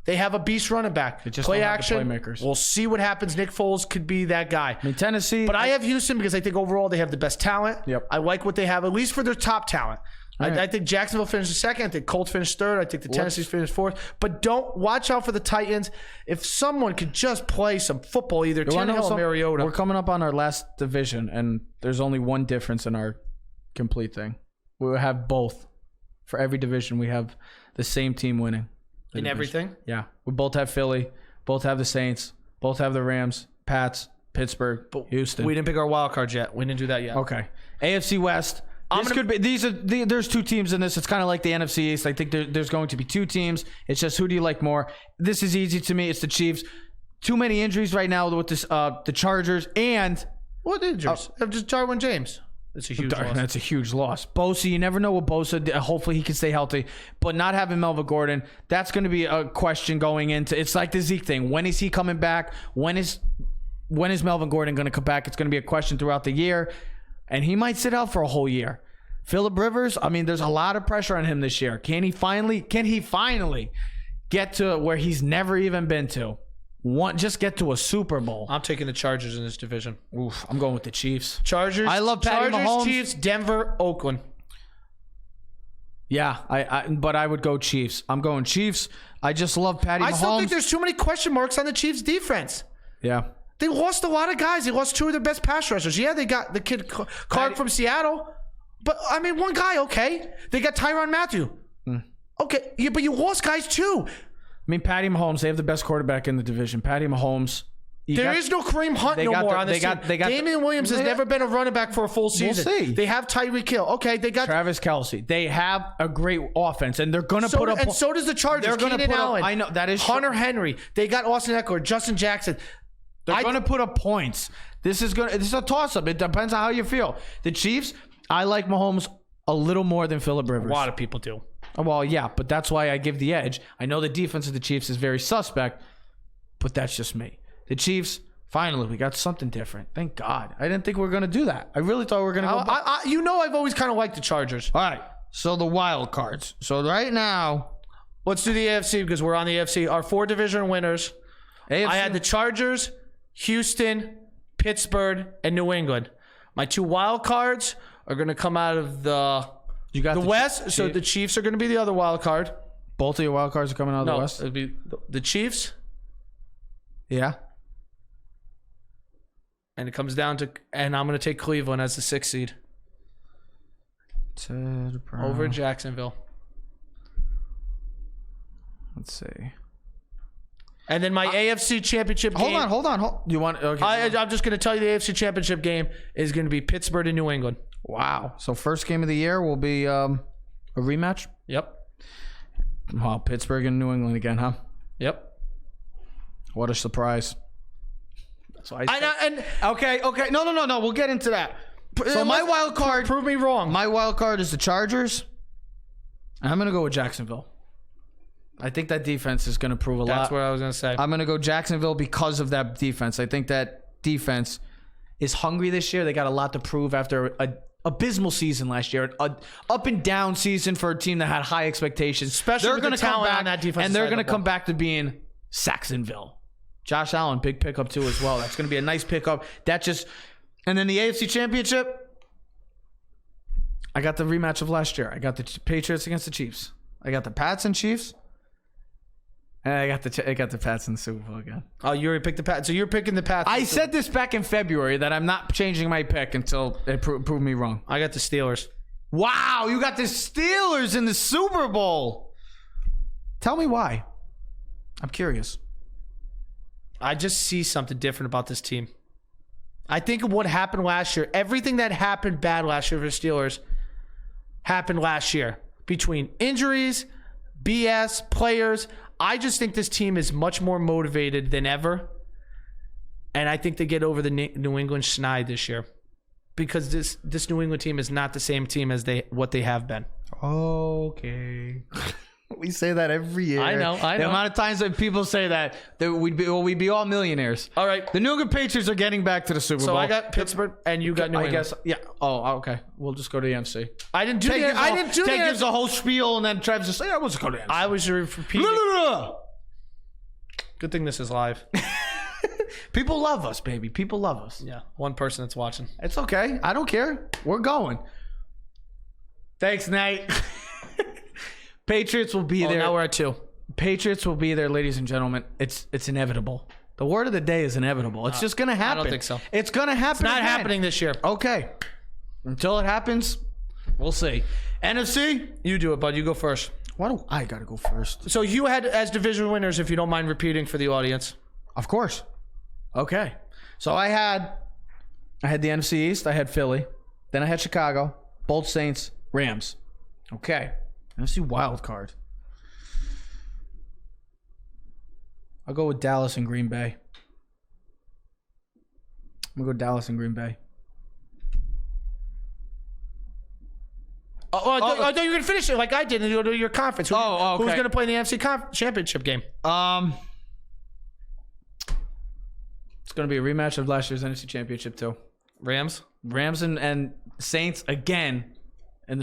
They have a beast running back. Play action. We'll see what happens. Nick Foles could be that guy. I mean, Tennessee. But I have Houston because I think overall they have the best talent. Yep. I like what they have, at least for their top talent. Right. I think Jacksonville finished second. I think Colts finished third. I think the Tennessee's finished fourth. But don't watch out for the Titans. If someone could just play some football, either Tannehill or Mariota. We're coming up on our last division, and there's only one difference in our complete thing. We will have both. For every division, we have the same team winning. In everything? Yeah. We both have Philly, both have the Saints, both have the Rams, Pats, Pittsburgh, Houston. We didn't pick our wild cards yet. We didn't do that yet. Okay. AFC West. There's 2 teams in this. It's kind of like the NFC East. I think there's going to be 2 teams. It's just who do you like more? This is easy to me. It's the Chiefs. Too many injuries right now with this the Chargers and what injuries? Just Jarwin James. That's a huge loss. That's a huge loss. Bosa, you never know what Bosa. Hopefully he can stay healthy, but not having Melvin Gordon, that's going to be a question going into. It's like the Zeke thing. When is he coming back? When is Melvin Gordon going to come back? It's going to be a question throughout the year. And he might sit out for a whole year. Phillip Rivers, I mean, there's a lot of pressure on him this year. Can he finally get to where he's never even been to? Just get to a Super Bowl. I'm taking the Chargers in this division. Oof, I'm going with the Chiefs. Chargers. I love Patty Mahomes. Chiefs, Denver, Oakland. Yeah, but I would go Chiefs. I'm going Chiefs. I just love Patty Mahomes. I still think there's too many question marks on the Chiefs' defense. Yeah. They lost a lot of guys. They lost 2 of their best pass rushers. Yeah, they got the kid Clark from Seattle. But, I mean, one guy, okay. They got Tyrann Mathieu. Okay, yeah, but you lost guys too. I mean, Patty Mahomes, they have the best quarterback in the division. Patty Mahomes. There is no Kareem Hunt no more on this team. Damian Williams has never been a running back for a full season. We'll see. They have Tyreek Hill. Okay, they got Travis Kelce. They have a great offense, and they're going to put up. And so does the Chargers. They're going to put Allen, up. I know that is Hunter Henry. They got Austin Eckler, Justin Jackson. They're going to put up points. This is a toss-up. It depends on how you feel. The Chiefs, I like Mahomes a little more than Phillip Rivers. A lot of people do. Well, yeah, but that's why I give the edge. I know the defense of the Chiefs is very suspect, but that's just me. The Chiefs, finally, we got something different. Thank God. I didn't think we were going to do that. I really thought we were going to go back. I've always kind of liked the Chargers. All right, so the wild cards. So right now, let's do the AFC because we're on the AFC. Our 4 division winners. AFC. I had the Chargers, Houston, Pittsburgh, and New England. My 2 wild cards are going to come out of the You got the West. So the Chiefs are going to be the other wild card. Both of your wild cards are coming out of the West? It'll be the Chiefs. Yeah. And it comes down to, and I'm going to take Cleveland as the 6th seed. Over Jacksonville. Let's see. And then my AFC Championship game. Hold on. You want? Okay. I'm just going to tell you the AFC Championship game is going to be Pittsburgh and New England. Wow. So first game of the year will be a rematch? Yep. Wow, Pittsburgh and New England again, huh? Yep. What a surprise. So okay. No. We'll get into that. So my wild card. Prove me wrong. My wild card is the Chargers. I'm going to go with Jacksonville. I think that defense is going to prove a lot. That's what I was going to say. I'm going to go Jacksonville because of that defense. I think that defense is hungry this year. They got a lot to prove after a abysmal season last year, an up and down season for a team that had high expectations. Especially with the talent on that defense, and they're going to come back to being Saxonville. Josh Allen, big pickup too as well. That's going to be a nice pickup. And then the AFC Championship, I got the rematch of last year. I got the Patriots against the Chiefs. I got the Pats and Chiefs. And I got the Pats in the Super Bowl again. Oh, you already picked the Pats. So you're picking the Pats. I said this back in February that I'm not changing my pick until it proved me wrong. I got the Steelers. Wow, you got the Steelers in the Super Bowl. Tell me why. I'm curious. I just see something different about this team. I think of what happened last year. Everything that happened bad last year for the Steelers happened last year. Between injuries, BS, players. I just think this team is much more motivated than ever. And I think they get over the New England schneid this year. Because this New England team is not the same team as what they have been. Okay. We say that every year. I know. The amount of times that people say that we'd be all millionaires. All right. The New England Patriots are getting back to the Super Bowl. So I got Pittsburgh and you got New England. Guess, yeah. Oh, okay. We'll just go to the MC. I didn't do that. I didn't do that. Ted gives a whole spiel and then Trev just we'll just go to the MC. I was repeating. Good thing this is live. People love us, baby. People love us. Yeah. One person that's watching. It's okay. I don't care. We're going. Thanks, Nate. Patriots will be there. Now we're at 2. Patriots will be there, ladies and gentlemen. It's inevitable. The word of the day is inevitable. It's just going to happen. I don't think so. It's going to happen. It's not happening this year. Okay. Until it happens, we'll see. NFC? You do it, bud. You go first. Why do I got to go first? So you had as division winners, if you don't mind repeating for the audience. Of course. Okay. So I had the NFC East. I had Philly. Then I had Chicago. Both Saints. Rams. Okay. NFC wild card. I'll go with Dallas and Green Bay. I'm going to go Dallas and Green Bay. I thought you were going to finish it like I did and go to your conference. Okay. Who's going to play in the NFC Championship game? It's going to be a rematch of last year's NFC Championship too. Rams and Saints again in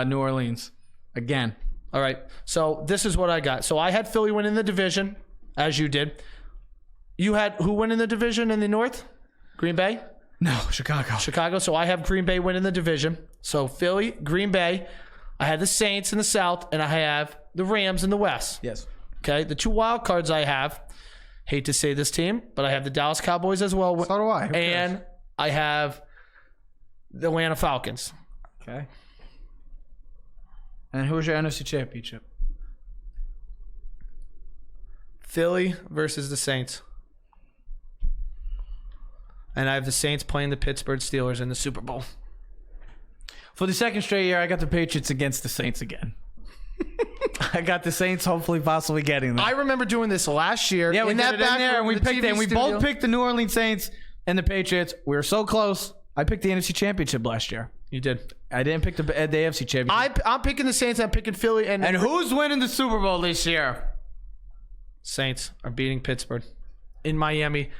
New Orleans again. All right. So this is what I got. So I had Philly win in the division, as you did. You had who win in the division in the North? Green Bay? No, Chicago. So I have Green Bay win in the division. So Philly, Green Bay. I had the Saints in the South, and I have the Rams in the West. Yes. Okay. The 2 wild cards I have. Hate to say this team, but I have the Dallas Cowboys as well. So do I. And I have the Atlanta Falcons. Okay. And who's your NFC Championship? Philly versus the Saints. And I have the Saints playing the Pittsburgh Steelers in the Super Bowl. For the second straight year, I got the Patriots against the Saints again. I got the Saints hopefully possibly getting them. I remember doing this last year. Yeah, we did it in there, and we picked it. And we both picked the New Orleans Saints and the Patriots. We were so close. I picked the NFC Championship last year. You did. I didn't pick the AFC Championship. I'm picking the Saints. I'm picking Philly. And who's winning the Super Bowl this year? Saints are beating Pittsburgh in Miami.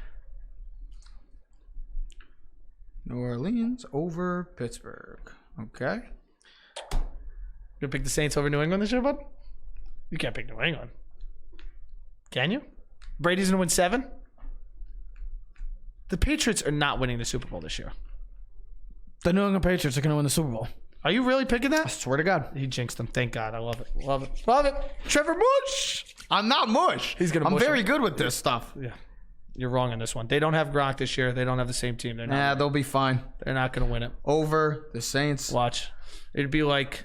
New Orleans over Pittsburgh. Okay. You gonna pick the Saints over New England this year, bud? You can't pick New England. Can you? Brady's gonna win 7? The Patriots are not winning the Super Bowl this year. The New England Patriots are gonna win the Super Bowl. Are you really picking that? I swear to God. He jinxed them. Thank God. I love it. Love it. Love it. Trevor Mush. I'm not mush. I'm very him. good with this stuff. Yeah. You're wrong on this one. They don't have Gronk this year. They don't have the same team. They'll be fine. They're not going to win it. Over the Saints. Watch. It'd be like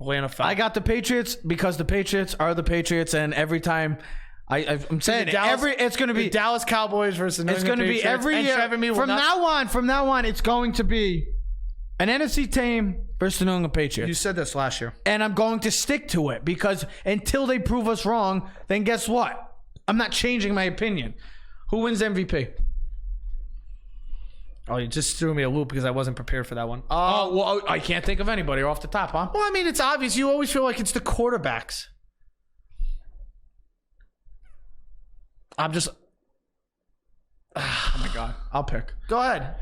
Atlanta Falcons. I got the Patriots because the Patriots are the Patriots, and every time I'm saying it's going to be the Dallas Cowboys versus the it's going to be every year. From now on, it's going to be an NFC team versus the New England Patriots. You said this last year. And I'm going to stick to it because until they prove us wrong, then guess what? I'm not changing my opinion. Who wins MVP? Oh, you just threw me a loop because I wasn't prepared for that one. Well, I can't think of anybody off the top, huh? Well, I mean, it's obvious. You always feel like it's the quarterbacks. I'm just... Oh, my God. I'll pick. Go ahead.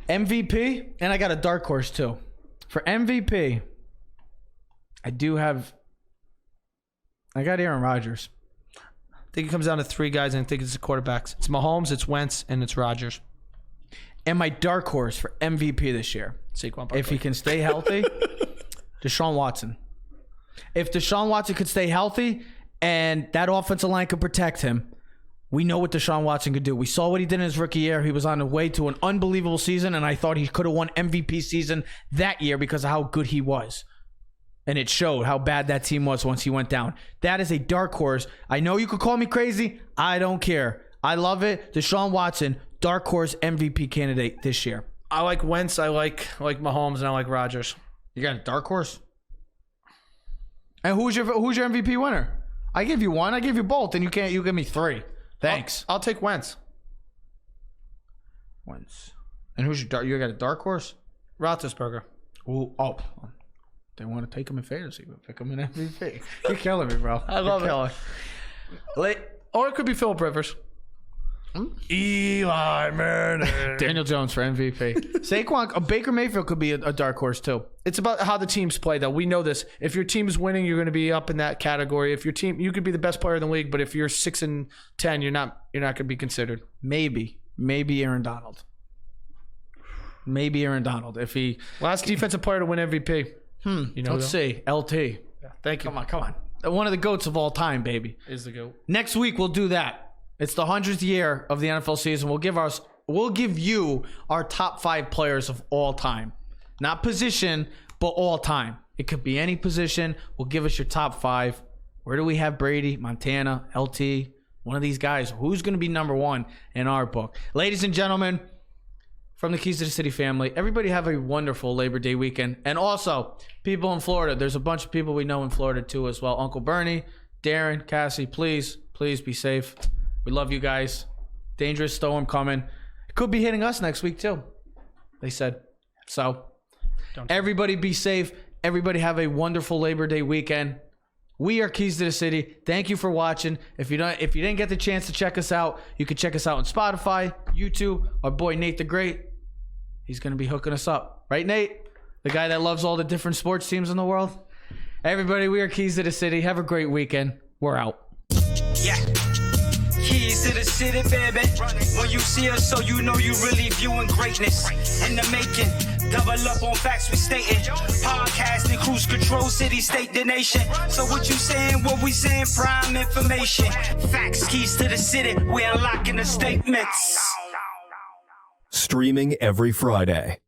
MVP, and I got a dark horse, too. For MVP, I got Aaron Rodgers. I think it comes down to three guys, and I think it's the quarterbacks. It's Mahomes, it's Wentz, and it's Rodgers. And my dark horse for MVP this year, Saquon Barkley. if he can stay healthy, Deshaun Watson. If Deshaun Watson could stay healthy and that offensive line could protect him, we know what Deshaun Watson could do. We saw what he did in his rookie year. He was on the way to an unbelievable season, and I thought he could have won MVP season that year because of how good he was. And it showed how bad that team was once he went down. That is a dark horse. I know you could call me crazy. I don't care. I love it. Deshaun Watson, dark horse MVP candidate this year. I like Wentz. I like Mahomes, and I like Rodgers. You got a dark horse? And who's your MVP winner? I give you one. I give you both, and you give me three. Thanks. I'll take Wentz. Wentz. And who's your dark? You got a dark horse? Roethlisberger. Ooh, they want to take him in fantasy, but pick him in MVP. You're killing me, bro. I love it. Or it could be Phillip Rivers. Eli Manning. Daniel Jones for MVP. Saquon, Baker Mayfield could be a dark horse too. It's about how the teams play, though. We know this. If your team is winning, you're going to be up in that category. If your team, you could be the best player in the league, but if you're 6-10, you're not going to be considered. Maybe Aaron Donald. If he last defensive player to win MVP. Let's see. LT. Yeah, thank you. Come on. One of the GOATs of all time, baby. Is the GOAT. Next week we'll do that. It's the 100th year of the NFL season. We'll give you our top 5 players of all time. Not position, but all time. It could be any position. We'll give us your top 5. Where do we have Brady, Montana, LT? One of these guys. Who's going to be number 1 in our book? Ladies and gentlemen, from the Keys to the City family, everybody have a wonderful Labor Day weekend. And also, people in Florida. There's a bunch of people we know in Florida too as well. Uncle Bernie, Darren, Cassie, please be safe. We love you guys. Dangerous storm coming. It could be hitting us next week too, they said. So everybody be safe. Everybody have a wonderful Labor Day weekend. We are Keys to the City. Thank you for watching. If you didn't get the chance to check us out, you can check us out on Spotify, YouTube. Our boy Nate the Great, he's going to be hooking us up. Right, Nate? The guy that loves all the different sports teams in the world. Everybody, we are Keys to the City. Have a great weekend. We're out. Yeah. Keys to the city, baby. When you see us, so you know you really viewing greatness in the making. Double up on facts we stating. Podcasting, cruise control, city, state, the nation. So what you saying, what we saying, prime information. Facts, keys to the city, we unlocking the statements. Streaming every Friday.